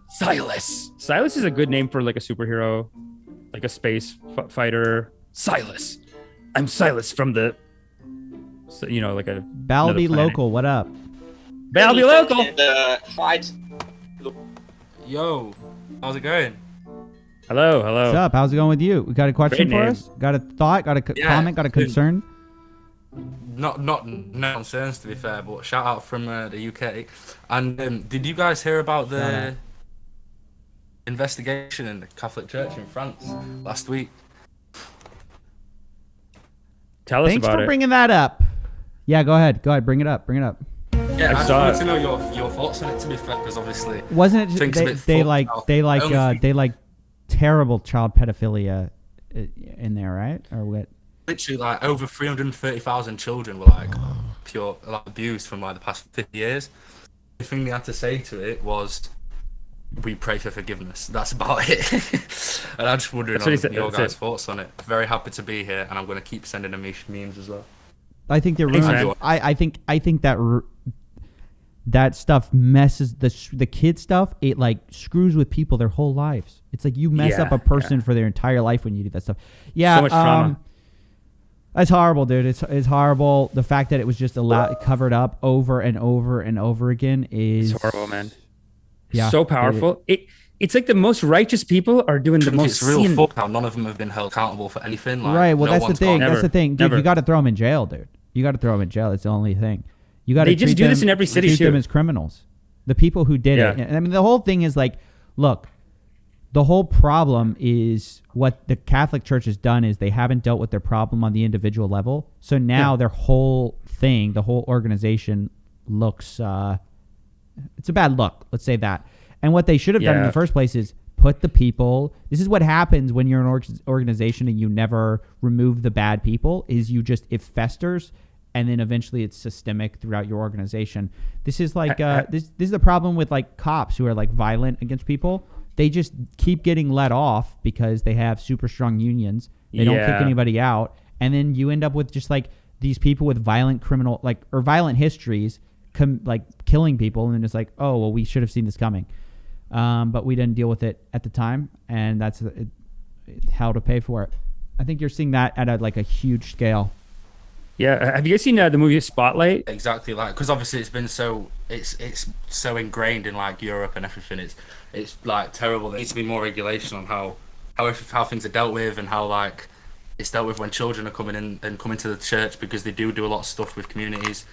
is a good name for like a superhero, like a space fighter. Silas. I'm Silas from the, like a Balby Local. What up? Balby Local. Yo, how's it going? Hello. What's up? How's it going with you? We got a question for us? Got a thought? Got a comment? Got a concern? Not no concerns, to be fair, but shout out from the UK. And did you guys hear about the investigation in the Catholic Church in France last week? Tell us about it. Thanks for bringing that up. Yeah, go ahead. Bring it up. Yeah, I just wanted to know your thoughts on it, to be fair, because obviously wasn't it they like terrible child pedophilia in there, right? Or what? literally like over 330,000 children were like pure like abused from like the past 50 years. The thing they had to say to it was, "We pray for forgiveness." That's about it. And I'm just wondering on your guys' thoughts on it. Very happy to be here, and I'm going to keep sending them memes as well. I think they're ruining. I think that stuff messes the kid stuff. It like screws with people their whole lives. It's like you mess up a person for their entire life when you do that stuff. Yeah, so much trauma. That's horrible, dude. It's horrible. The fact that it was just covered up over and over and over again is horrible, man. Yeah, so powerful. It's like the most righteous people are doing the most. It's real fuck how none of them have been held accountable for anything. Like, right. Well, that's the thing. That's the thing, dude. You got to throw them in jail, dude. You got to throw them in jail. It's the only thing. You got to. They just do this in every city treat too. them as criminals. The people who did it. I mean, the whole thing is like, look. The whole problem is what the Catholic Church has done is they haven't dealt with their problem on the individual level. So now their whole thing, the whole organization looks, it's a bad look. Let's say that. And what they should have done in the first place is put the people. This is what happens when you're an organization and you never remove the bad people is it festers. And then eventually it's systemic throughout your organization. This is like, this is the problem with like cops who are like violent against people. They just keep getting let off because they have super strong unions. They don't kick anybody out. And then you end up with just like these people with violent violent histories killing people. And then it's like, oh, well, we should have seen this coming. But we didn't deal with it at the time. And that's how to pay for it. I think you're seeing that at a huge scale. Yeah. Have you guys seen the movie Spotlight? Exactly, like because obviously it's been so ingrained in like Europe and everything. It's like terrible. There needs to be more regulation on how things are dealt with and how like it's dealt with when children are coming in and coming to the church because they do a lot of stuff with communities.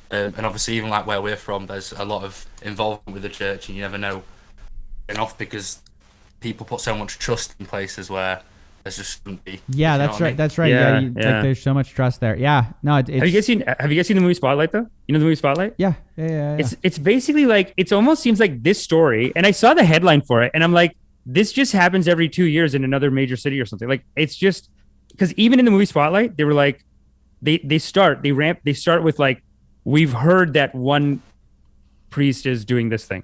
And obviously even like where we're from, there's a lot of involvement with the church, and you never know enough because people put so much trust in places where there just shouldn't be. Yeah, that's right. That's right. Yeah. Like there's so much trust there. Yeah. No. Have you guys seen the movie Spotlight though? You know the movie Spotlight? Yeah. It's basically like it almost seems like this story, and I saw the headline for it, and I'm like, this just happens every 2 years in another major city or something. Like it's just because even in the movie Spotlight, they were like, they start with like, we've heard that one priest is doing this thing,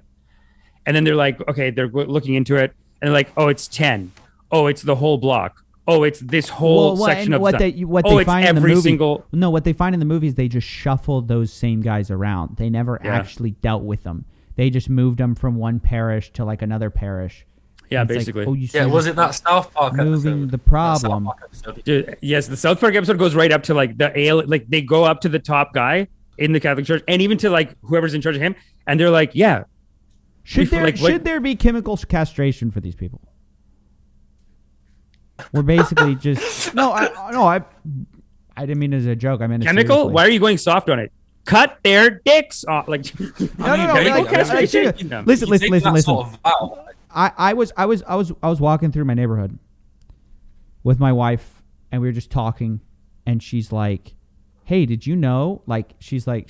and then they're like, okay, they're looking into it, and they're like, oh, it's 10. Oh, it's the whole block. Oh, it's this whole section of what they find in the movie. What they find in the movie is they just shuffled those same guys around. They never actually dealt with them. They just moved them from one parish to like another parish. Yeah, basically. Like, was it that South Park moving episode? The problem? Dude, yes, the South Park episode goes right up to like like they go up to the top guy in the Catholic Church, and even to like whoever's in charge of him, and they're like, yeah. Should there be chemical castration for these people? We're basically just I didn't mean it as a joke. I meant chemical. Seriously. Why are you going soft on it? Cut their dicks off. Like Listen. I was walking through my neighborhood with my wife, and we were just talking, and she's like, "Hey, did you know?" Like she's like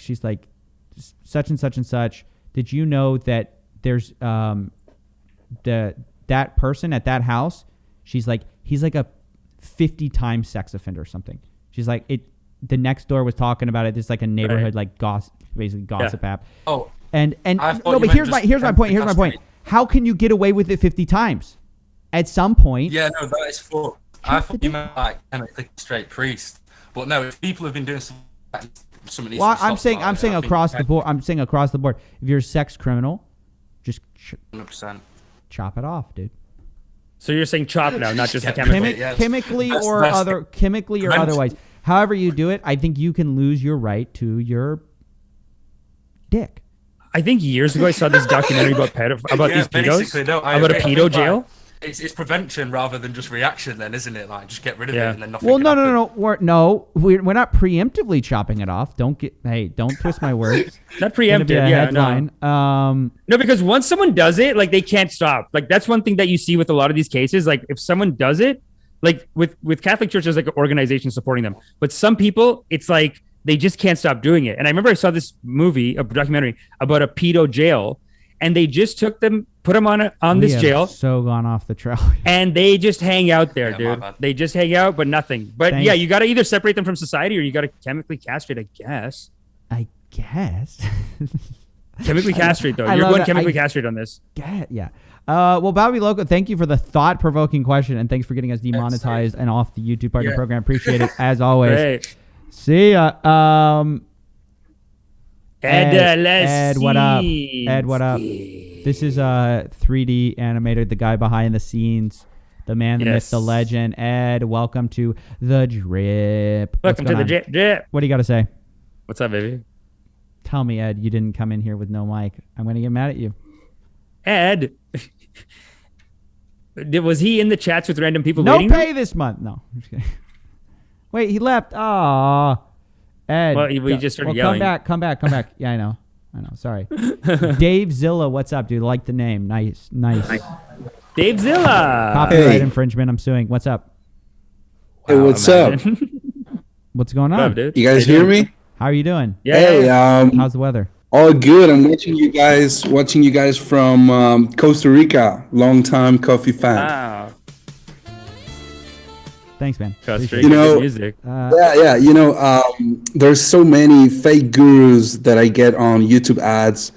such and such and such. Did you know that there's that person at that house? She's like, he's like a 50-time sex offender or something. She's like, the next door was talking about it. There's like a neighborhood like gossip app. Oh, but here's my point. How can you get away with it 50 times? At some point. Yeah, no, that is full. I thought you meant like a straight priest, but no, if people have been doing something. Well, I'm saying across the board. I'm saying across the board. If you're a sex criminal, just 100%. Chop it off, dude. So you're saying chop now, not just chemically or otherwise. However you do it, I think you can lose your right to your dick. I think years ago I saw this documentary about these pedos, about a pedo jail. It's prevention rather than just reaction, then, isn't it? Like just get rid of it and then nothing. Well, no. We're not preemptively chopping it off. Don't twist my words. Not preemptive. Headline. No, because once someone does it, like they can't stop. Like that's one thing that you see with a lot of these cases. Like if someone does it, like with Catholic Church, there's like an organization supporting them. But some people, it's like they just can't stop doing it. And I remember I saw this movie, a documentary about a pedo jail, and they just took them put them on this jail. So gone off the trail. And they just hang out there, dude. They just hang out, but nothing. But Thanks. Yeah, you got to either separate them from society or you got to chemically castrate, I guess. Chemically castrate, though. You're going chemically castrate on this. Yeah. Well, Bobby Loco, thank you for the thought-provoking question, and thanks for getting us demonetized and off the YouTube part of the program. Appreciate it, as always. Great. See ya. Ed, what up? Ed, what up? This is 3D animator, the guy behind the scenes, the man, the myth, the legend. Ed, welcome to the Drip. Welcome to the Drip. What do you got to say? What's up, baby? Tell me, Ed, you didn't come in here with no mic. I'm going to get mad at you. Ed, was he in the chats with random people? No pay this month. No, I'm just kidding. Wait, he left. Aw, Ed. Well, we just started yelling. Come back. Yeah, I know. Sorry. Dave Zilla, what's up, dude? Like the name. Nice. Dave Zilla. Copyright infringement. I'm suing. What's up? Hey, what's up? What's going on? What up, dude? You guys hear me? How are you doing? Yeah. Hey, how's the weather? All good. I'm watching you guys from Costa Rica. Long-time coffee fan. Wow. Thanks, man. Costa Rica music. Yeah. There's so many fake gurus that I get on YouTube ads,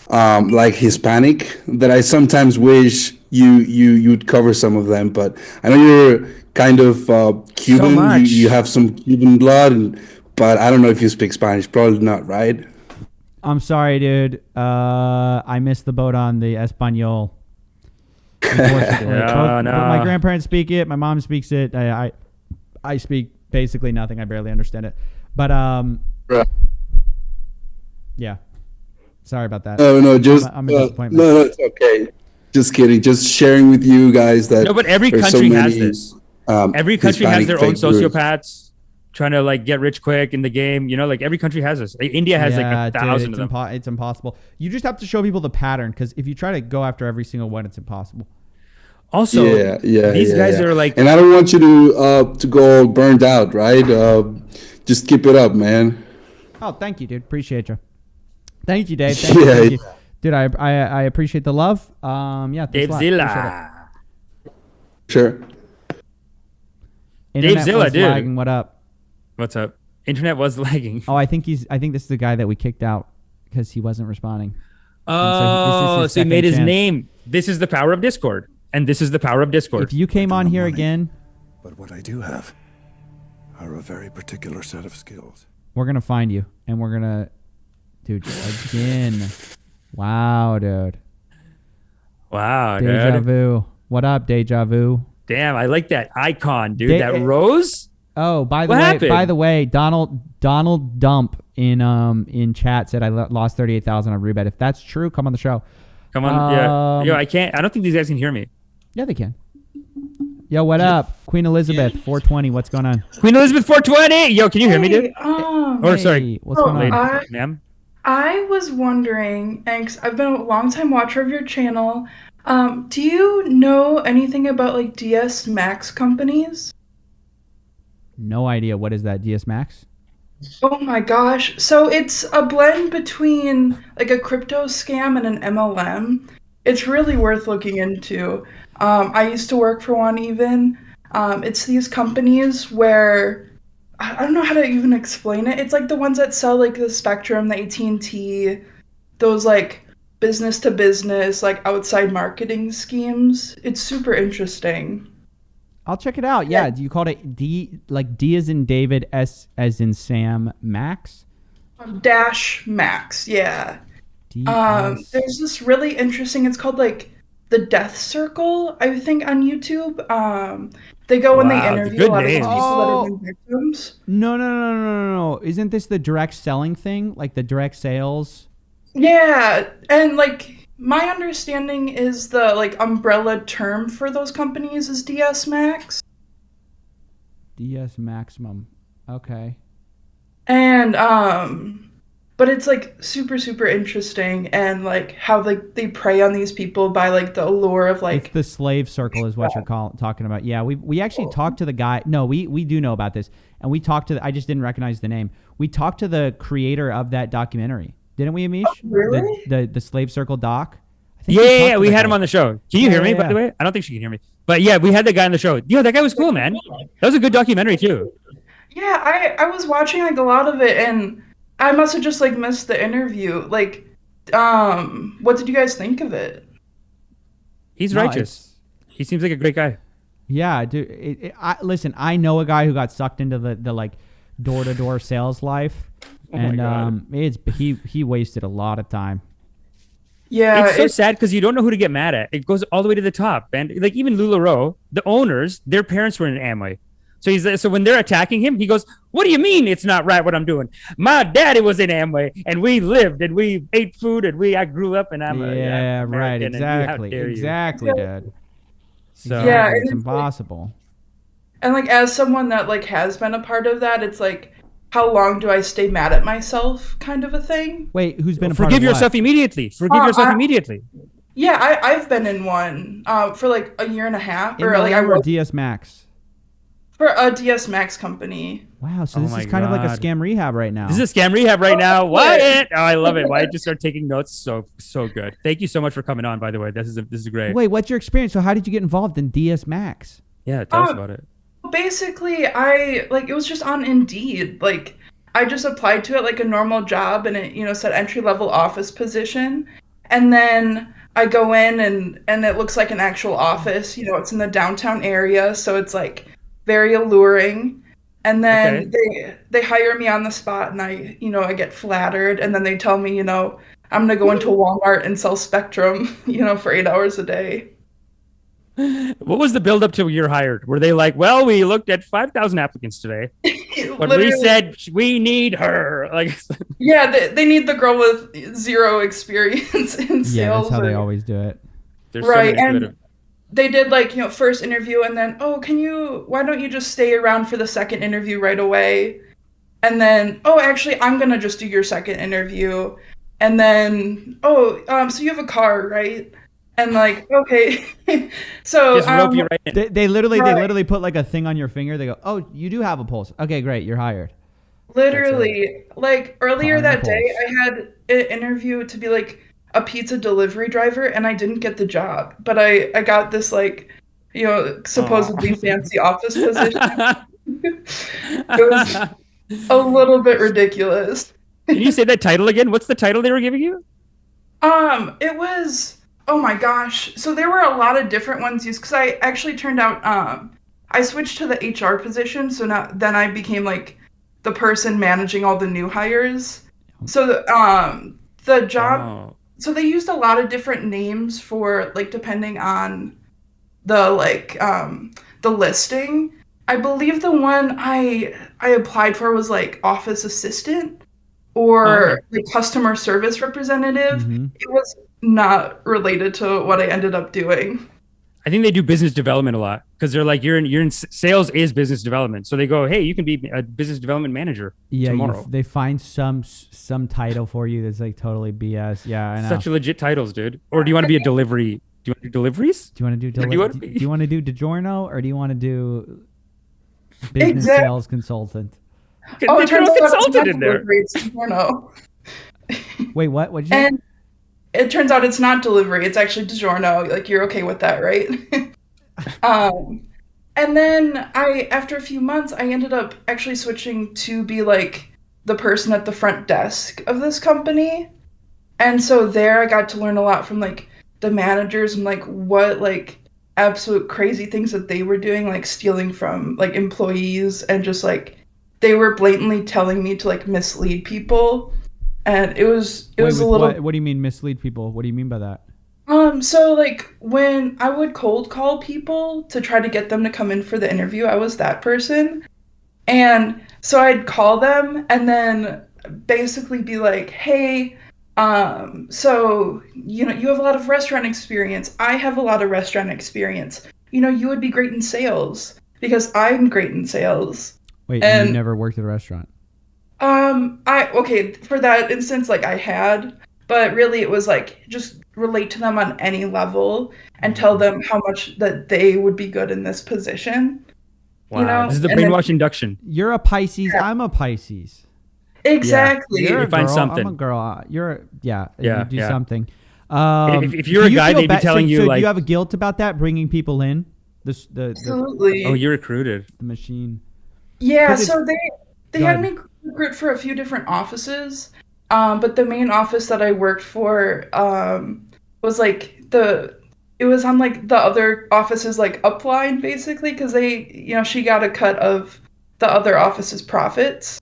like Hispanic, that I sometimes wish you'd cover some of them. But I know you're kind of Cuban. So much. You have some Cuban blood, but I don't know if you speak Spanish. Probably not, right? I'm sorry, dude. I missed the boat on the Espanol. No. My grandparents speak it. My mom speaks it. I speak basically nothing. I barely understand it. But yeah. Sorry about that. No, just I'm a disappointment. No, it's okay. Just kidding. Just sharing with you guys that. No, but every country has this. Every country has their own sociopaths trying to like get rich quick in the game. You know, like every country has this. India has like 1,000 of them. It's impossible. You just have to show people the pattern, because if you try to go after every single one, it's impossible. Also, these guys are like, and I don't want you to go all burned out, right? Just keep it up, man. Oh, thank you, dude. Appreciate you. Thank you, Dave. Thank you. Dude, I appreciate the love. Dave Zilla. Sure. Internet Dave Zilla, was dude. Lagging. What up? What's up? Internet was lagging. Oh, I think this is the guy that we kicked out because he wasn't responding. Oh, so he made his name. This is the power of Discord. And this is the power of Discord. If you came on here again. But what I do have are a very particular set of skills. We're going to find you. And we're going to. Dude, again. Wow, dude. Wow, Deja dude. vu. What up, Deja vu? Damn, I like that icon, dude. That rose. Oh, by the way, Donald Dump in chat said I lost 38,000 on RIIIPS. If that's true, come on the show. Come on, Yo, I can't. I don't think these guys can hear me. Yeah, they can. Yo, what up, Queen Elizabeth 420? What's going on? Queen Elizabeth 420. Yo, can you hear me, dude? Sorry. What's going on, ma'am? I was wondering, and I've been a long time watcher of your channel. Do you know anything about like DS Max companies? No idea. What is that? DS Max? Oh my gosh. So it's a blend between like a crypto scam and an MLM. It's really worth looking into. I used to work for one even. It's these companies where I don't know how to even explain it. It's like the ones that sell like the Spectrum, the AT&T, those like business to business, like outside marketing schemes. It's super interesting. I'll check it out. Yeah. Do you call it D as in David, S as in Sam, Max? Dash Max, yeah. There's this really interesting, it's called like the Death Circle, I think, on YouTube. They go and they interview a lot of people that have been victims. No. Isn't this the direct selling thing? Like the direct sales? Yeah. And like my understanding is the like umbrella term for those companies is DS Max. DS Maximum. Okay. And but it's like super super interesting, and like how like they prey on these people by like the allure of like it's the slave circle is what you're talking about. Yeah, we actually talked to the guy. No, we do know about this, and we talked to I just didn't recognize the name. We talked to the creator of that documentary, didn't we, Amish? Oh, really? The slave circle doc. Yeah, we had him on the show. Can you hear me, by the way? I don't think she can hear me. But yeah, we had the guy on the show. That guy was cool, man. That was a good documentary too. Yeah, I was watching like a lot of it, and I must have just like missed the interview. Like, what did you guys think of it? He's righteous. He seems like a great guy. Yeah, dude. Listen, I know a guy who got sucked into the like door-to-door sales life, and he wasted a lot of time. Yeah, it's so sad because you don't know who to get mad at. It goes all the way to the top, and like even LuLaRoe, the owners, their parents were in Amway. So when they're attacking him, he goes, "What do you mean it's not right what I'm doing? My daddy was in Amway, and we lived, and we ate food, and I grew up, and I'm right, exactly, Dad. So yeah, it's impossible. And like as someone that like has been a part of that, it's like, how long do I stay mad at myself, kind of a thing. Wait, who's been a part of Forgive yourself immediately. Forgive yourself immediately. Yeah, I've been in one for like a year and a half, or like I wrote DS Max. For a DS Max company. Wow, so this is kind of like a scam rehab right now. This is a scam rehab right now. Wyatt! Oh, I love it. Wyatt just started taking notes. So good. Thank you so much for coming on, by the way. This is great. Wait, what's your experience? So how did you get involved in DS Max? Yeah, tell us about it. Basically, it was just on Indeed. Like, I just applied to it like a normal job, and it, said entry-level office position. And then I go in, and it looks like an actual office. It's in the downtown area, so it's like very alluring. And then they hire me on the spot, and I get flattered, and then they tell me, I'm gonna go into Walmart and sell Spectrum, for 8 hours a day. What was the build up till you're hired? Were they like, well, we looked at 5,000 applicants today, but we said we need her? Like, yeah, they need the girl with zero experience in sales. Yeah, that's how they always do it. Right, and they did like first interview, and then why don't you just stay around for the second interview right away? And then actually I'm gonna just do your second interview, and then so you have a car, right? And like, okay, so just rope you right in. They literally put like a thing on your finger. They go, oh, you do have a pulse. Okay, great, you're hired. Literally, like earlier that day, I had an interview to be like a pizza delivery driver, and I didn't get the job, but I got this like, supposedly fancy office position. It was a little bit ridiculous. Can you say that title again? What's the title they were giving you? It was. Oh my gosh. So there were a lot of different ones used, because I actually turned out, I switched to the HR position. So then I became like the person managing all the new hires. So the job, so they used a lot of different names for like, depending on the like, the listing. I believe the one I applied for was like office assistant or like customer service representative. Mm-hmm. It was not related to what I ended up doing. I think they do business development a lot, because they're like, you're in sales is business development. So they go, hey, you can be a business development manager tomorrow. They find some title for you that's like totally BS. Yeah, I know. Such legit titles, dude. Or do you want to be a delivery? Do you want to do deliveries? Do you want to do do you want to do DiGiorno, or do you want to do business sales consultant? It turns out consultant in there. It's DiGiorno. Wait, what? What'd you say? And it turns out it's not delivery. It's actually DiGiorno. Like, you're okay with that, right? And then after a few months, I ended up actually switching to be like the person at the front desk of this company. And so there I got to learn a lot from like the managers and like what like absolute crazy things that they were doing, like stealing from like employees, and just like they were blatantly telling me to like mislead people. And it was a little. What do you mean mislead people? What do you mean by that? So like when I would cold call people to try to get them to come in for the interview, I was that person. And so I'd call them and then basically be like, hey, so you have a lot of restaurant experience. I have a lot of restaurant experience. You would be great in sales because I'm great in sales. Wait, and you never worked at a restaurant? For that instance, like I had, but really it was like just relate to them on any level and tell them how much that they would be good in this position. Wow. This is the brainwash induction. You're a Pisces. Yeah. I'm a Pisces. Exactly. Yeah. You're a girl. Find something. I'm a girl. You do something. If you're a guy, they'd be telling you like. Do you have a guilt about that, bringing people in? Absolutely. Oh, you're recruited. The machine. Yeah, so they had me recruit for a few different offices, but the main office that I worked for was like it was on like the other office's like upline basically, because she got a cut of the other office's profits.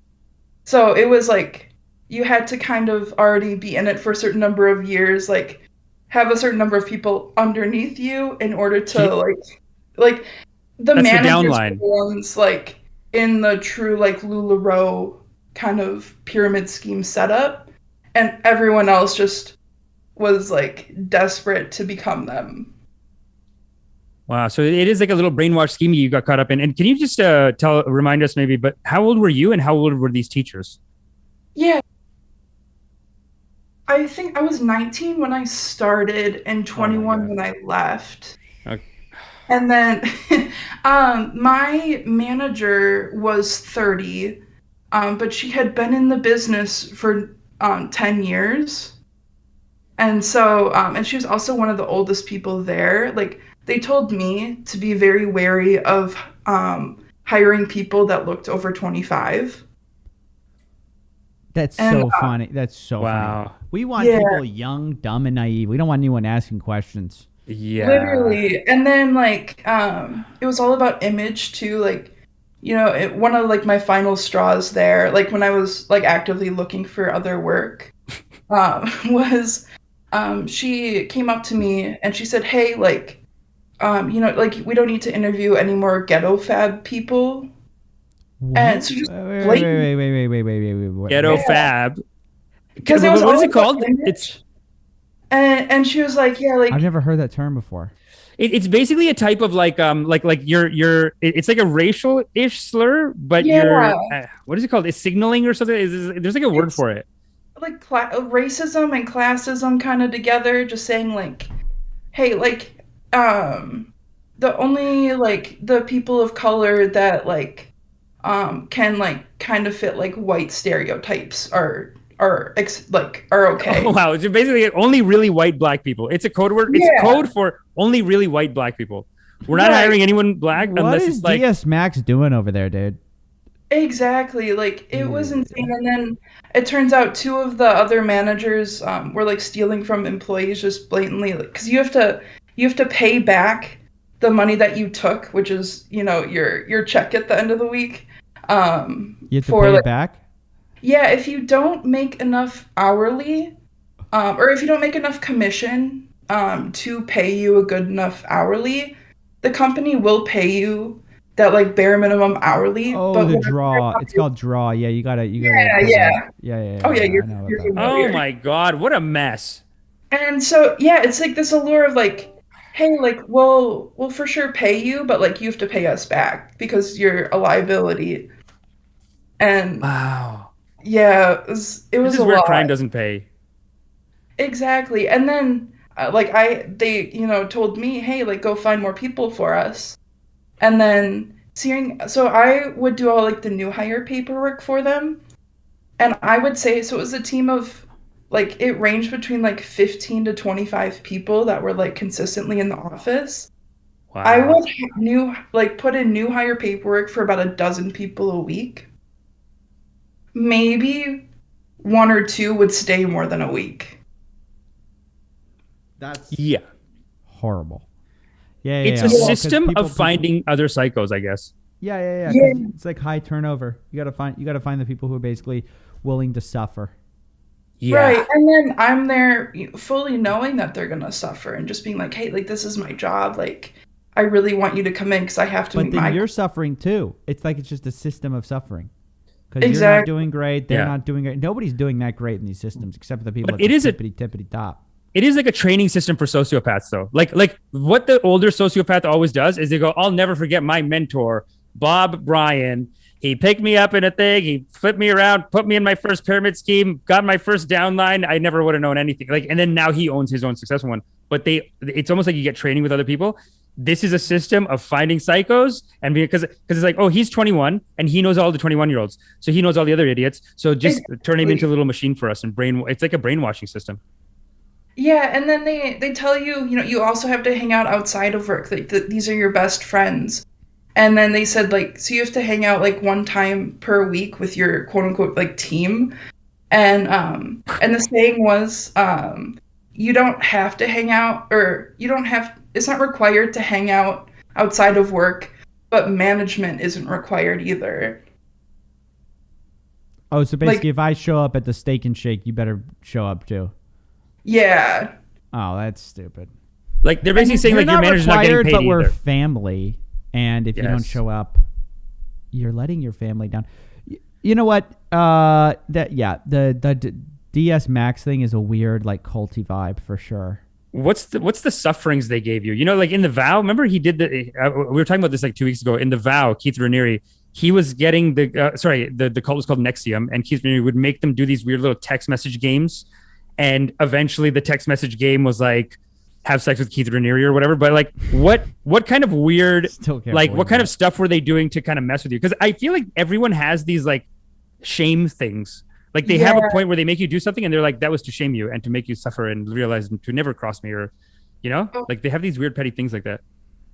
So it was like you had to kind of already be in it for a certain number of years, like have a certain number of people underneath you in order to like the managers were the ones like in the true like LuLaRoe kind of pyramid scheme setup, and everyone else just was like desperate to become them. Wow, so it is like a little brainwash scheme you got caught up in. And can you just remind us maybe, but how old were you and how old were these teachers? Yeah, I think I was 19 when I started and 21 when I left. Okay. And then my manager was 30, but she had been in the business for 10 years. And so, and she was also one of the oldest people there. Like, they told me to be very wary of hiring people that looked over 25. That's so funny. That's so funny. We want people young, dumb, and naive. We don't want anyone asking questions. Yeah. Literally. And then, like, it was all about image, too. Like, one of, like, my final straws there, like, when I was, like, actively looking for other work, was she came up to me and she said, hey, like, like, we don't need to interview any more ghetto fab people. What? And so just wait. Ghetto fab. Because what is it called? It's and she was like, yeah, like I've never heard that term before. It's basically a type of like you're it's like a racial-ish slur, but you're what is it called? It's signaling or something. There's like a word for it. Like racism and classism kind of together, just saying like, hey, like the only like the people of color that like can like kind of fit like white stereotypes are okay. Oh, wow. So basically only really white black people. It's a code word. It's code for only really white black people. We're not hiring anyone black unless it's like DS Max doing over there, dude? Exactly. Like it was insane. And then it turns out two of the other managers were like stealing from employees just blatantly, because you have to pay back the money that you took, which is, your check at the end of the week. You have to pay it back? Yeah, if you don't make enough hourly, or if you don't make enough commission to pay you a good enough hourly, the company will pay you that like bare minimum hourly. Oh, but the draw. It's called draw. Yeah, you gotta. Yeah. Oh yeah, you're oh my God, what a mess. And so it's like this allure of like, hey, like we'll for sure pay you, but like you have to pay us back because you're a liability. And wow. Yeah, it was this is a where lot. crime doesn't pay. Exactly. And then they told me, hey, like go find more people for us. And then so I would do all like the new hire paperwork for them. And I would say, so it was a team of like, it ranged between like 15 to 25 people that were like consistently in the office. Wow. I would put in new hire paperwork for about a dozen people a week. Maybe one or two would stay more than a week. That's horrible. Yeah, it's a system of finding other psychos, I guess. Yeah. It's like high turnover. You gotta find the people who are basically willing to suffer. Yeah. Right, and then I'm there fully knowing that they're gonna suffer and just being like, hey, like this is my job, like I really want you to come in because I have to. But then you're suffering too. It's like it's just a system of suffering. Because you're not doing great, they're not doing great. Nobody's doing that great in these systems except for the people at the tippity top. It is like a training system for sociopaths, though. Like what the older sociopath always does is they go, I'll never forget my mentor, Bob Bryan. He picked me up in a thing. He flipped me around, put me in my first pyramid scheme, got my first downline. I never would have known anything. And then now he owns his own successful one. But it's almost like you get training with other people. This is a system of finding psychos, and because it's like, oh, he's 21 and he knows all the 21-year-olds, so he knows all the other idiots. So just turn him into a little machine for us and it's like a brainwashing system. Yeah, and then they tell you, you also have to hang out outside of work. Like these are your best friends. And then they said so you have to hang out one time per week with your quote unquote team. And the saying was you don't have to hang out, or it's not required to hang out outside of work, but management isn't required either. Oh, so basically if I show up at the Steak and Shake, you better show up too. Yeah. Oh, that's stupid. They're basically saying your manager's not getting paid but either. We're family, and if you don't show up, you're letting your family down. You know what? The DS Max thing is a weird culty vibe for sure. What's the sufferings they gave you? In The Vow, remember he did we were talking about this 2 weeks ago. In The Vow, Keith Raniere, he was getting the cult was called Nexium, and Keith Raniere would make them do these weird little text message games. And eventually the text message game was have sex with Keith Raniere or whatever. But what kind of weird, what kind of stuff were they doing to kind of mess with you? Because I feel like everyone has these shame things. They have a point where they make you do something and they're that was to shame you and to make you suffer and realize to never cross me, or, they have these weird petty things like that.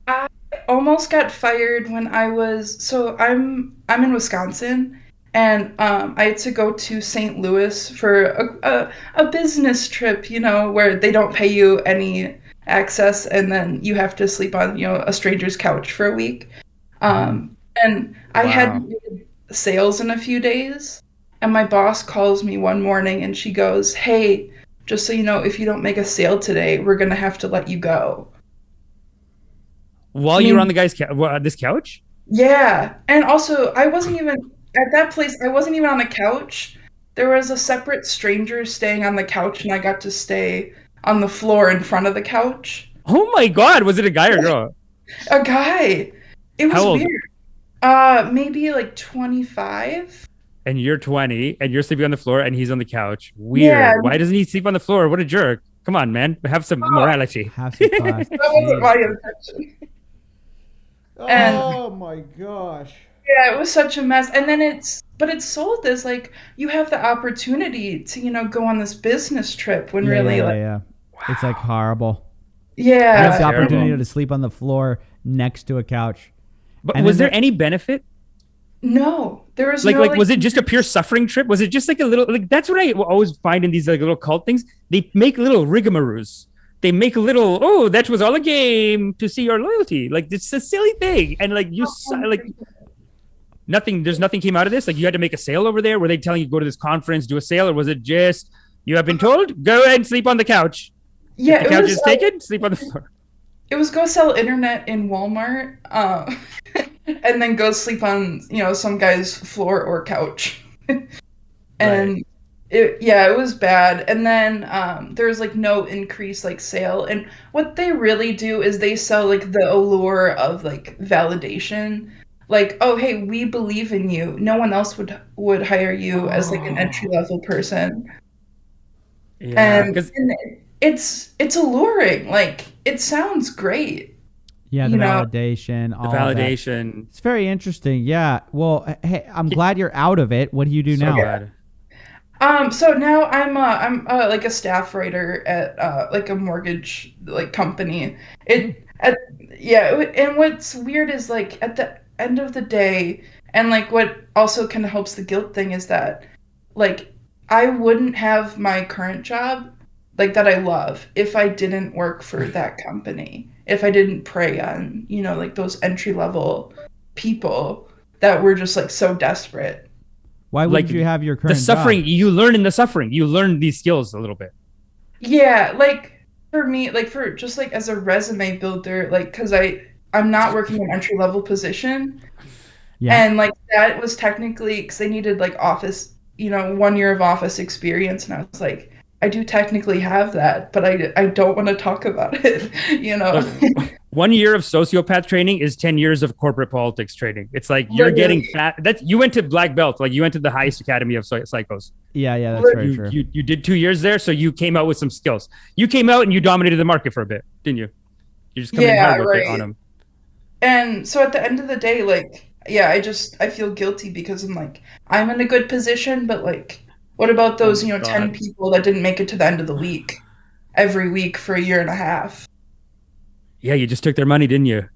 I almost got fired when I'm in Wisconsin. And I had to go to St. Louis for a business trip, where they don't pay you any access, and then you have to sleep on, a stranger's couch for a week. And I had sales in a few days, and my boss calls me one morning and she goes, "Hey, just so you know, if you don't make a sale today, we're going to have to let you go." While you were on the guy's this couch? Yeah. And also, at that place, I wasn't even on a couch. There was a separate stranger staying on the couch, and I got to stay on the floor in front of the couch. Oh my God. Was it a guy or a girl? A guy. It was weird. Maybe 25. And you're 20, and you're sleeping on the floor, and he's on the couch. Weird. Yeah. Why doesn't he sleep on the floor? What a jerk. Come on, man. Have some morality. Have some class. That wasn't my intention. Oh my gosh. Yeah, it was such a mess. And then it's sold as you have the opportunity to, go on this business trip when really Wow. It's horrible. Yeah. You have the opportunity to sleep on the floor next to a couch. But was there any benefit? No, there was was it just a pure suffering trip? Was it just a little that's what I always find in these little cult things. They make little rigamaroos. They make a little, that was all a game to see your loyalty. It's a silly thing. And there's nothing came out of this. You had to make a sale over there. Were they telling you go to this conference, do a sale, or was it just you have been told go ahead and sleep on the couch? Yeah, if the couch is taken, sleep on the floor. It was go sell internet in Walmart, and then go sleep on some guy's floor or couch, and it was bad. And then there was no increase sale. And what they really do is they sell the allure of validation. Oh, hey, we believe in you. No one else would hire you as an entry-level person. Yeah, and it's alluring. It sounds great. Yeah, the validation. The validation. It's very interesting. Yeah. Well, hey, I'm glad you're out of it. What do you do now? Glad. So now I'm a staff writer at a mortgage company. And what's weird is at the end of the day, and what also kind of helps the guilt thing is that I wouldn't have my current job that I love if I didn't work for that company, if I didn't prey on those entry level people that were just so desperate. Why would you have your current the suffering job? You learn in the suffering, you learn these skills a little bit. Yeah, for me, for just as a resume builder, because I'm not working an entry level position. Yeah. And that was technically because they needed office, 1 year of office experience. And I was I do technically have that, but I don't want to talk about it, Look, 1 year of sociopath training is 10 years of corporate politics training. It's you're getting fat. You went to black belt, you went to the highest academy of psychos. Yeah, that's very true. You did 2 years there, so you came out with some skills. You came out and you dominated the market for a bit, didn't you? You just come in hard with it on them. And so at the end of the day, I feel guilty because I'm in a good position, but what about those 10 people that didn't make it to the end of the week? every week for a year and a half. Yeah, you just took their money, didn't you?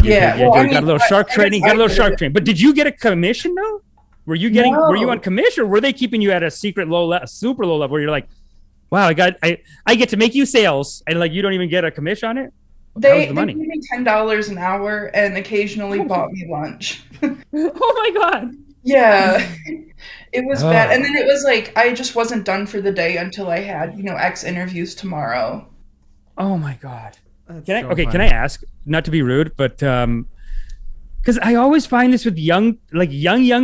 Yeah, you got a little shark training. Got a little shark training. But did you get a commission though? Were you getting? No. Were you on commission, or were they keeping you at a secret super low level where you're like, wow, I get to make you sales, and like you don't even get a commission on it? They gave me $10 an hour and occasionally bought me lunch. Oh my God. Yeah, it was bad. And then it was like, I just wasn't done for the day until I had, X interviews tomorrow. Oh my God. Can I ask, not to be rude, but because I always find this with young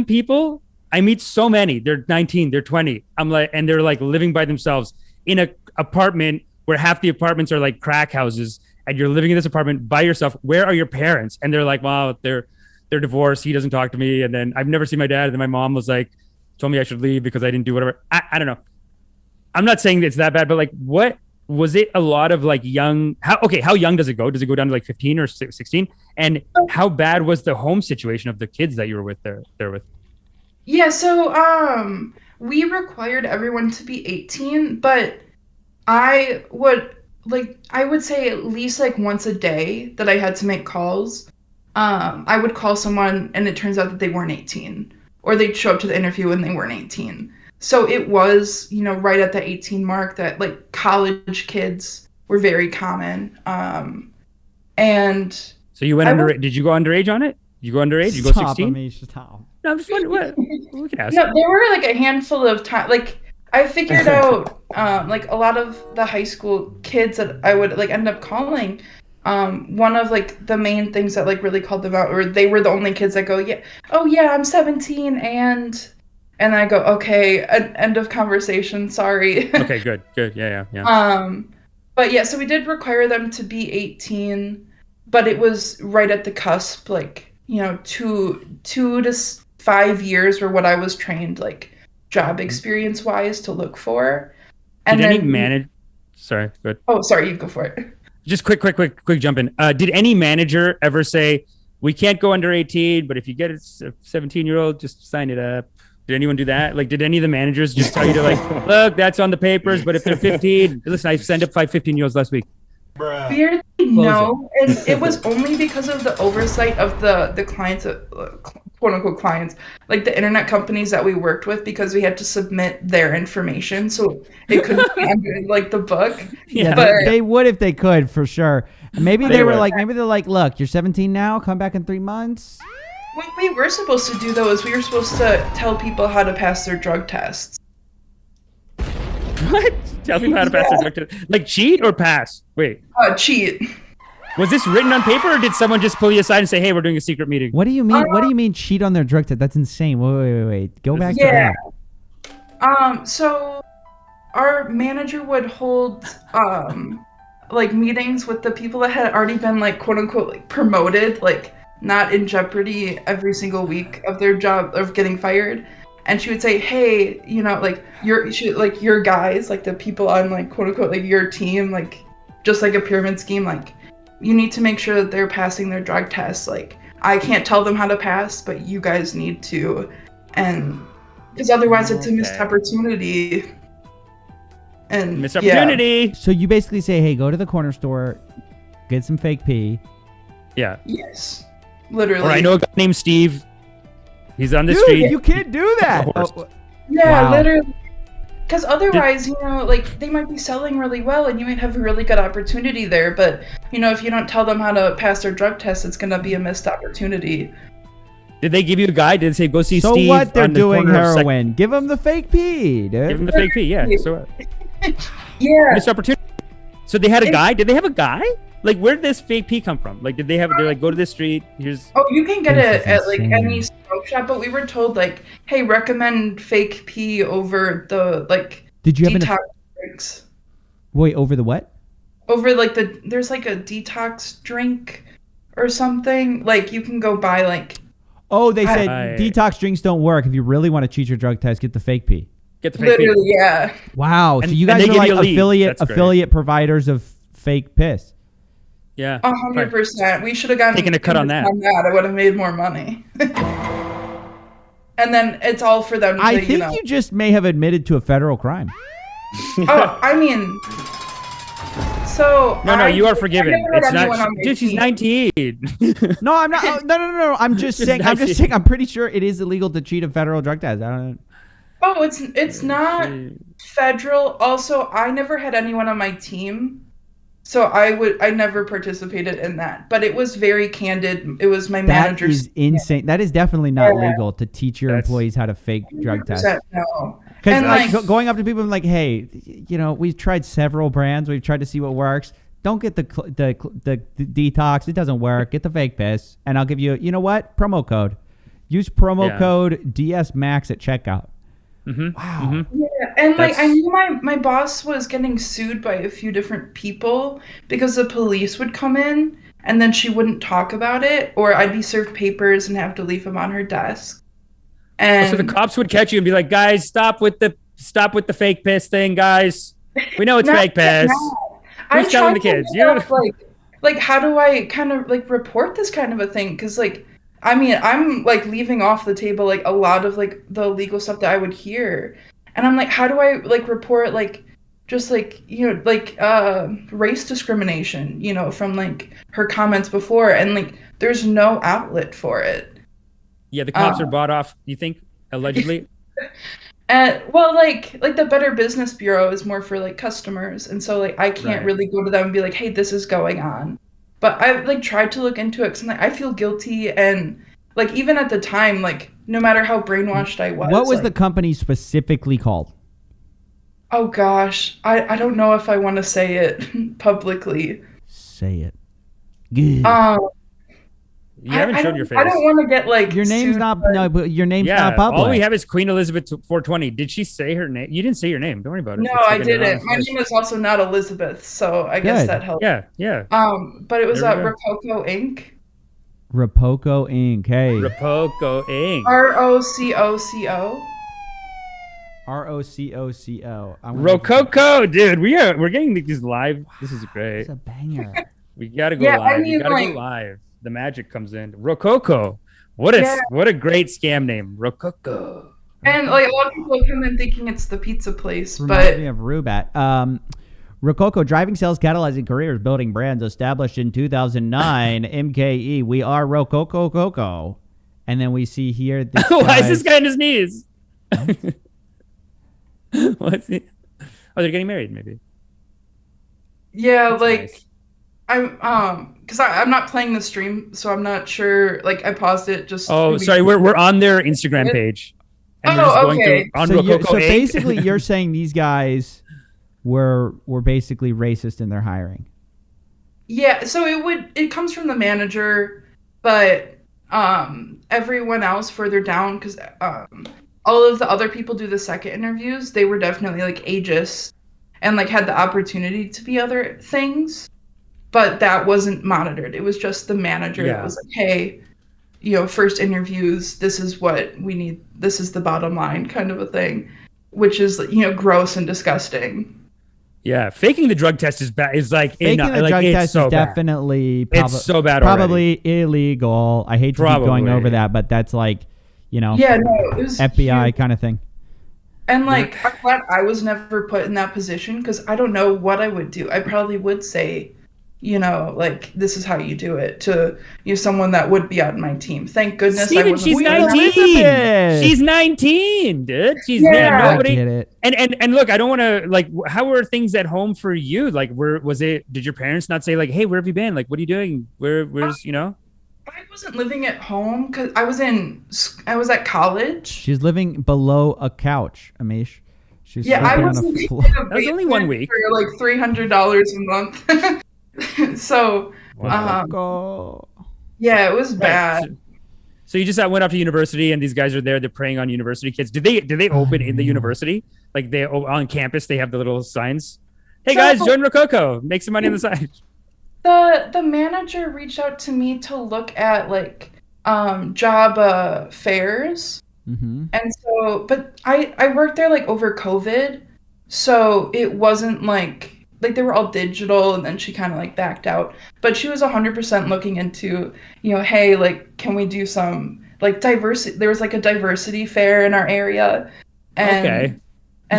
people. I meet so many, they're 19, they're 20. I'm like, and they're like living by themselves in a apartment where half the apartments are like crack houses. And you're living in this apartment by yourself. Where are your parents? And they're like, wow, they're divorced. He doesn't talk to me. And then I've never seen my dad. And then my mom was like, told me I should leave because I didn't do whatever. I don't know. I'm not saying it's that bad, but like, what was it? A lot of like young, how young does it go? Does it go down to like 15 or 16? And how bad was the home situation of the kids that you were with there with? Yeah. So, we required everyone to be 18, but I would say at least like once a day that I had to make calls. I would call someone and it turns out that they weren't 18, or they'd show up to the interview and they weren't 18. So it was, right at the 18 mark that like college kids were very common. And so you went under. Did you go underage on it? You go underage? You go 16? Stop. No, I'm just wondering what we can ask. No, there were like a handful of times. Like I figured out, like a lot of the high school kids that I would like end up calling. One of like the main things that like really called them out, or they were the only kids that go, yeah, oh yeah, I'm 17, and I go, okay, end of conversation. Sorry. Okay, good, yeah. But yeah, so we did require them to be 18, but it was right at the cusp, like 2 to 5 years were what I was trained like job experience wise to look for. And did any manager? Sorry, good. Oh, sorry, you go for it. Just quick jump in. Did any manager ever say we can't go under 18, but if you get a 17-year-old, just sign it up? Did anyone do that? Like, did any of the managers just tell you to like, look, that's on the papers, but if they're 15, listen, I signed up 5 15-year-olds last week. Weirdly, no, and it was only because of the oversight of the clients, quote unquote clients, like the internet companies that we worked with, because we had to submit their information, so it couldn't be under like the book. Yeah, but they would if they could, for sure. Maybe they're like, look, you're 17 now, come back in 3 months. What we were supposed to do though is we were supposed to tell people how to pass their drug tests. What? Tell people how to pass their drug test. Like cheat or pass? Wait. Cheat. Was this written on paper, or did someone just pull you aside and say, hey, we're doing a secret meeting? What do you mean? What do you mean cheat on their drug test? That's insane. Wait. Go back to that. So our manager would hold like meetings with the people that had already been like quote unquote like promoted, like not in jeopardy every single week of their job of getting fired. And she would say, hey, like your guys, like the people on like quote unquote like your team, like just like a pyramid scheme, like you need to make sure that they're passing their drug tests. Like I can't tell them how to pass, but you guys need to, and because otherwise it's a missed opportunity. And missed opportunity. Yeah. So you basically say, hey, go to the corner store, get some fake pee. Yeah. Yes. Literally. Or I know a guy named Steve. He's on the Dude, street. You can't do that. Yeah, wow. Literally. Because otherwise, like they might be selling really well and you might have a really good opportunity there. But, if you don't tell them how to pass their drug test, it's going to be a missed opportunity. Did they give you a guide? Did they say, go see so Steve? So what? They're doing heroin. Give them the fake pee, dude. Give them the fake pee, yeah. So yeah. Missed opportunity. So they had a guide? Did they have a guide? Like, where did this fake pee come from? Like, they're like, go to this street, here's... Oh, you can get it at, like, any smoke shop, but we were told, like, hey, recommend fake pee over the, like, did you have detox drinks. Wait, over the what? Over, like, there's, like, a detox drink or something. Like, you can go buy, like... Oh, they said detox drinks don't work. If you really want to cheat your drug test, get the fake pee. Get the fake pee. Literally, yeah. Wow, so you guys are, like, affiliate providers of fake piss. Yeah, 100%. We should have gotten taking a cut on that. I would have made more money. And then it's all for them. I think you just may have admitted to a federal crime. Oh, I mean, So no, you are forgiven. It's not. Dude, she's 19. No, I'm not. No. I'm just saying. I'm pretty sure it is illegal to cheat a federal drug test. I don't know. Oh, it's not federal. Also, I never had anyone on my team, so I never participated in that. But it was very candid. It was my manager. That is insane. That is definitely not legal to teach your employees how to fake drug tests. No. Because like going up to people and like, hey, we've tried several brands. We've tried to see what works. Don't get the detox. It doesn't work. Get the fake piss, and I'll give you. You know what? Promo code. Use promo code DSMAX at checkout. Mm-hmm. Wow. Mm-hmm. Yeah, and like I knew my boss was getting sued by a few different people because the police would come in and then she wouldn't talk about it, or I'd be served papers and have to leave them on her desk. And so the cops would catch you and be like, "Guys, stop with the fake piss thing, guys. We know it's fake piss." Who's telling the kids? Like how do I kind of like report this kind of a thing? Because like. I mean, I'm like leaving off the table like a lot of like the illegal stuff that I would hear, and I'm like, how do I like report like just like race discrimination, from like her comments before, and like there's no outlet for it. Yeah, the cops are bought off. You think allegedly? And well, like the Better Business Bureau is more for like customers, and so like I can't really go to them and be like, hey, this is going on. But I like tried to look into it because I feel guilty, and like even at the time, like no matter how brainwashed I was. What was the company specifically called? Oh gosh, I don't know if I want to say it publicly. Say it. Good. You haven't shown your face. I don't want to get like your name's sued, not but your name's not public. All we have is Queen Elizabeth 420. Did she say her name? You didn't say your name. Don't worry about it. No, I didn't. My name is also not Elizabeth, so I guess that helps. Yeah. But it was Rococo Inc. Rococo Inc. Hey. Rococo Inc. ROCOCO. ROCOCO. Rococo, dude. We're getting these live. This is great. It's a banger. We gotta go live. We gotta go live. The magic comes in. Rococo. What a great scam name. Rococo. And like a lot of people come in thinking it's the pizza place, Reminds me of Rubat. Rococo, driving sales, catalyzing careers, building brands, established in 2009. MKE, we are Rococo Coco. And then we see here. Why is this guy on his knees? What's he? Oh, they're getting married, maybe. Yeah, that's like nice. Because I'm not playing the stream, so I'm not sure. Like I paused it just. Oh, sorry, we're on their Instagram page. And okay. So basically, you're saying these guys were basically racist in their hiring. Yeah, so it comes from the manager, but everyone else further down, because all of the other people do the second interviews, they were definitely like ageist and like had the opportunity to be other things. But that wasn't monitored. It was just the manager that was like, hey, first interviews, this is what we need. This is the bottom line kind of a thing, which is, gross and disgusting. Yeah. Faking the drug test is bad. It's like, faking the drug test is definitely it's so bad probably illegal. I hate to keep going over that, but that's like, it was FBI huge. kind of thing. And like, I'm glad I was never put in that position because I don't know what I would do. I probably would say, like, this is how you do it to someone that would be on my team. Thank goodness. Steven, she's 19. She's 19, dude. She's nobody. And look, I don't want to like. How were things at home for you? Like, did your parents not say like, hey, where have you been? Like, what are you doing? Where's I wasn't living at home because I was at college. She's living below a couch, Amish. She's I was that was only 1 week for like $300 a month. So, it was bad. So you just went off to university, and these guys are there. They're preying on university kids. Did they open in the university? Like they on campus, they have the little signs. Hey guys, join Rococo. Make some money on the side. The manager reached out to me to look at like job fairs, and so, but I worked there like over COVID, so it wasn't like they were all digital, and then she kind of like backed out. But she was 100% looking into, hey, like, can we do some like diversity? There was like a diversity fair in our area, and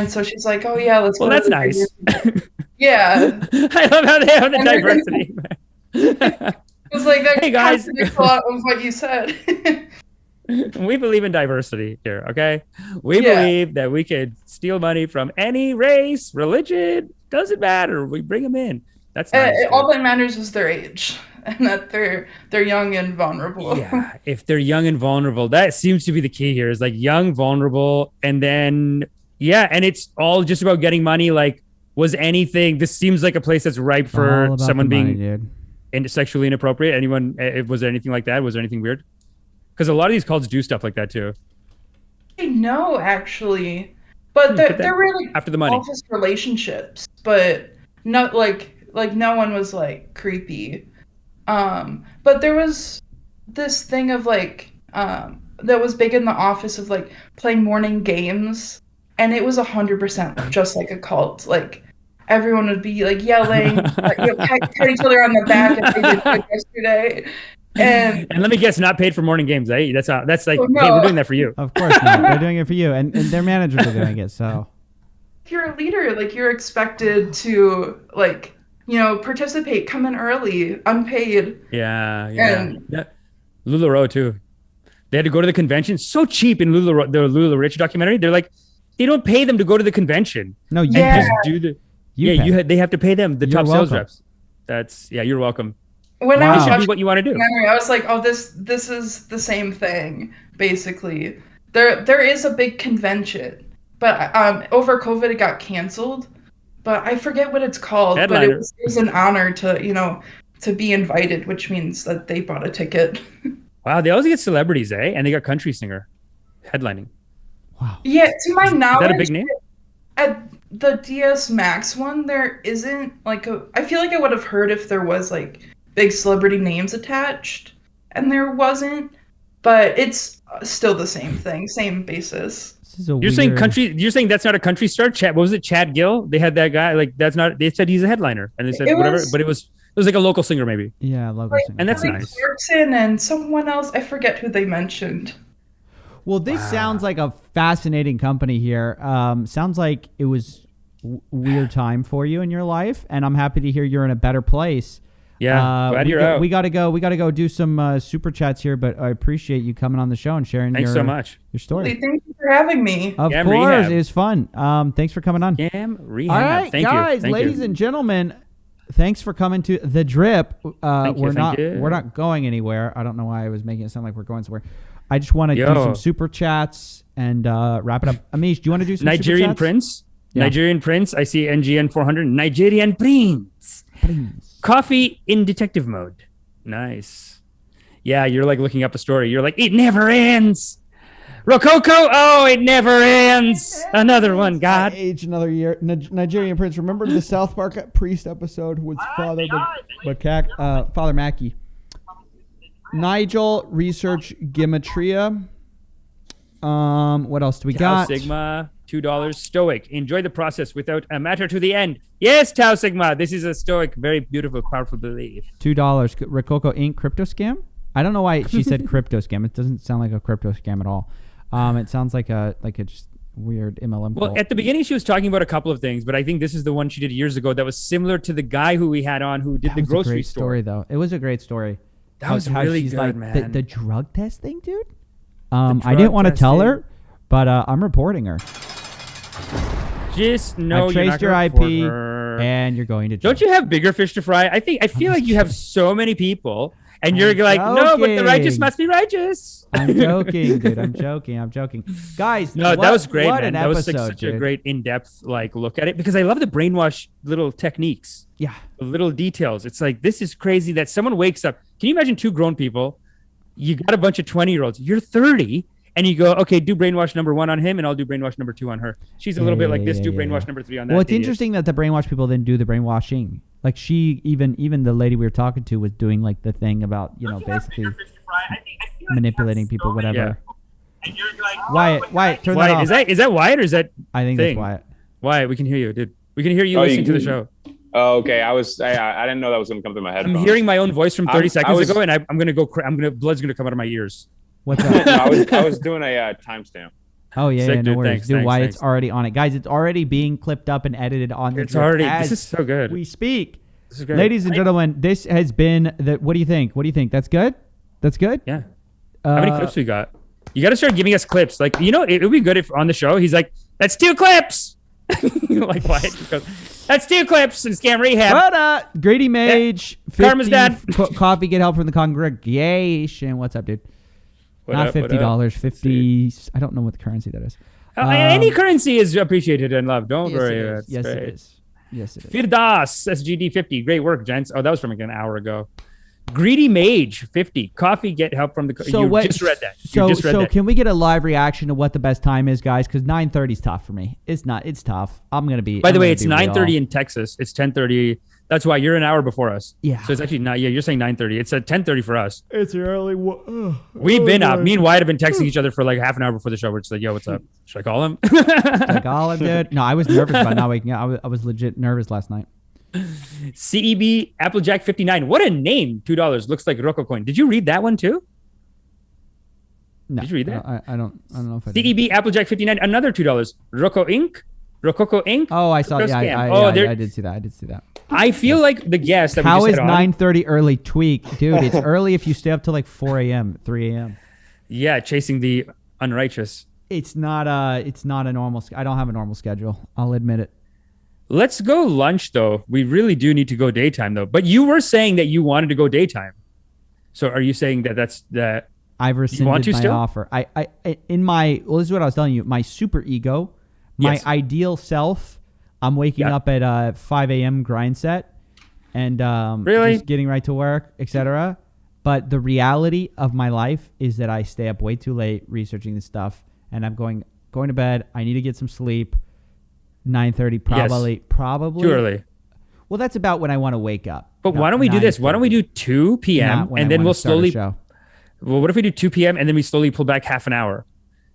so she's like, oh yeah, let's. Well, that's nice. Yeah. I love how they have the diversity. It's like that. Hey guys, a lot of what you said. We believe in diversity here, okay? We believe that we could steal money from any race, religion, doesn't matter. We bring them in. That's nice. All that matters is their age and that they're young and vulnerable. Yeah, if they're young and vulnerable, that seems to be the key here. Is like young, vulnerable, and then and it's all just about getting money. Like, was anything? This seems like a place that's ripe for someone being sexually inappropriate. Anyone? Was there anything like that? Was there anything weird? Because a lot of these cults do stuff like that too. No, actually, but they're really after the money office relationships, but not like no one was like creepy. But there was this thing of like that was big in the office of like playing morning games, and it was 100% just like a cult. Like everyone would be like yelling, pat each other on the back if they did good yesterday. And let me guess, not paid for morning games, eh? That's like, hey, we're doing that for you. Of course not. They're doing it for you, and their managers are doing it. So if you're a leader, like you're expected to like participate, come in early, unpaid. Yeah. LuLaRoe too. They had to go to the convention. So cheap in LuLaRoe, the LuLaRich documentary. They're like, they don't pay them to go to the convention. No, you just do the. They have to pay them. The top sales reps. That's you're welcome. When I was watching what you want to do, I was like, oh, this is the same thing. Basically, there is a big convention, but over COVID it got canceled. But I forget what it's called. Headliner. But it was an honor to be invited, which means that they bought a ticket. Wow, they always get celebrities, eh? And they got country singer headlining. Wow. Yeah, to my knowledge, is that a big name? At the DS Max one, there isn't like I feel like I would have heard if there was like big celebrity names attached, and there wasn't. But it's still the same thing, same basis. You're saying country? You're saying that's not a country star? What was it? Chad Gill? They had that guy. Like that's not. They said he's a headliner, and they said whatever. But it was like a local singer, maybe. Yeah, local singer, and that's nice. Clarkson and someone else. I forget who they mentioned. Well, this sounds like a fascinating company here. Sounds like it was weird time for you in your life, and I'm happy to hear you're in a better place. Yeah, glad you're out. We gotta go do some super chats here, but I appreciate you coming on the show and sharing so much. Your story. Thank you for having me. Of course, it was fun. Thanks for coming on. Rehab. All right, guys, ladies and gentlemen, thanks for coming to the Drip. We're not going anywhere. I don't know why I was making it sound like we're going somewhere. I just want to do some super chats and wrap it up. Amish, do you want to do some Nigerian super chats? Prince? Yeah. Nigerian Prince. I see NGN 400. Nigerian Prince. Coffee in detective mode. Nice. Yeah, you're like looking up a story. You're like, it never ends. Rococo. Oh, it never ends. Another one. God. Age another year. Nigerian Prince. Remember the South Park Priest episode with Father Mackey. Nigel, research Gematria. What else do we got? Sigma, $2. Stoic. Enjoy the process without a matter to the end. Yes, Tau Sigma. This is a stoic, very beautiful, powerful belief. $2. Rococo Inc. crypto scam. I don't know why she said crypto scam. It doesn't sound like a crypto scam at all. It sounds like a just weird MLM. Well, at the beginning she was talking about a couple of things, but I think this is the one she did years ago that was similar to the guy who we had on who did the grocery store. Story though. It was a great story. That was really good, like, man. The drug test thing, dude. I didn't want to tell her, but I'm reporting her. Just know I've traced your IP, and you're going to jail. Don't you have bigger fish to fry? I feel like you have so many people, and you're like, no, but the righteous must be righteous. I'm joking, dude. I'm joking. Guys, no, that was great, man. That was such a great in-depth look at it, because I love the brainwash little techniques. Yeah. The little details. It's like, this is crazy that someone wakes up. Can you imagine two grown people? You got a bunch of 20-year-olds. You're 30. And you go, okay, do brainwash number 1 on him, and I'll do brainwash number 2 on her. She's a little bit like this. Do brainwash number 3 on that. Well, it's interesting that the brainwash people then do the brainwashing. Like she, even the lady we were talking to was doing like the thing about basically manipulating people, whatever. Yeah. Wyatt, turn that off. Is that Wyatt or is that? I think that's Wyatt. Wyatt, we can hear you, dude. We can hear you listening to the show. Oh, okay. I didn't know that was gonna come through my headphones. I'm hearing my own voice from 30 seconds ago, and I'm gonna go. Blood's gonna come out of my ears. What's up? No, I was doing a timestamp. Oh yeah, Sick, no dude. worries. Thanks, Dude, thanks, why thanks. it's already on it, guys? It's already being clipped up and edited on the. It's already. As This is so good. we speak. This is great. Ladies and gentlemen, this has been the. What do you think? What do you think? That's good. That's good. Yeah. How many clips we got? You got to start giving us clips. Like, you know, it would be good if on the show he's like, "That's 2 clips." Like what? That's 2 clips in Scam Rehab. But Grady Mage, yeah. Karma's dad. Coffee, get help from the congregation. What's up, dude? Not $50, 50. I don't know what the currency that is. Any currency is appreciated and loved. Don't worry. Yes, it is. Yes, it is. Firdas, SGD 50. Great work, gents. Oh, that was from like an hour ago. Greedy Mage 50. Coffee, get help from the. Just read that. So can we get a live reaction to what the best time is, guys? Because 9:30 is tough for me. It's not. It's tough. I'm gonna be. By the way, it's 9:30 in Texas. It's 10:30. That's why you're an hour before us. Yeah. So it's actually not. Yeah, you're saying 9:30. It's at 10:30 for us. It's early. We've been up. Me and Wyatt have been texting each other for like half an hour before the show. We're just like, "Yo, what's up? Should I call him?" Should I call him, dude? No, I was nervous about not waking up. I was legit nervous last night. CEB Applejack 59. What a name. $2 looks like Rocco coin. Did you read that one too? No. Did you read that? I don't know if I did. CEB Applejack 59. Another $2. Rococo Inc. Oh, I saw. Yeah, I did see that. I did see that. I feel like the guest that How we is just had 9:30 early tweak, dude? It's early if you stay up till like 4 a.m., 3 a.m. Yeah, chasing the unrighteous. It's not a normal. I don't have a normal schedule. I'll admit it. Let's go lunch though. We really do need to go daytime though. But you were saying that you wanted to go daytime. So are you saying that I've rescinded my offer? This is what I was telling you. My super ego, my ideal self. I'm waking up at 5 a.m. grind set and just getting right to work, etc. But the reality of my life is that I stay up way too late researching this stuff, and I'm going to bed. I need to get some sleep. 9:30, probably too early. Well, that's about when I want to wake up. But why don't we do this? Why don't we do 2 p.m. and then we'll slowly. Well, what if we do 2 p.m. and then we slowly pull back half an hour,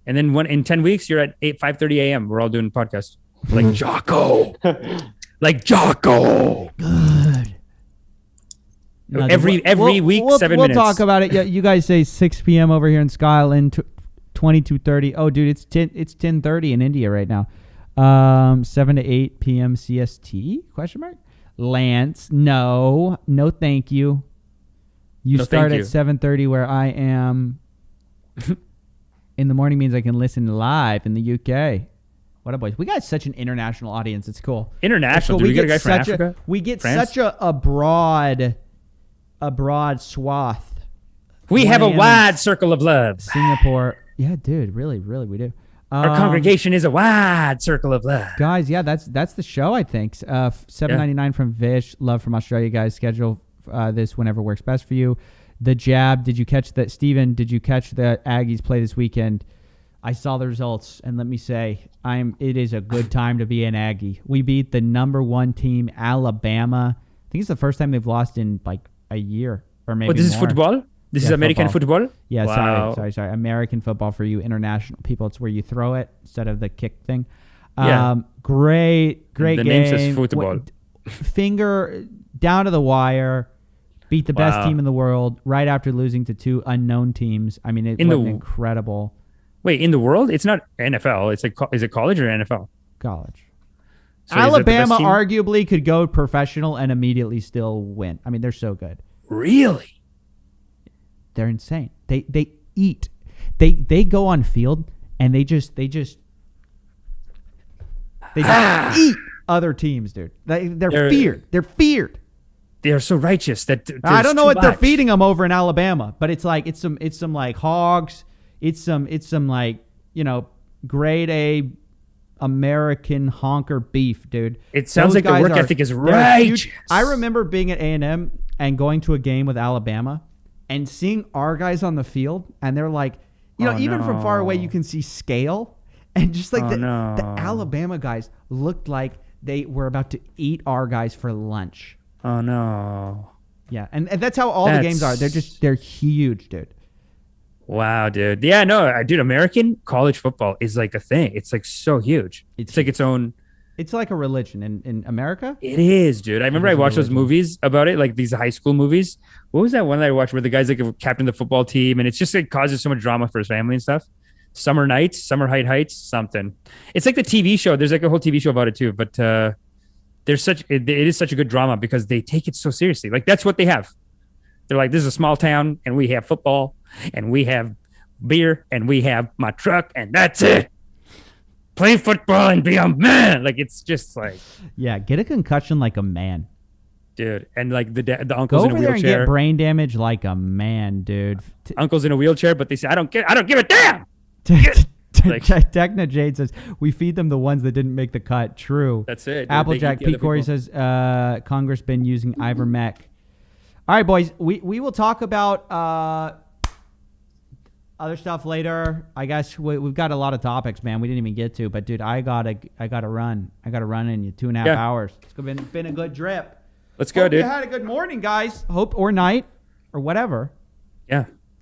and then in 10 weeks you're at 5:30 a.m. We're all doing podcasts like Jocko, Good. No, every week, 7 minutes. We'll talk about it. Yeah, you guys say 6 p.m. over here in Skyland, 22:30. Oh, dude, it's 10:30 in India right now. 7 to 8 p.m. CST? Question mark. Lance, no, thank you. You start at 7:30 where I am. In the morning means I can listen live in the UK. What up, boys? We got such an international audience. It's cool. International. Do we get a guy from Africa? We get such a broad swath. We have a wide circle of love. Singapore. Yeah, dude. Really, we do. Our congregation is a wide circle of love. Guys, yeah, that's the show, I think. $7.99 from Vish. Love from Australia, guys. Schedule this whenever works best for you. The Jab. Did you catch that? Steven, did you catch the Aggies play this weekend? I saw the results, and let me say, it is a good time to be an Aggie. We beat the #1 team, Alabama. I think it's the first time they've lost in like a year or maybe more. This is football? This is American football? Yeah, wow. sorry. American football for you international people. It's where you throw it instead of the kick thing. Great game. The name says football. Finger down to the wire. Beat the best team in the world right after losing to 2 unknown teams. I mean, it was incredible. Wait, in the world? It's not NFL. It's like, is it college or NFL? College. So Alabama arguably could go professional and immediately still win. I mean, they're so good. Really? They're insane. They eat. They go on field and they just eat other teams, dude. They're feared. They're feared. They are so righteous that I don't know what they're feeding them over in Alabama, but it's like it's some like hogs. It's some like, grade A American honker beef, dude. It sounds like the work ethic is righteous. I remember being at A&M and going to a game with Alabama and seeing our guys on the field, and they're like, even from far away you can see scale, and just like the Alabama guys looked like they were about to eat our guys for lunch. Oh no. Yeah, and that's how all the games are. They're huge, dude. Wow, dude. Yeah, no, dude, American college football is like a thing. It's like so huge. It's like its own. It's like a religion in America. It is, dude. I remember I watched those movies about it, like these high school movies. What was that one that I watched where the guy's like captain of the football team, and it's just like causes so much drama for his family and stuff? Summer Nights, Summer Heights, something. It's like the TV show. There's like a whole TV show about it too. But it is such a good drama because they take it so seriously. Like that's what they have. They're like, this is a small town, and we have football, and we have beer, and we have my truck, and that's it. Play football and be a man. Like it's just like, yeah, get a concussion like a man, dude. And like the uncle's go in a over there wheelchair. and get brain damage like a man, dude. Uncle's in a wheelchair, but they say, I don't give a damn. Techna Jade says we feed them the ones that didn't make the cut. True. That's it. Applejack P. Corey says Congress been using ivermectin. All right, boys. We will talk about other stuff later. I guess we've got a lot of topics, man. We didn't even get to, but dude, I gotta run. I gotta run in 2.5 hours. It's been a good drip. Let's go, dude. You had a good morning, guys. Hope or night or whatever. Yeah.